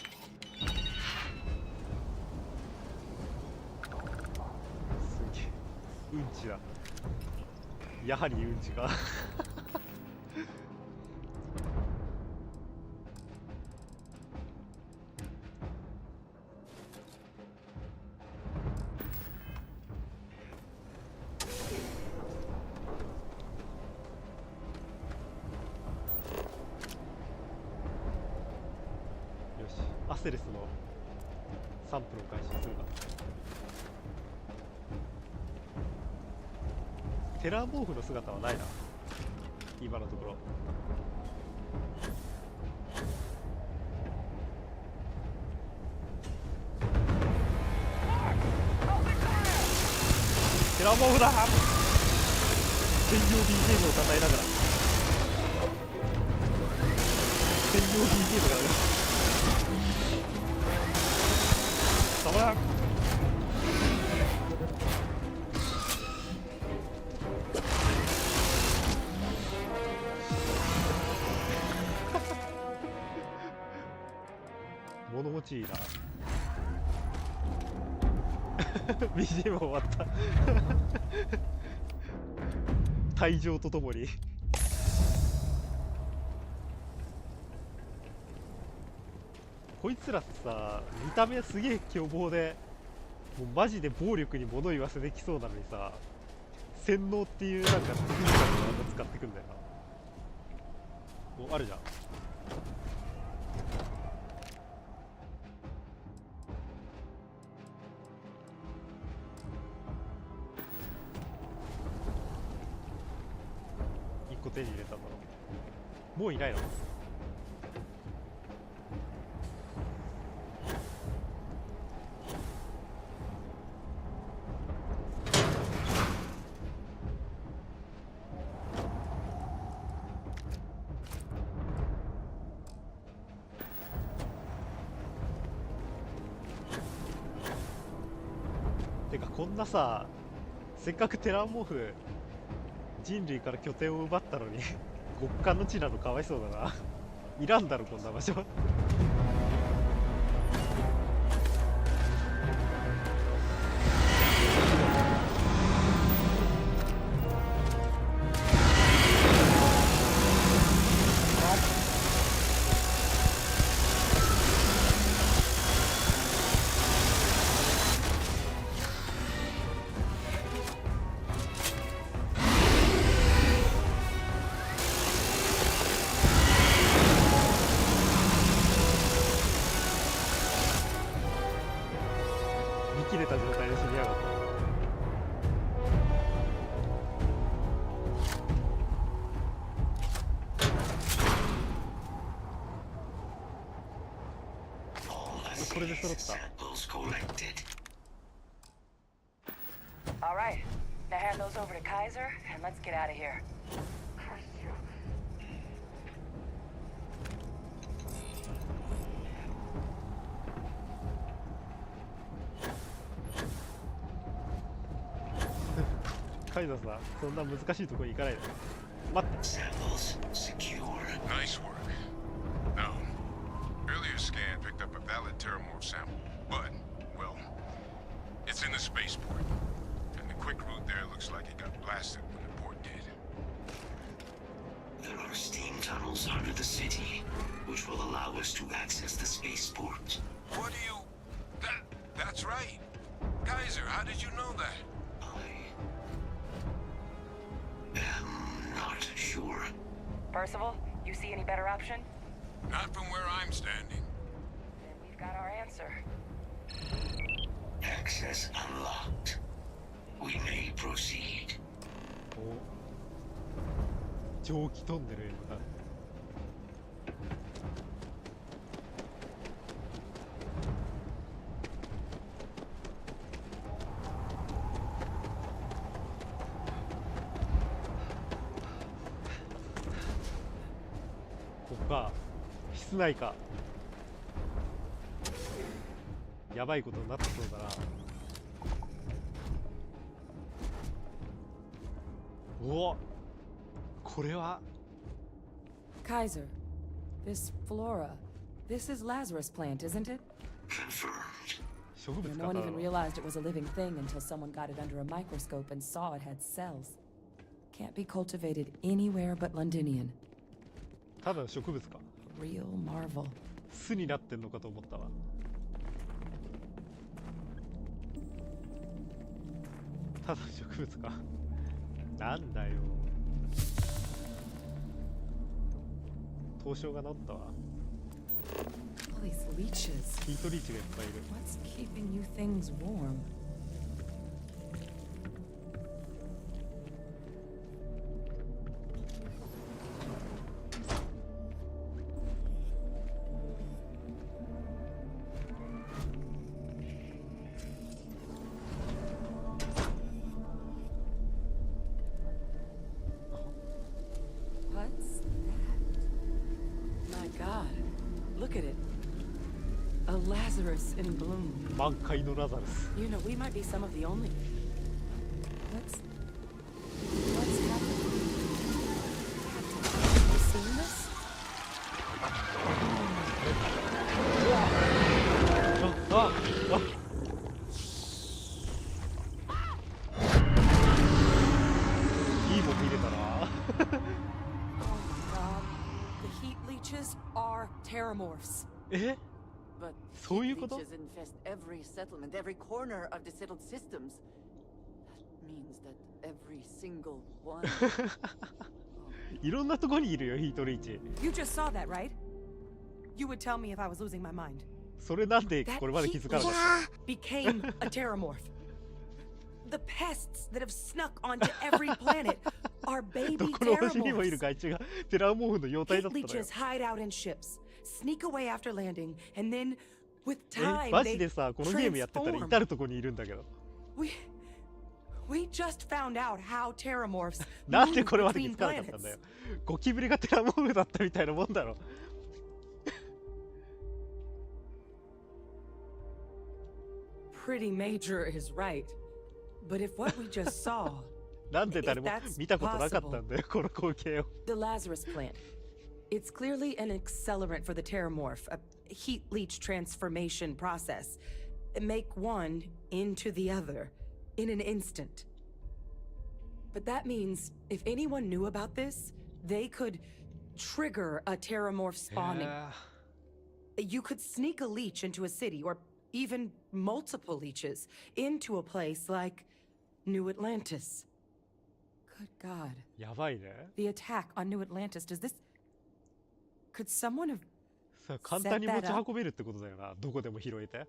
げえ。うんちだ。やはりうんちか。よし、アセレスのサンプルを回収するか。テラーモーフの姿はないな、今のところ。テラーモーフだ。専用 BGM を叩いながら。専用 BGM が流れる。たまらん。物持ちいいな。BGM 終わった。退場とともに。こいつらさ、見た目すげえ凶暴で、もうマジで暴力に物言わせできそうなのにさ、洗脳っていうなんかテクニカルな技使ってくんだよな。お、あるじゃん。1個手に入れたんだろう。もういないの？てかこんなさ、せっかくテラーモーフ人類から拠点を奪ったのに極寒の地なのかわいそうだな。いらんだろこんな場所。切れた状態で死にやがった。これで揃った。All right, now hand those over to Kaiser and let's get out of here. カイザーさん、そんな難しいとこ行かないで。待って。Nice work. Now, earlier scan picked up a valid Terramorph sample, but, well, it's in the spaceport. And the quick route there looks like it got blasted when the port did. There are steam tunnels under the city, which will allow us to access the spaceport. What do you... That's right. Kaiser, how did you know that? I'm not sure. Percival, you see any better option? Not from where I'm standing. Then we've got our answer. Access unlocked. We may proceed. 蒸気トンネルへ向かう。ここか、室内か。やばいことになってそうだな。お、これは Kaiser, this flora, this is Lazarus plant, isn't it? Confirmed. No one even realized it was a living thing until someone got it under a microscope and saw it had cells. Can't be cultivated anywhere but Londinian. ただの植物か。 Real marvel. 巣になってんのかと思ったわ。ただの植物か。なんだよ。凍傷が治ったわ。All these leeches. ヒートリーチがいっぱいいる。 What's keeping you things warm? Look at it. A Lazarus in bloom. 満開のラザルス。 You know, we might be some of the only. What's happening? Have you seen this? いいもん見れたな。Terramorphs. え？ But そういうこと？ leeches infest every settlement, every corner of the settled systems. means that every single one. いろんなとこにいるよ、ヒートリーチ。 You just saw that, right? You would tell me if I was losing my mind. それなんでこれまで気づかなかった？ became a terramorph. The pests that have snuck onto every planet are baby どこの星にもいる terramorphs. 害虫がテラモーフの幼体だ Heat ったのよ。 leeches hide out in ships, sneak away after landing, and then, with え、 time, マジ they でさ、このゲームやってたら transform. 至るとこにいるんだけど。 We just found out how terramorphs なんで move これまで気 between づかなかったん planets. だよ。ゴキブリがテラモーフだったみたいなもんだろ。 Pretty major is right, but if what we just saw, なんで誰も見たことなかったんだよ、この光景を。 the Lazarus plant, it's clearly an accelerant for the terramorph, a heat leech transformation process. Make one into the other in an instant. But that means if anyone knew about this, they could trigger a terramorph spawning. You could sneak a leech into a city, or even multiple leeches, into a place like New Atlantis. Good God. やばいね。 The attack on New Atlantis, does this... Could someone have さ、簡単に持ち運べるってことだよな。どこでも拾えて。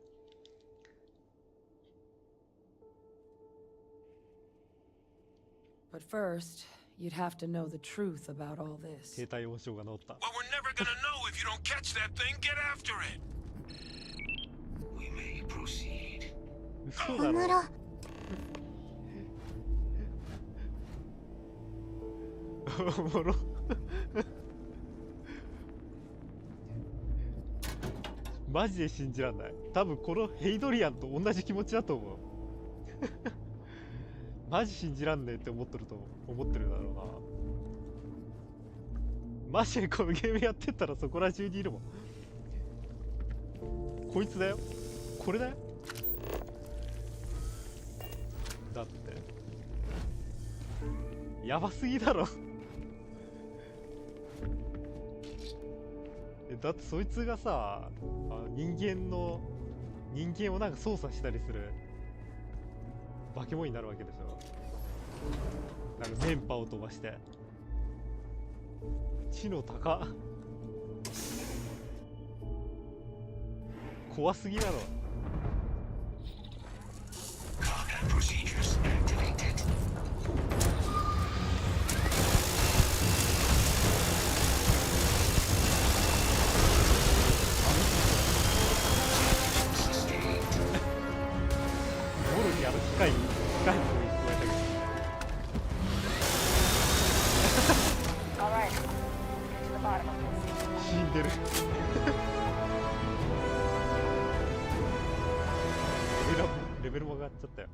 But first, you'd have to know the truth about all this. 携帯音声が治った。 Well, we're never gonna know if you don't catch that thing. Get after it. We may proceed. 嘘だろ。おもろ。マジで信じらんない。多分このヘイドリアンと同じ気持ちだと思う。マジ信じらんねえって思ってるだろうな。マジでこのゲームやってったらそこら中にいるもん。こいつだよ。これだよ。だってやばすぎだろ。だってそいつがさ、人間をなんか操作したりする化け物になるわけでしょ。なんか電波を飛ばして知能高っ。怖すぎだろ。モロに機械の声聞こえたけど。死んでる。レベルも上がっちゃったよ。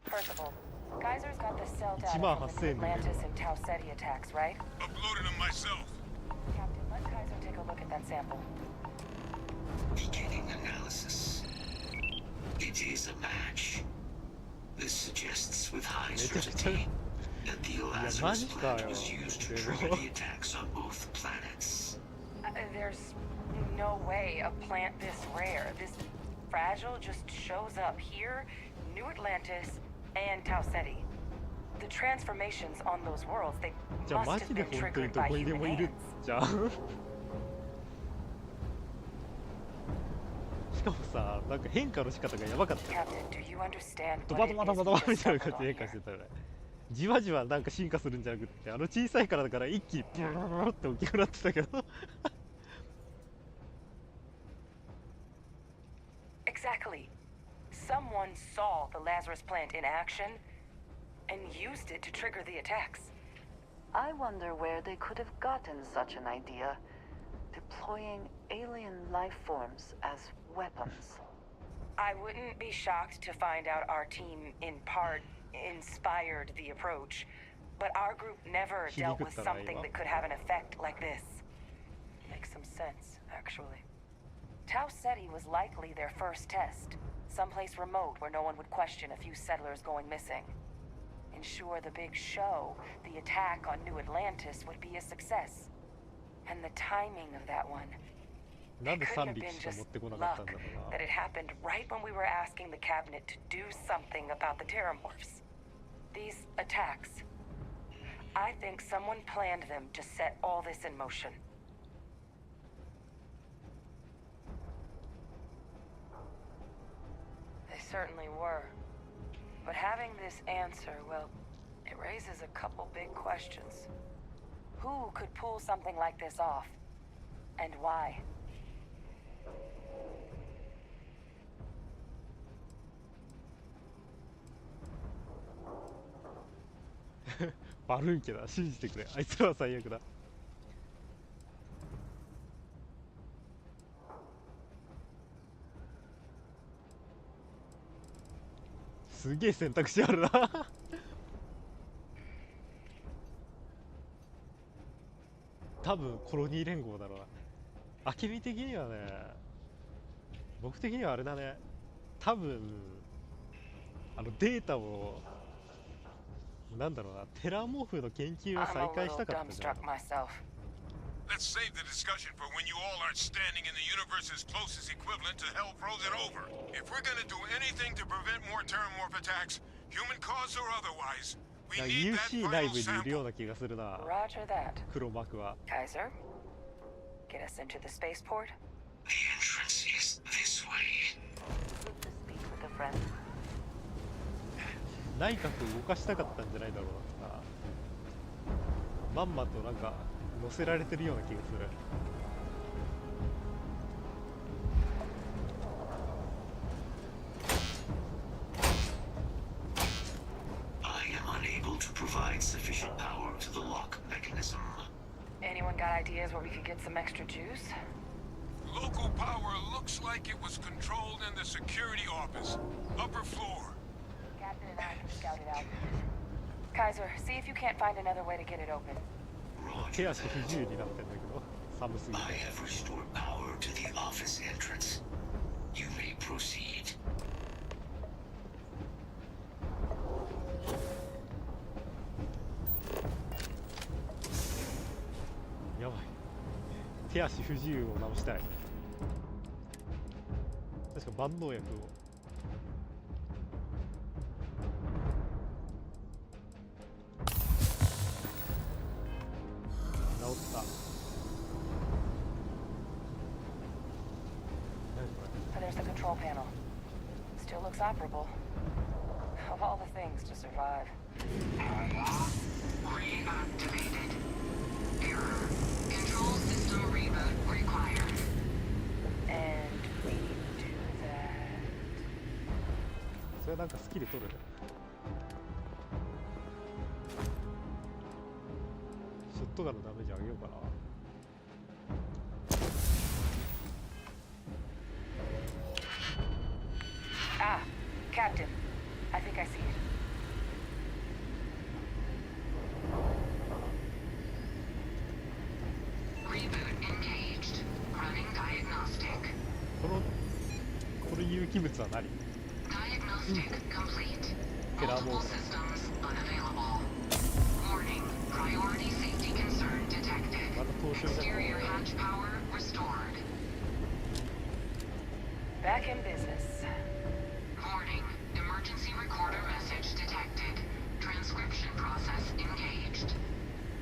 Percival, Kaiser's got the cell data from the Atlantis and Tau Ceti attacks, right? Uploaded them myself. Captain, let Kaiser take a look at that sample. Beginning analysis. It is a match. This suggests with high certainty that the Lazarus plant was used to trigger the attacks on both planets. There's no way a plant this rare, this fragile, just shows up here, New Atlantis, and Tau Ceti. The transformations on those worlds, they must have been triggered by human hands. しかもさ、なんか変化の仕方がやばかった。 Captain, do you understand ドバドバドバドバみたいな感じで変化してたよね。じわじわなんか進化するんじゃなくて、小さいからだから一気にピューって大きくなってたけど。Exactly. Someone saw the Lazarus plant in action and used it to trigger the attacks. I wonder where they could have gotten such an idea, deploying alien life forms as weapons. I wouldn't be shocked to find out our team in part inspired the approach, but our group never dealt with something that could have an effect like this. Makes some sense, actually. Tau Ceti was likely their first test, someplace remote where no one would question a few settlers going missing. Ensure the big show, the attack on New Atlantis, would be a success. And the timing of that one, なんで3匹しか持ってこなかったんだろうな。 that it happened right when we were asking the cabinet to do something about the terramorphs. These attacks. I think someone planned them to set all this in motion. They certainly were. But having this answer, well, it raises a couple big questions. Who could pull something like this off? And why? 悪いけど信じてくれ、あいつらは最悪だ。すげえ選択肢あるな。多分コロニー連合だろうな。アケミ的にはね、僕的にはあれだね、多分データをなんだろうな、テラーモーフの研究を再開したかったんじゃないの。 Let's save the discussion for when you all aren't standing in the universe's closest equivalent to hell frozen over. If we're gonna do anything to prevent more terramorph attacks, human cause or otherwise, we need that UC 内部にいるような気がするな。 Roger that. 黒幕は。 Kaiser, get us into the spaceport. The entrance is this way. Good to speak with a friend. 内閣を動かしたかったんじゃないだろうな。まんまとなんか乗せられてるような気がする。 To provide sufficient power to the lock mechanism. Anyone got ideas where we could get some extra juice? Local power looks like it was controlled in the security office, upper floor. Captain and I can scout it out. Kaiser, see if you can't find another way to get it open. 手足不自由になってんだけど、寒すぎて。 I have restored power to the office entrance. You may proceed. やばい。手足不自由を直したい。確か万能薬を。治った。 There's the control panel. Still looks operable. Of all the things to survive. Reactivated. Error. Control system reboot required. And we do that. それなんかスキル取るね。ショットガンのダメージ上げようかな。 Ah, Captain. I think I see it. Reboot engaged. Running diagnostic. この有機物は何？ Diagnostic complete. テラーモー Multiple systems unavailable. Warning. Priority safety concern detected. Exterior hatch power restored. Back in business. Warning. Emergency recorder message detected. Transcription process engaged.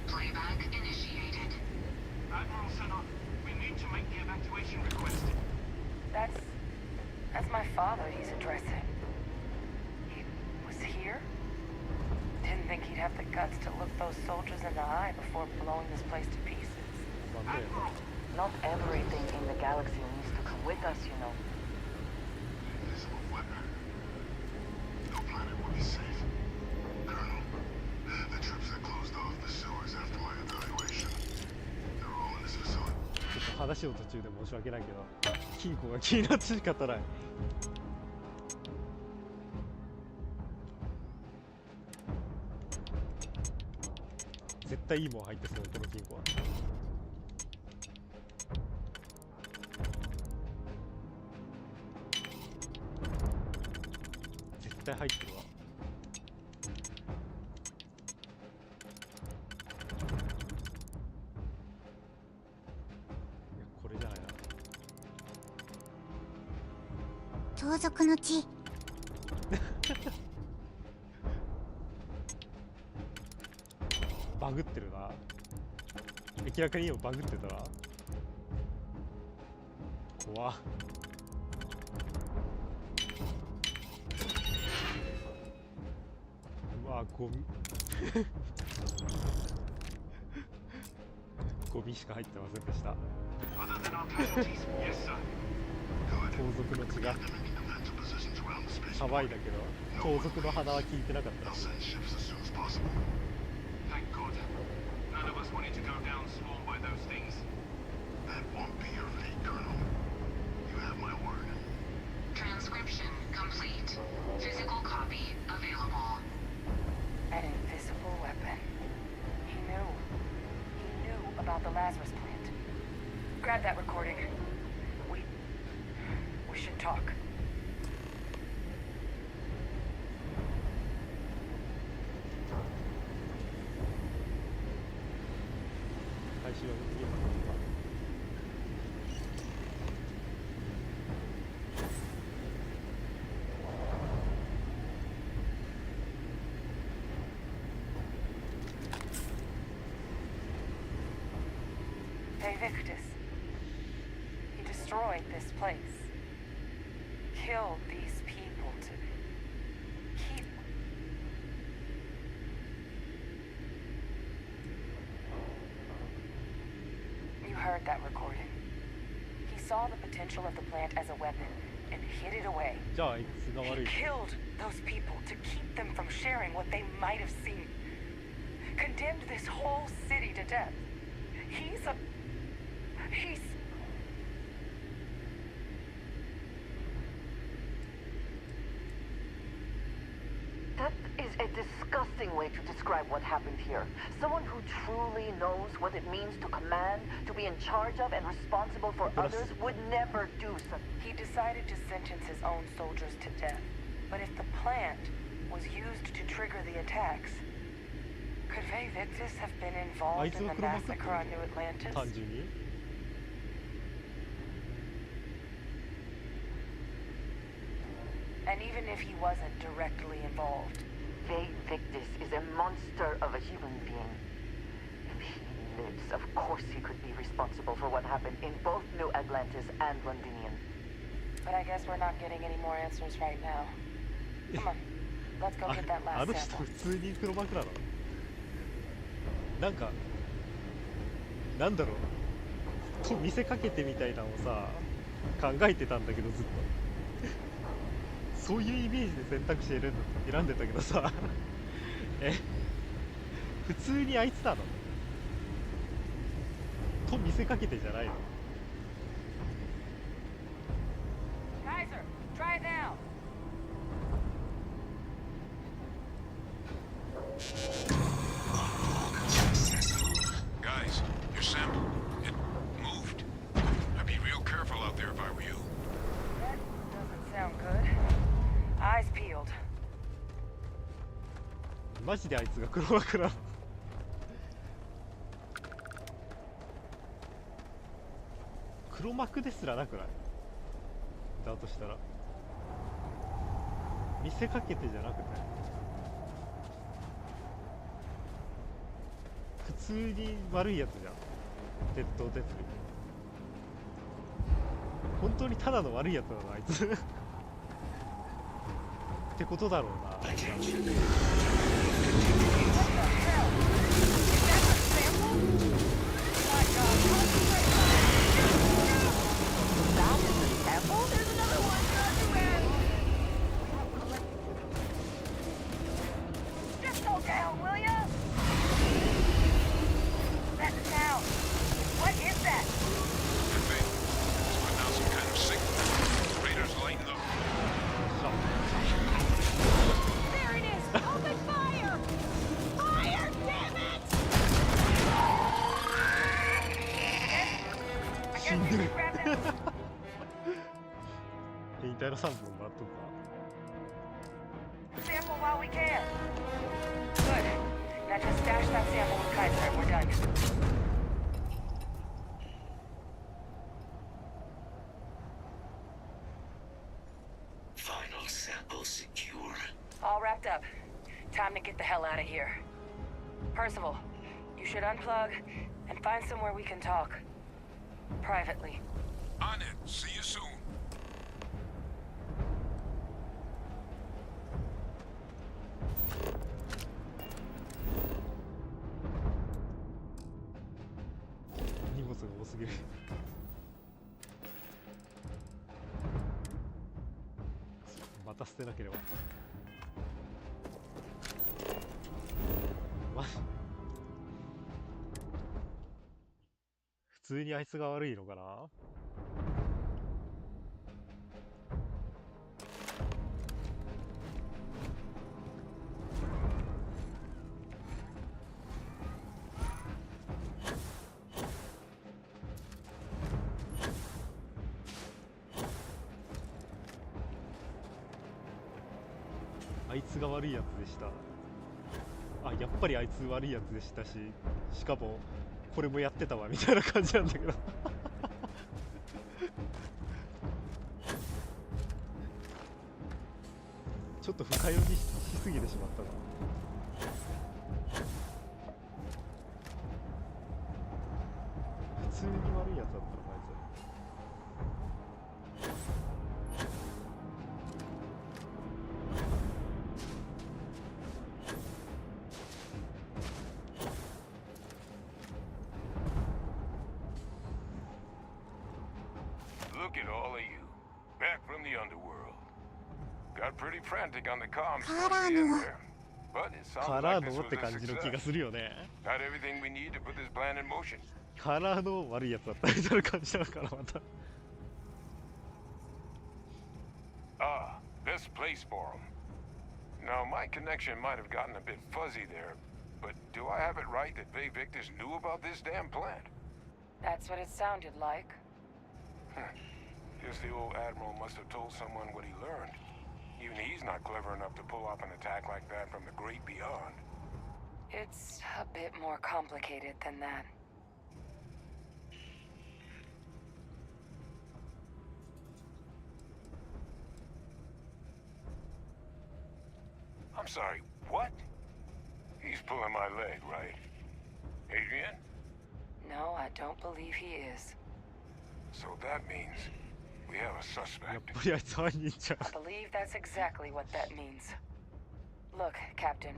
Playback initiated. Admiral Senna, we need to make the evacuation request. That's my father he's addressing. He was here? Didn't think he'd have the guts to look those soldiers in the eye before blowing this place to pieces. Admiral! Not everything in the galaxy needs to come with us, you know. Invisible weapon. No planet will be safe. Colonel, the troops that closed off the sewers after my evaluation, they're all in this facility. ちょっと話を途中で申し訳ないけど、金庫が気になって仕方ない。絶対いいもん入ってそう、この金庫は。絶対入ってるわ。いや、これじゃないな。盗賊の地。バグってるな。明らかに今バグってたな。怖っ。うわゴミゴミしか入ってませんでした。盗賊の血が騒いだけど盗賊の鼻は効いてなかったらしい。None of us wanted to go down swarmed by those things. That won't be your fate, Colonel. You have my word. Transcription complete. Physical copy available. An invisible weapon. He knew. He knew about the Lazarus plant. Grab that recording. We should talk. 回収は見えますか。VOICEVOX. He destroyed this place. Killed these people to keep. You heard that recording. He saw the potential of the plant as a weapon and hid it away. He killed those people to keep them from sharing what they might have seen. Condemned this whole city to death. He's That is a disgusting way to describe what happened here. Someone who truly knows what it means to command, to be in charge of and responsible for others would never do so. He decided to sentence his own soldiers to death. But if the plant was used to trigger the attacks, could VOICEVOX have been involved in the massacre on New Atlantis? And even if he wasn't directly involved, VOICEVOX is a monster of a human being. If he lives, of course he could be responsible for what happened in both New Atlantis and Londinium. But I guess we're not getting any more answers right now. Come on, let's go get that last sample. 普通に黒幕なの？なんかなんだろうと見せかけてみたいなのをさ考えてたんだけどずっとそういうイメージで選択肢選んでたけどさ普通にあいつなのと見せかけてじゃないの。 Kaiser, try it now. Guys, your sample, it moved. I'd be real careful out there if I were you. That doesn't sound good. Eyes peeled. マジであいつが黒幕なの。黒幕ですらなくない？だとしたら見せかけてじゃなくて普通に悪いやつじゃん。鉄頭鉄尾本当にただの悪いやつなのあいつってことだろうな。引退の3分もらっとくか。 Sample while we can. Good. Now just stash that sample with Kaiser and we're done. get the hell out of here. Percival, you should unplug and find somewhere we can talk. Privately. On it. See you soon.また捨てなければ。普通にあいつが悪いのかな。あいつが悪いやつでした。あ、やっぱりあいつ悪いやつでしたし、しかもこれもやってたわみたいな感じなんだけどちょっと深読みしすぎてしまったな。普通に悪いやつだったのかあいつ。Look at all of you, back from the underworld. Got pretty frantic on the comms towards the end there, but it sounds like this was a success. Got everything we need to put this plan in motion. カラーの悪いやつだったみたいな感じなのかなまた。Ah, this place for him. Now, my connection might have gotten a bit fuzzy there, but do I have it right that VOICEVOX knew about this damn plant? That's what it sounded like. Guess the old admiral must have told someone what he learned. Even he's not clever enough to pull off an attack like that from the great beyond. It's a bit more complicated than that. I'm sorry, what? He's pulling my leg, right? Adrian? No, I don't believe he is. So that means we have a suspect. I believe that's exactly what that means. Look, Captain,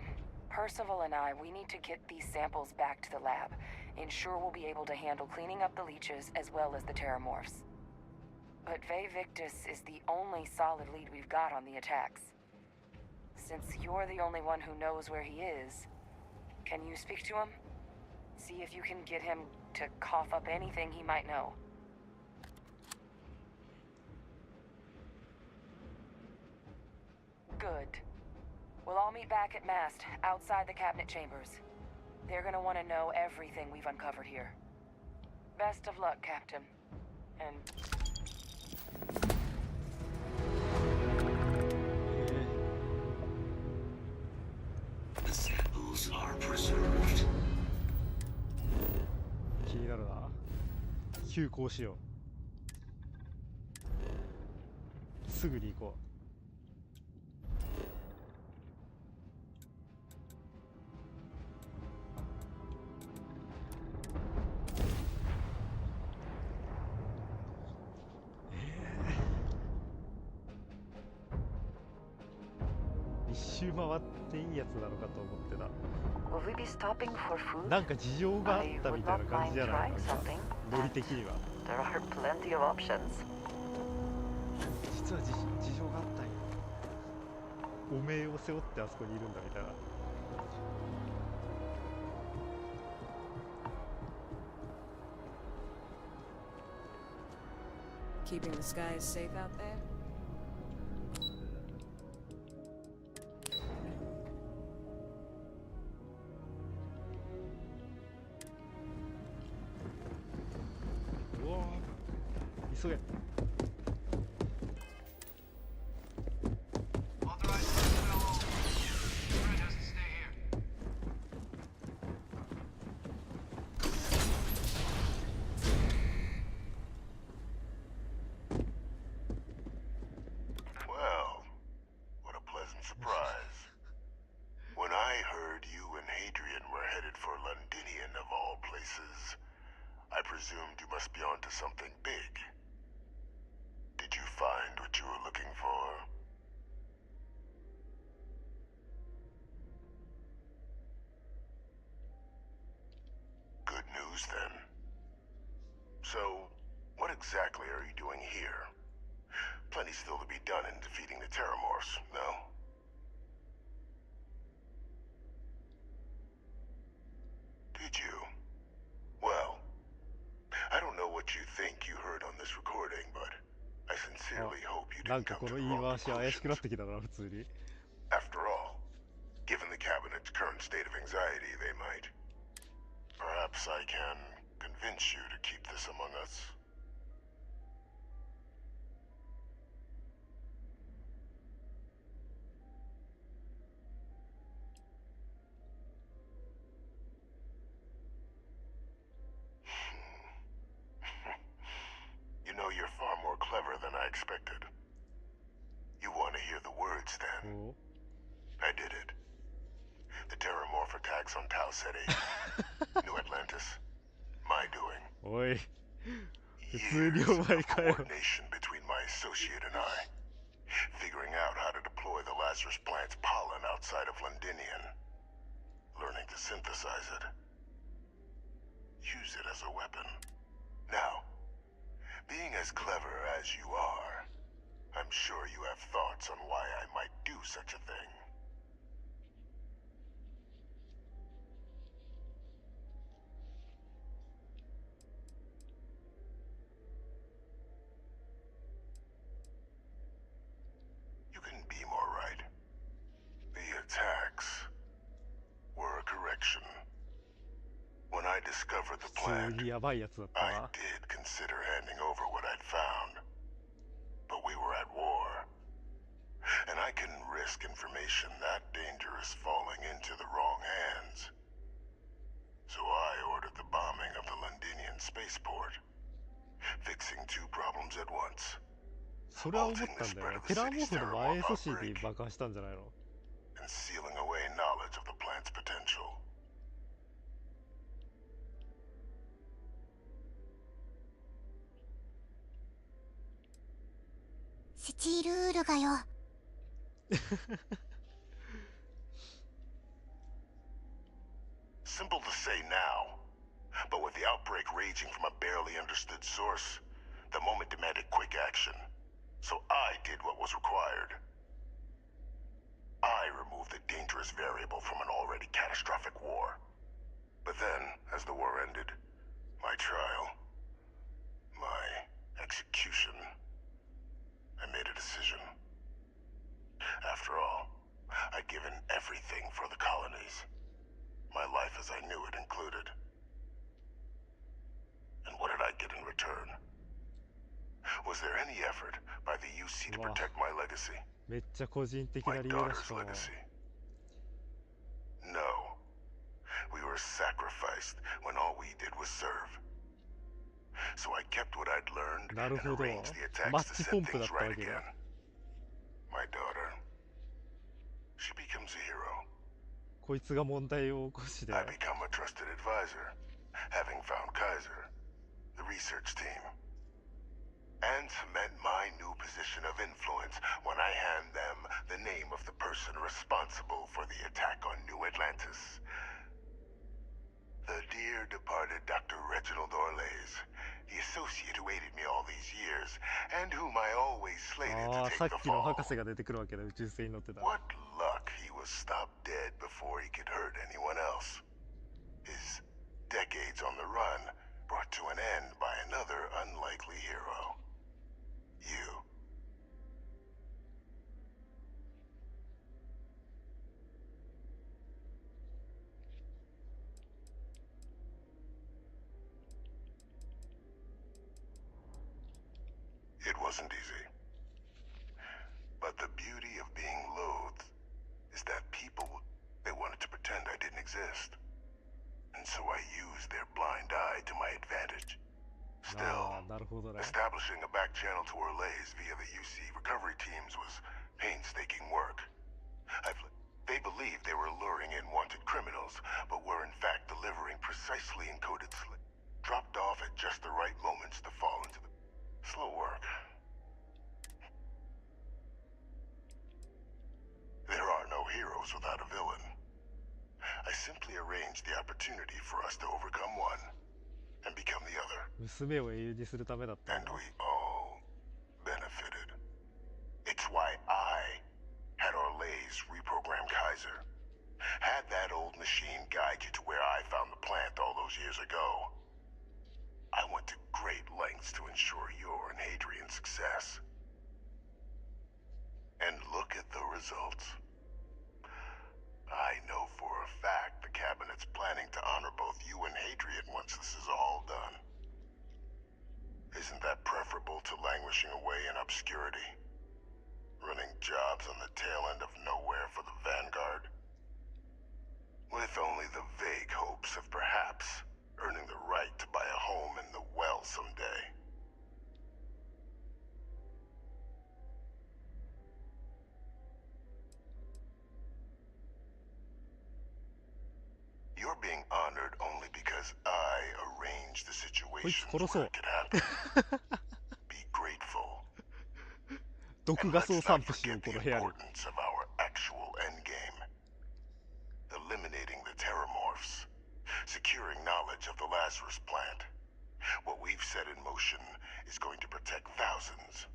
Percival and I, we need to get these samples back to the lab. Ensure we'll be able to handle cleaning up the leeches as well as the terramorphs. But VOICEVOX is the only solid lead we've got on the attacks. Since you're the only one who knows where he is, can you speak to him? See if you can get him to cough up anything he might know. Good. We'll all meet back at mast, outside the cabinet chambers. They're gonna want to know everything we've uncovered here. Best of luck, Captain. And... The samples are preserved. 気になるな。急行しよう。すぐに行こう。一周回っていいやつなのかと思ってた。Will we be stopping for food? なんか事情があったみたいな感じじゃないですか。ノリ的には。There are plenty of options. 実は事情があったんや。おめえを背負ってあそこにいるんだみたいな。Keeping the skies safe out there?急げ。Well, what a pleasant surprise. When I we're headed for Londinian of all places. I presumed you must be onto something big. Did you find what you were looking for? Good news then. So, what exactly are you doing here? Plenty still to be done in defeating the Terramorphs, no? Did you? Well, I don't know what you think you heard on this recording, but I sincerely hope you didn't come to the wrong conclusions. After all, given the Cabinet's current state of anxiety, they might. Perhaps I can convince you to keep this among us. You know, you're far more clever than I expected. You want to hear the words, then? I did it. The Terramorph attacks on Tau Ceti, New Atlantis, my doing. Oi. Years of coordination between my associate and I, figuring out how to deploy the Lazarus plant's pollen outside of Londinian, learning to synthesize it, use it as a weapon. Now, being as clever as you are, I'm sure you have thoughts on why I might do such a thing. You can be more right. The attacks were a correction. When I discovered the plant, I did consider handing over what I'd found. But we were at war. And I couldn't risk information that dangerous falling into the wrong hands. So I ordered the bombing of the Londinian spaceport, fixing two problems at once. それは思ったんだよね。テラーモーフの前阻止で爆破したんじゃないの？ And sealing away knowledge of the plant's potential. スチールウールがよ。Simple to say now, but with the outbreak raging from a barely understood source, the moment demanded quick action. So I did what was required. I removed the dangerous variable from an already catastrophic war. But then, as the war ended, my trial, my execution, I made a decision. After all, I'd given everything for the colonies. My life as I knew it included. And what did I get in return? Was there any effort by the UC to protect my legacy? めっちゃ個人的な理由だしかも。 No. We were sacrificed when all we did was serve. So I kept what I'd learned and arranged the attacks to set things right again. My daughter. She becomes a hero. こいつが問題を起こして。 I become a trusted advisor, having found Kaiser, the research team. And cement my new position of influence when I hand them the name of the person responsible for the attack on New Atlantis. The dear departed Dr. Reginald Orlays, the associate who aided me all these years, and whom I always slated to take the fall. What luck he was stopped dead before he could hurt anyone else. His decades on the run brought to an end by another unlikely hero. You. It wasn't easy. But the beauty of being loathed is that people, they wanted to pretend I didn't exist. And so I used their blind eye to my advantage. Still, establishing a back channel to Orlays via the UC recovery teams was painstaking work. They believed they were luring in wanted criminals, but were precisely encoded slip, dropped off at just the right moments to fall into the... Slow work. There are no heroes without a villain. I simply arranged the opportunity for us to overcome one and become the other. 娘を英雄にするためだった。And we all benefited. It's why I had Orlays reprogram Kaiser. Had that old machine guide you to where I found the plant all those years ago. I went to great lengths to ensure your and Hadrian's success. And look at the results. I know for a fact the Cabinet's planning to honor both you and Hadrian once this is all done. Isn't that preferable to languishing away in obscurity? Running jobs on the tail end of nowhere for the Vanguard? With only the vague hopes of perhaps earning the right to buy a home in the well someday. You're being honored only because I arranged the situation where it could happen. Be grateful. And let's not forget the importance of our actual endgame. Eliminating the Terramorphs. Securing knowledge of the Lazarus plant. What we've set in motion is going to protect thousands,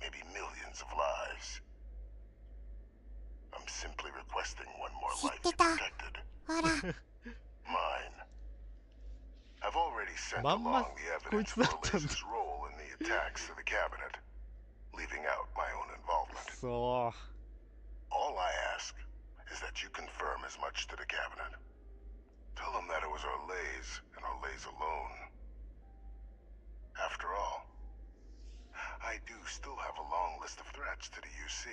maybe millions of lives. I'm simply requesting one more life be protected. Mine. I've already sent along the evidence for Liz's role in the attacks to the cabinet, leaving out my own involvement. All I ask is that you confirm as much to the cabinet. Tell them that it was Orlays and Orlays alone. After all, I do still have a long list of threats to the UC.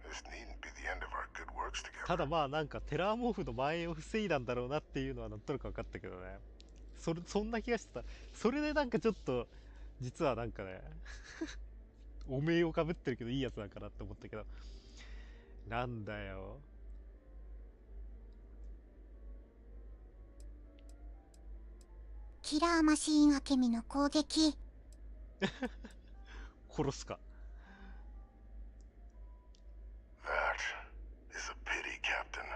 This needn't be the end of our good works together. ただまあなんかテラーモーフの蔓延を防いだんだろうなっていうのはなんとなく分かったけどね。そんな気がしてた。それでなんかちょっと実はなんかねお名をかぶってるけどいいやつだからって思ったけど、なんだよ。キラーマシーンアケミの攻撃殺すか。 That is a pity, Captain.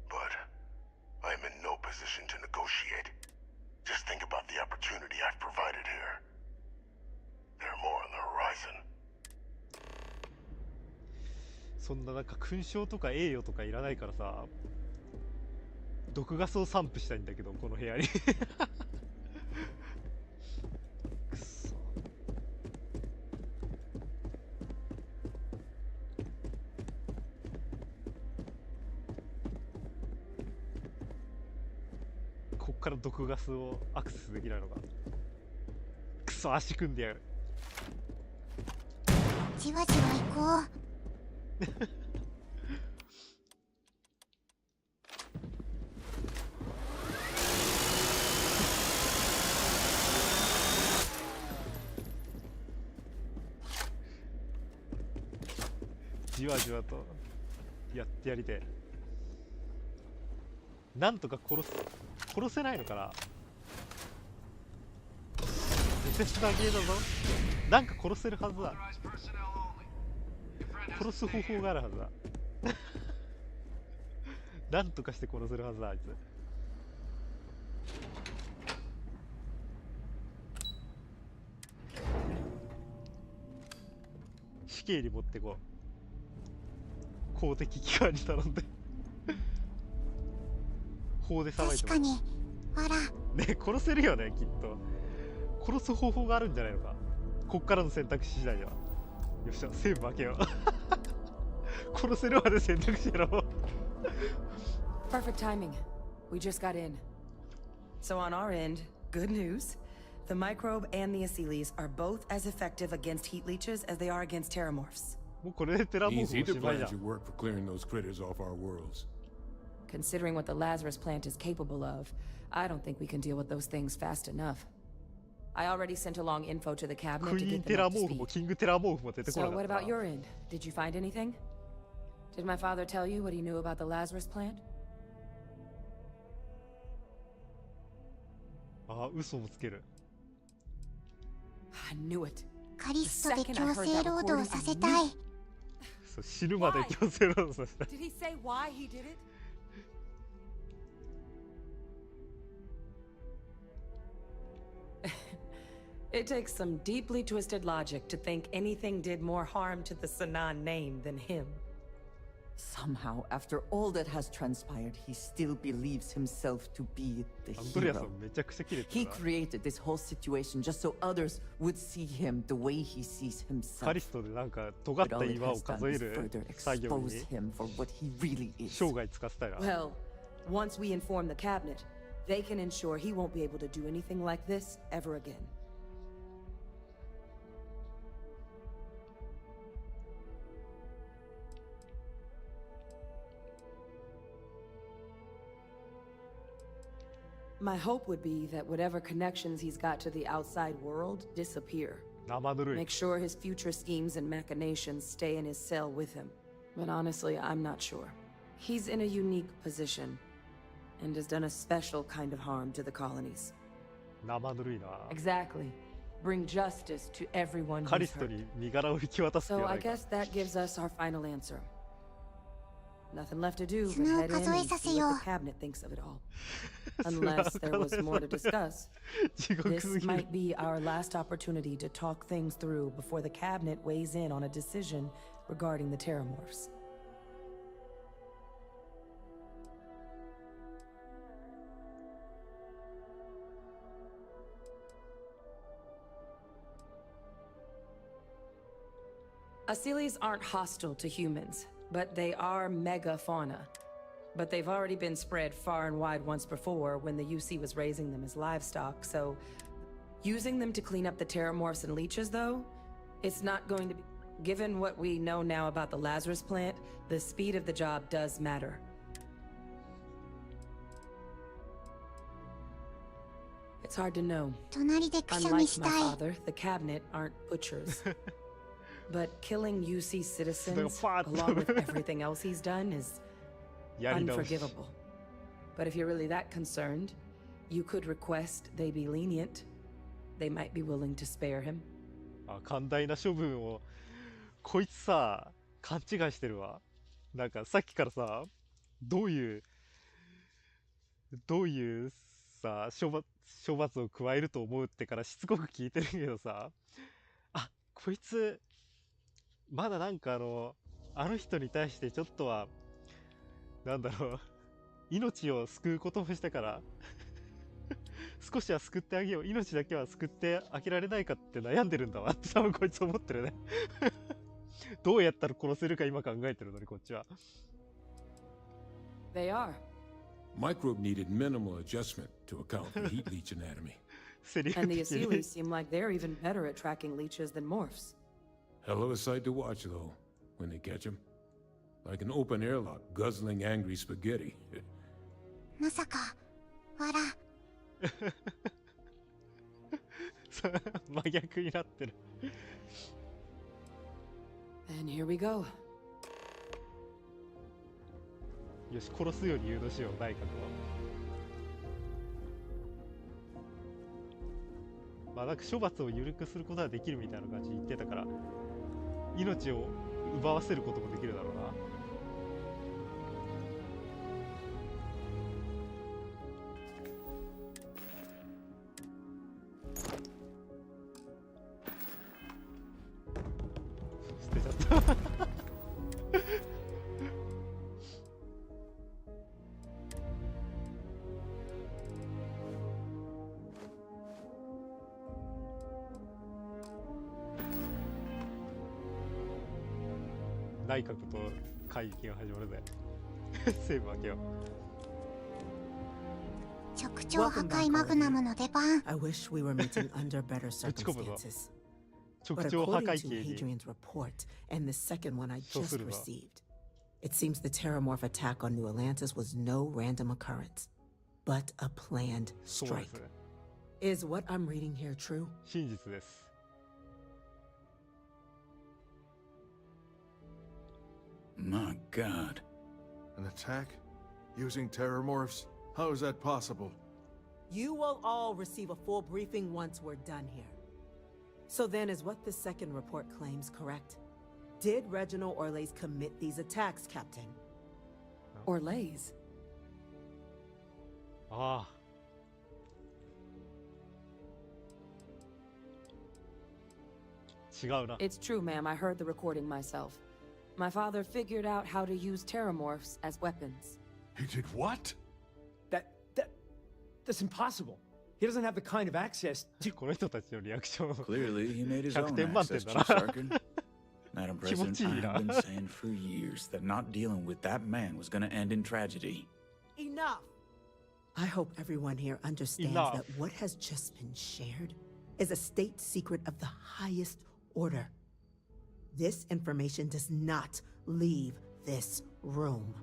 But I'm in no position to negotiate. Just think about the opportunity I've provided here. There are more on the horizon. そんななんか勲章とか栄誉とかいらないからさ、毒ガスを散布したいんだけどこの部屋にくそ。こっから毒ガスをアクセスできないのか。くそ、足組んでやる。じわじわ行こうじわじわとやってやりてえ。なんとか殺せないのかな。絶絶なゲーだぞ。なんか殺せるはずだ。殺す方法があるはずだなんとかして殺せるはずだ、あいつ。死刑に持ってこう。公的機関に頼んで法で裁いても。確かに。あらね、殺せるよね、きっと。殺す方法があるんじゃないのか。こっからの選択肢次第では。よっしゃ、セーブ開けよう殺せるまで選択肢やろうPerfect timing. We just got in. So on our end, good news. The microbe and the Asylees are both as effective against heat leeches as they are against terramorphs. Easy to plant your work for clearing those critters off our worlds. Considering what the Lazarus plant is capable of, I don't think we can deal with those things fast enough. I already sent along info to the cabinet to get them up to speed. So what about your end? Did you find anything? Did my father tell you what he knew about the Lazarus plant? あ、嘘もつける。I knew it. カリストで強制労働させたい。そう、死ぬまで強制労働させたい。Did he say why he did it? It takes some deeply twisted logic to think anything did more harm to the Sanan name than him. Somehow, after all that has transpired, he still believes himself to be the hero. He created this whole situation just so others would see him the way he sees himself. But all it has done is further expose him for what he really is. Well, once we inform the cabinet, they can ensure he won't be able to do anything like this ever again. My hope would be that whatever connections he's got to the outside world disappear. Make sure his future schemes and machinations stay in his cell with him. But honestly, I'm not sure. He's in a unique position and has done a special kind of harm to the colonies. Exactly. Bring justice to everyone who's hurt. So I guess that gives us our final answer. Nothing left to do but head in and see what the cabinet thinks of it all. Unless there was more to discuss. This might be our last opportunity to talk things through before the cabinet weighs in on a decision regarding the Terramorphs. Asylees aren't hostile to humans, but they are megafauna. But they've already been spread far and wide once before when the UC was raising them as livestock, so using them to clean up the Terramorphs and leeches, though, it's not going to be... Given what we know now about the Lazarus plant, the speed of the job does matter. It's hard to know. Unlike my father, the cabinet aren't butchers. But killing UC citizens, along with everything else he's done, is unforgivable. But if you're really that concerned, you could request they be lenient. They might be willing to spare him. あ、寛大な処分を。こいつさ、勘違いしてるわ。なんかさっきからさ、どういうさ、処罰を加えると思うってからしつこく聞いてるけどさ、あ、こいつ、まだなんかあの人に対してちょっとは、なんだろう、命を救うこともしたから、少しは救ってあげよう、命だけは救ってあげられないかって悩んでるんだわって多分こいつ思ってるね。どうやったら殺せるか今考えてるのにこっちは。They are. Microbe needed minimal adjustment to account for heat leech anatomy. And the Asylees seem like they're even better at tracking leeches than morphs. Hell of a sight to watch, though, when they catch them. Like an open airlock guzzling angry spaghetti. まさか、わら。真逆になってる。And here we go. よし、殺すように誘導しよう、内閣は。まあなんか処罰を緩くすることはできるみたいな感じで言ってたから、命を奪わせることもできるだろうな。捨てちゃった。内閣と会議が始まるぜ。セーブ開けよう。直腸破壊マグナムの出番。 I wish we were meeting under better circumstances. But according to Hadrian's report and the second one I just received, it seems the Terramorph attack on New Atlantis was no random occurrence, but a planned strike. Is what I'm reading here true? 真実です。My God. An attack? Using terramorphs? How is that possible? You will all receive a full briefing once we're done here. So then, is what the second report claims correct? Did Reginald Orlays commit these attacks, Captain? Orlays? Ah. It's true, ma'am. I heard the recording myself. My father figured out how to use terramorphs as weapons. He did what? That's impossible. He doesn't have the kind of access to... Clearly, he made his own access, Chief Sarkin. Madam President, I've been saying for years that not dealing with that man was going to end in tragedy. Enough! I hope everyone here understands that what has just been shared is a state secret of the highest order. This information does not leave this room.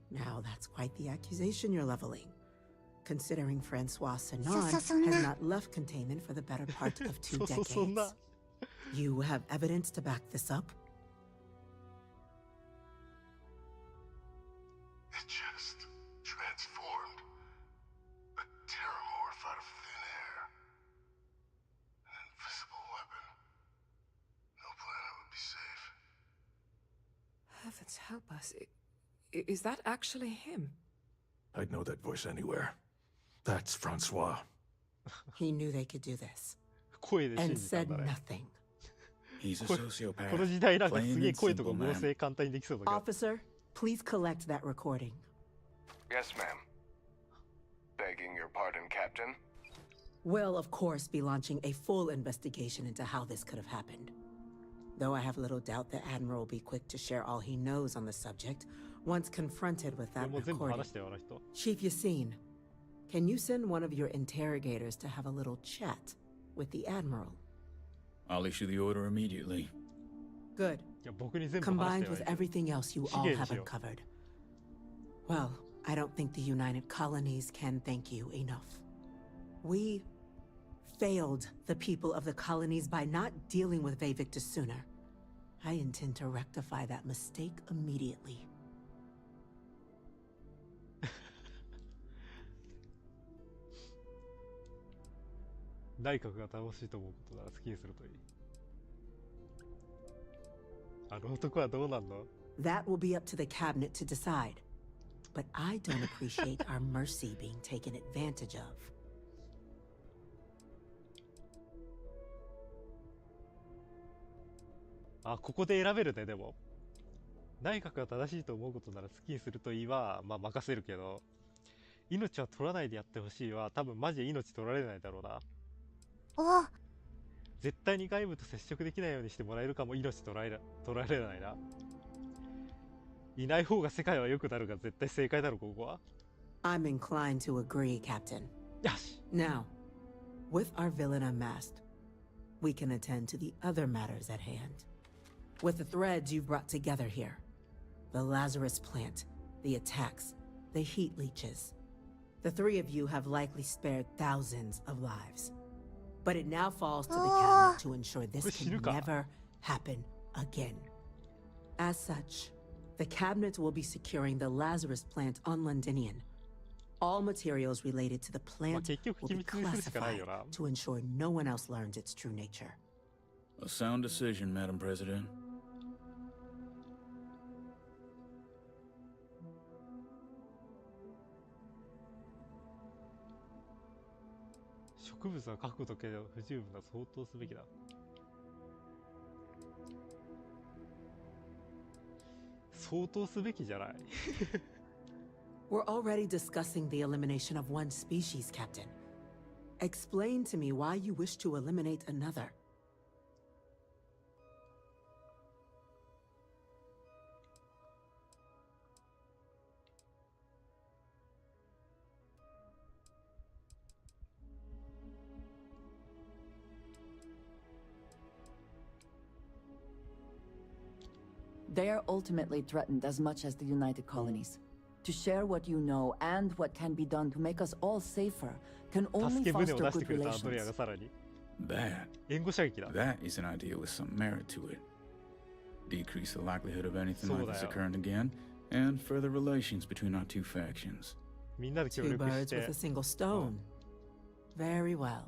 Now, that's quite the accusation you're leveling. Considering Francois Sinon has not left containment for the better part of 2 decades. You have evidence to back this up? It just transformed. A terramorph out of thin air. An invisible weapon. No planet would be safe. Heavens help us. Is that actually him? I'd know that voice anywhere. That's Francois. He knew they could do this. And said nothing. He's a sociopath. Officer, please collect that recording. Yes, ma'am. Begging your pardon, Captain. We'll, of course, be launching a full investigation into how this could have happened. Though I have little doubt the Admiral will be quick to share all he knows on the subject once confronted with that recording. Chief Yassine, can you send one of your interrogators to have a little chat with the Admiral? I'll issue the order immediately. Good. Combined with everything else you all have uncovered. Well, I don't think the United Colonies can thank you enough. We failed the people of the colonies by not dealing with VOICEVOX sooner. I intend to rectify that mistake immediately. That will be up to the cabinet to decide. But I don't appreciate our mercy being taken advantage of. Ah, ここで選べるね、でも。内閣が正しいと思うことなら好きにするといいは、まあ任せるけど、命は取らないでやってほしいは、多分マジで命取られないだろうな。絶対に外部と接触できないようにしてもらえるかも命取られないな。いない方が世界は良くなるが絶対正解だろ、ここは。I'm inclined to agree, Captain. よし。Now, with our villain unmasked, we can attend to the other matters at hand. With the threads you've brought together here, the Lazarus plant, the attacks, the heat leeches, the three of you have likely spared thousands of lives. But it now falls to the cabinet to ensure this can never happen again. As such, the cabinet will be securing the Lazarus plant on Londinian. All materials related to the plant will be classified to ensure no one else learns its true nature. A sound decision, Madam President. We're already discussing the elimination of one species, Captain. Explain to me why you wish to eliminate another. They are ultimately threatened as much as the United Colonies. To share what you know and what can be done to make us all safer can only foster good relations. That is an idea with some merit to it. Decrease the likelihood of anything like this occurring again, and further relations between our two factions. 2 birds with a single stone. Very well.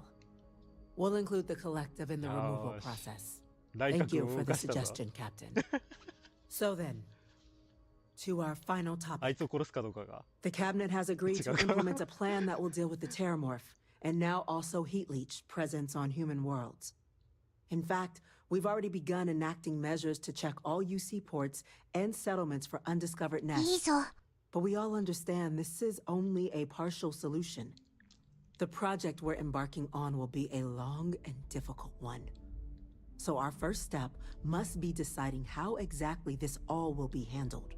We'll include the collective in the removal process. Thank you for the suggestion, Captain. So then, to our final topic. The cabinet has agreed to implement a plan that will deal with the Terramorph, and now also Heat Leech presence on human worlds. In fact, we've already begun enacting measures to check all UC ports and settlements for undiscovered nests. But we all understand this is only a partial solution. The project we're embarking on will be a long and difficult one. So our first step must be deciding how exactly this all will be handled.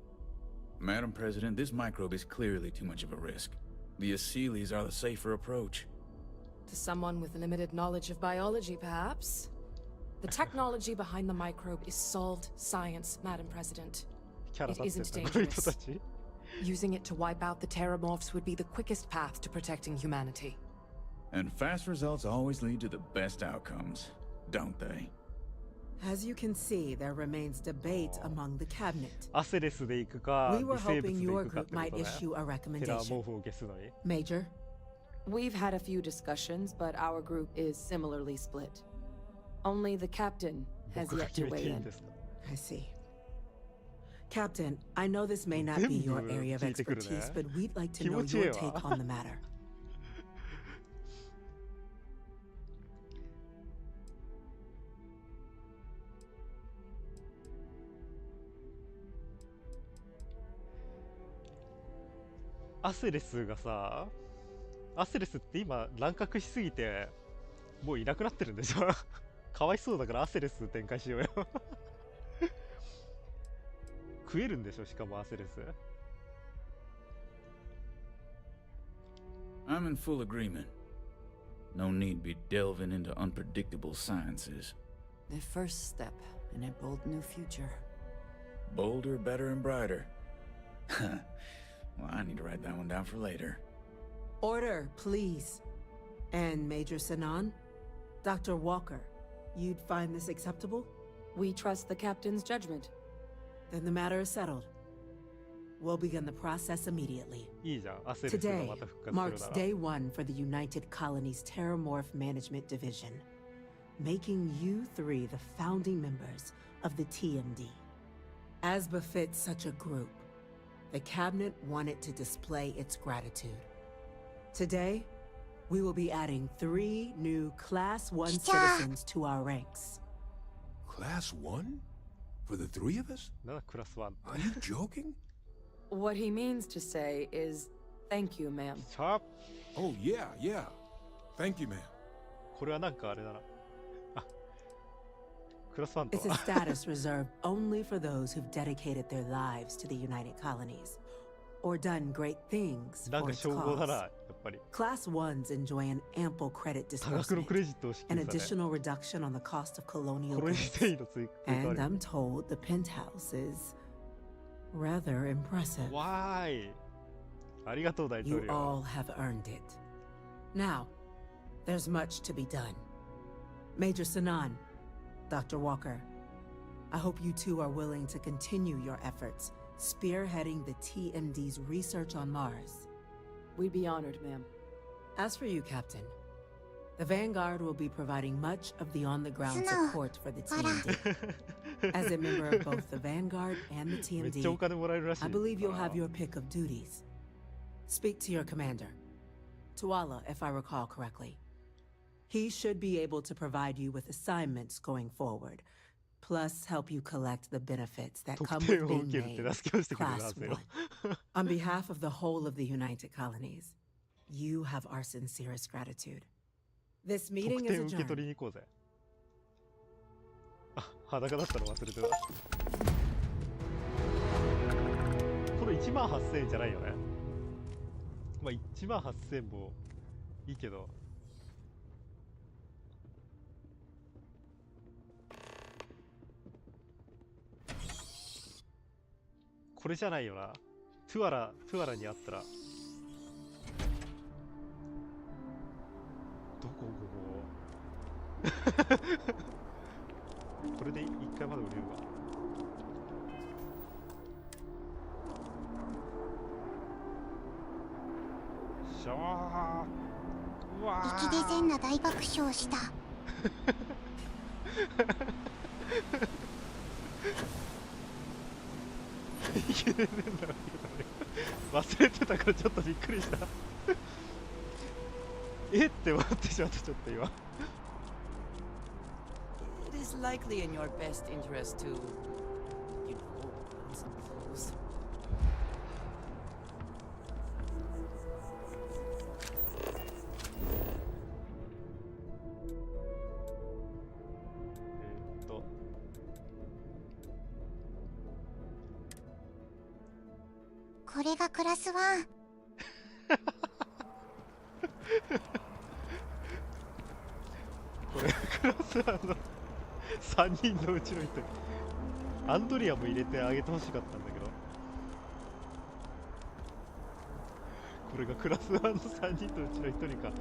Madam President, this microbe is clearly too much of a risk. The Aseles are the safer approach. To someone with limited knowledge of biology, perhaps? The technology behind the microbe is solved science, Madam President. It isn't dangerous. Using it to wipe out the Terramorphs would be the quickest path to protecting humanity. And fast results always lead to the best outcomes, don't they? As you can see, there remains debate among the cabinet. アセレスで行くか、 We were 微生物 hoping で your 行くかっ group てこ might とね。 issue a テラー recommendation. モーフを消すのに。 Major? We've had a few discussions, but our group is similarly split. Only the captain has 僕が yet 決 to めてい weigh いん in. ですか。 I see. Captain, I know this may not be your area of 全部聞いてくるね。 expertise, but we'd like to 気 know 持ちいい your わ。 take on the matter. アセレスがさ、アセレスって今乱獲しすぎてもういなくなってるんでしょ。かわいそうだからアセレス展開しようよ。食えるんでしょ、しかもアセレス。 I'm in full agreement. No need be delving into unpredictable sciences. The first step in a bold new future. Bolder, better, and brighter. Well, I need to write that one down for later. Order, please. And Major Sinan? Dr. Walker, you'd find this acceptable? We trust the captain's judgment. Then the matter is settled. We'll begin the process immediately. いいじゃん、アセレスが Today また復活するな marks ら。 day one for the United Colonies Terramorph Management Division, making you three the founding members of the TMD. As befits such a group, the cabinet wanted to display its gratitude. Today, we will be adding 3 new Class 1 citizens to our ranks. Class 1? For the 3 of us? なんだクラス1。 Are you joking? What he means to say is, thank you, ma'am. Sharp. Oh, yeah, yeah. Thank you, ma'am. これはなんかあれだな。あ、クラス1と It's a は。 status reserved only for those who've dedicated their lives to the United Colonies, or done great things なん for か its 称号だな、 cause. やっぱり。 Class 1s enjoy an ample credit 多額の disbursement, クレジットを支 an 給され。 additional reduction on the cost of colonial コロニー goods. 繊維の追加 And I'm told the penthouse is rather impressive. わーい。ありがとう、大統 You 領。 all have earned it. Now, there's much to be done. Major Sinan, Dr. Walker, I hope you two are willing to continue your efforts, spearheading the TMD's research on Mars. We'd be honored, ma'am. As for you, Captain, the Vanguard will be providing much of the on-the-ground support for the TMD. As a member of both the Vanguard and the めっちゃお TMD, 金もらえるらしい。 I believe you'll あ have ー your pick of duties. Speak to your commander, Tuala, if I recall correctly. He should be able to provide you with assignments going forward, plus help you collect the benefits that 得 come 点 with を受 being ける手 named 助けをしてくれるは Class ずよ。 1. On behalf of the whole of the United Colonies, you have our sincerest gratitude. This 得 meeting 点 is 受け取 adjourned. りに行こうぜ。あ、裸だったの忘れてた。これ18,000円じゃないよね。まあ18,000もいいけど。これじゃないよな。トゥアラにあったら。どここれで1回まだ売れるわ。しゃー。力で全な大爆笑した。忘れてたからちょっとびっくりした。えって思ってしまった、ちょっと今。It is likely in your best interest to, you know, suppose. これがクラス1。これクラス1の3人のうちの1人。アンドリアも入れてあげてほしかったんだけど、これがクラス1の3人のうちの1人か。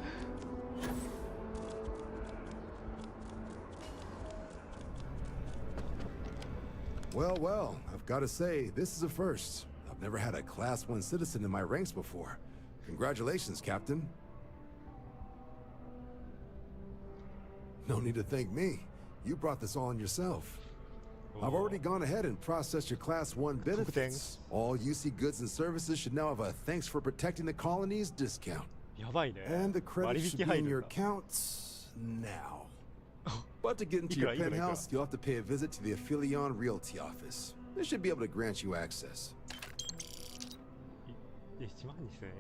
Well, well, I've got to say, this is a first. I've never had a Class 1 citizen in my ranks before. Congratulations, Captain. No need to thank me. You brought this all on yourself. I've already gone ahead and processed your Class 1 benefits. All UC goods and services should now have a thanks for protecting the colonies discount. And the credit should be in your accounts now. But to get into your penthouse, you'll have to pay a visit to the Aphelion Realty office. They should be able to grant you access.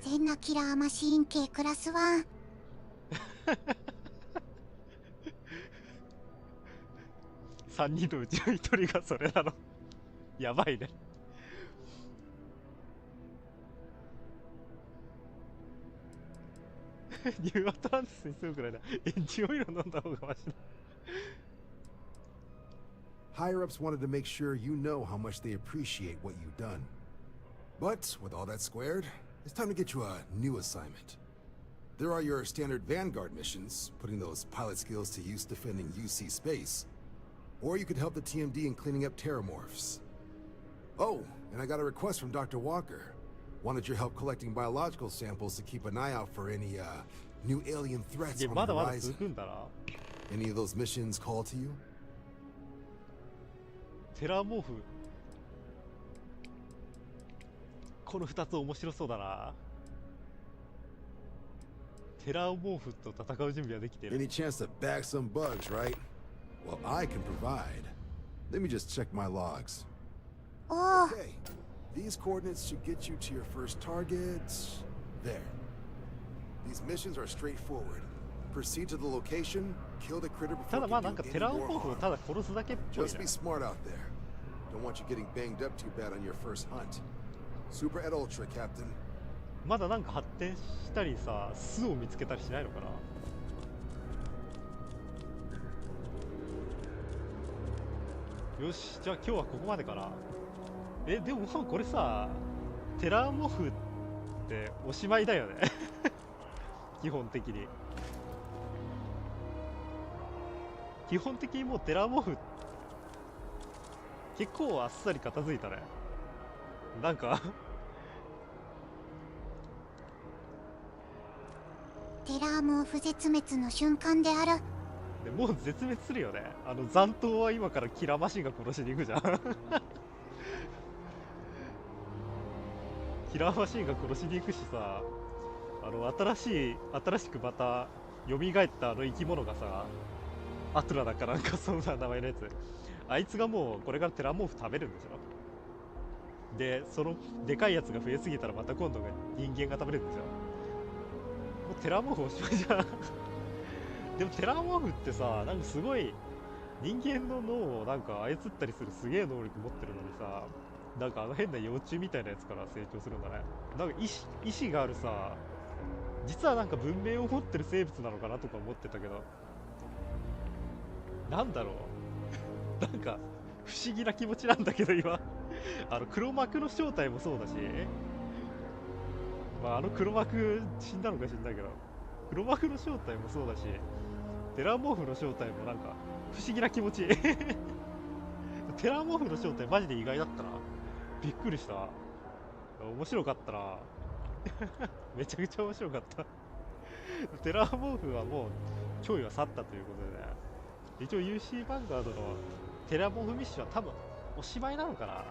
全なキラーマシーン系クラス1。3人のうちの1人がそれなの。やばいね。ニューアトランティスに住むくらいだ。エンジンオイル飲んだ方がマシだ。Higher-ups wanted to make sure you know how much they appreciate what you've done. But with all that squared, it's time to get you a new assignment. There are your standard Vanguard missions, putting those pilot skills to use defending UC space. Or you could help the TMD in cleaning up terramorphs. Oh, and I got a request from Dr. Walker. Wanted your help collecting biological samples to keep an eye out for any, new alien threats on the horizon. Any of those missions call to you? テラーモーフ。この2つ面白そうだな。テラーモーフと戦う準備はできてる。 Any chance to bag some bugs, right? Well, I can provide. Let me just check my logs. Oh. Okay. These coordinates should get you to your first target. There. These missions are straightforward. Proceed to the location, kill the critter before you do any more harm. Just be smart out there. Don't want you getting banged up too bad on your first hunt. Super et ultra, Captain. まだなんか発展したりさ、巣を見つけたりしないのかな。よし、じゃあ今日はここまでかな。でももうこれさ、テラーモフっておしまいだよね。基本的に。基本的にもうテラーモフ結構あっさり片付いたね。なんかテラーモーフ絶滅の瞬間である。でもう絶滅するよね。残党は今からキラーマシンが殺しに行くじゃん。キラーマシンが殺しに行くしさ、新しくまた蘇った生き物がさ、アトラだかなんかそんな名前のやつ、あいつがもうこれからテラモーフ食べるんでしょ。でそのでかいやつが増えすぎたらまた今度が人間が食べるんでしょ。もうテラモーフおしまいじゃん。でもテラモーフってさ、なんかすごい人間の脳をなんか操ったりするすげえ能力持ってるのにさ、なんか変な幼虫みたいなやつから成長するんだね。なんか意志があるさ、実はなんか文明を持ってる生物なのかなとか思ってたけど、なんだろう。なんか不思議な気持ちなんだけど今。黒幕の正体もそうだし、まあ黒幕死んだのか知んないけど、黒幕の正体もそうだし、テラモーフの正体もなんか不思議な気持ち。テラモーフの正体マジで意外だったな。びっくりした。面白かったな。めちゃくちゃ面白かった。テラーモーフはもう脅威は去ったということで、一応 UC ヴァンガードのテラーモーフミッションは多分おしまいなのかな。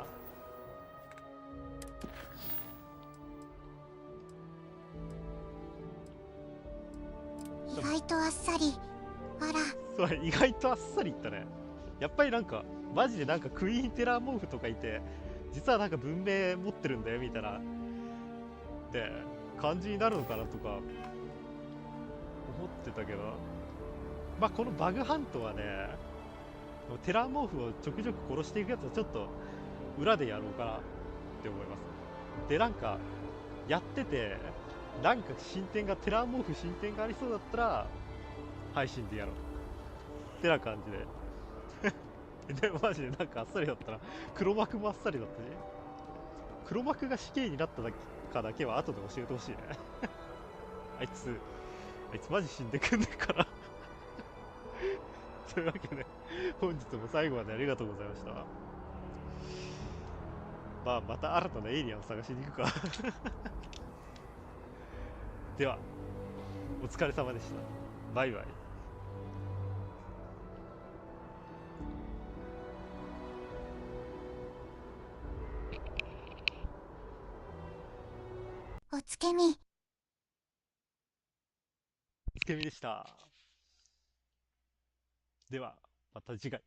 意外とあっさり。あら。そう、意外とあっさりいったね。やっぱりなんかマジでなんかクイーンテラーモーフとかいて、実はなんか文明持ってるんだよみたいなで感じになるのかなとか思ってたけど、まあこのバグハントはね、テラーモーフをちょくちょく殺していくやつはちょっと裏でやろうかなって思います。でなんかやっててなんか進展がテラーモーフ進展がありそうだったら配信でやろうってな感じででマジでなんかあっさりだったら黒幕もあっさりだったね。黒幕が死刑になったかだけは後で教えてほしいねあいつマジ死んでくんねえからというわけで本日も最後までありがとうございました。まあまた新たなエイリアンを探しに行くかではお疲れ様でした。バイバイ。おつけみ。つけみでした。ではまた次回。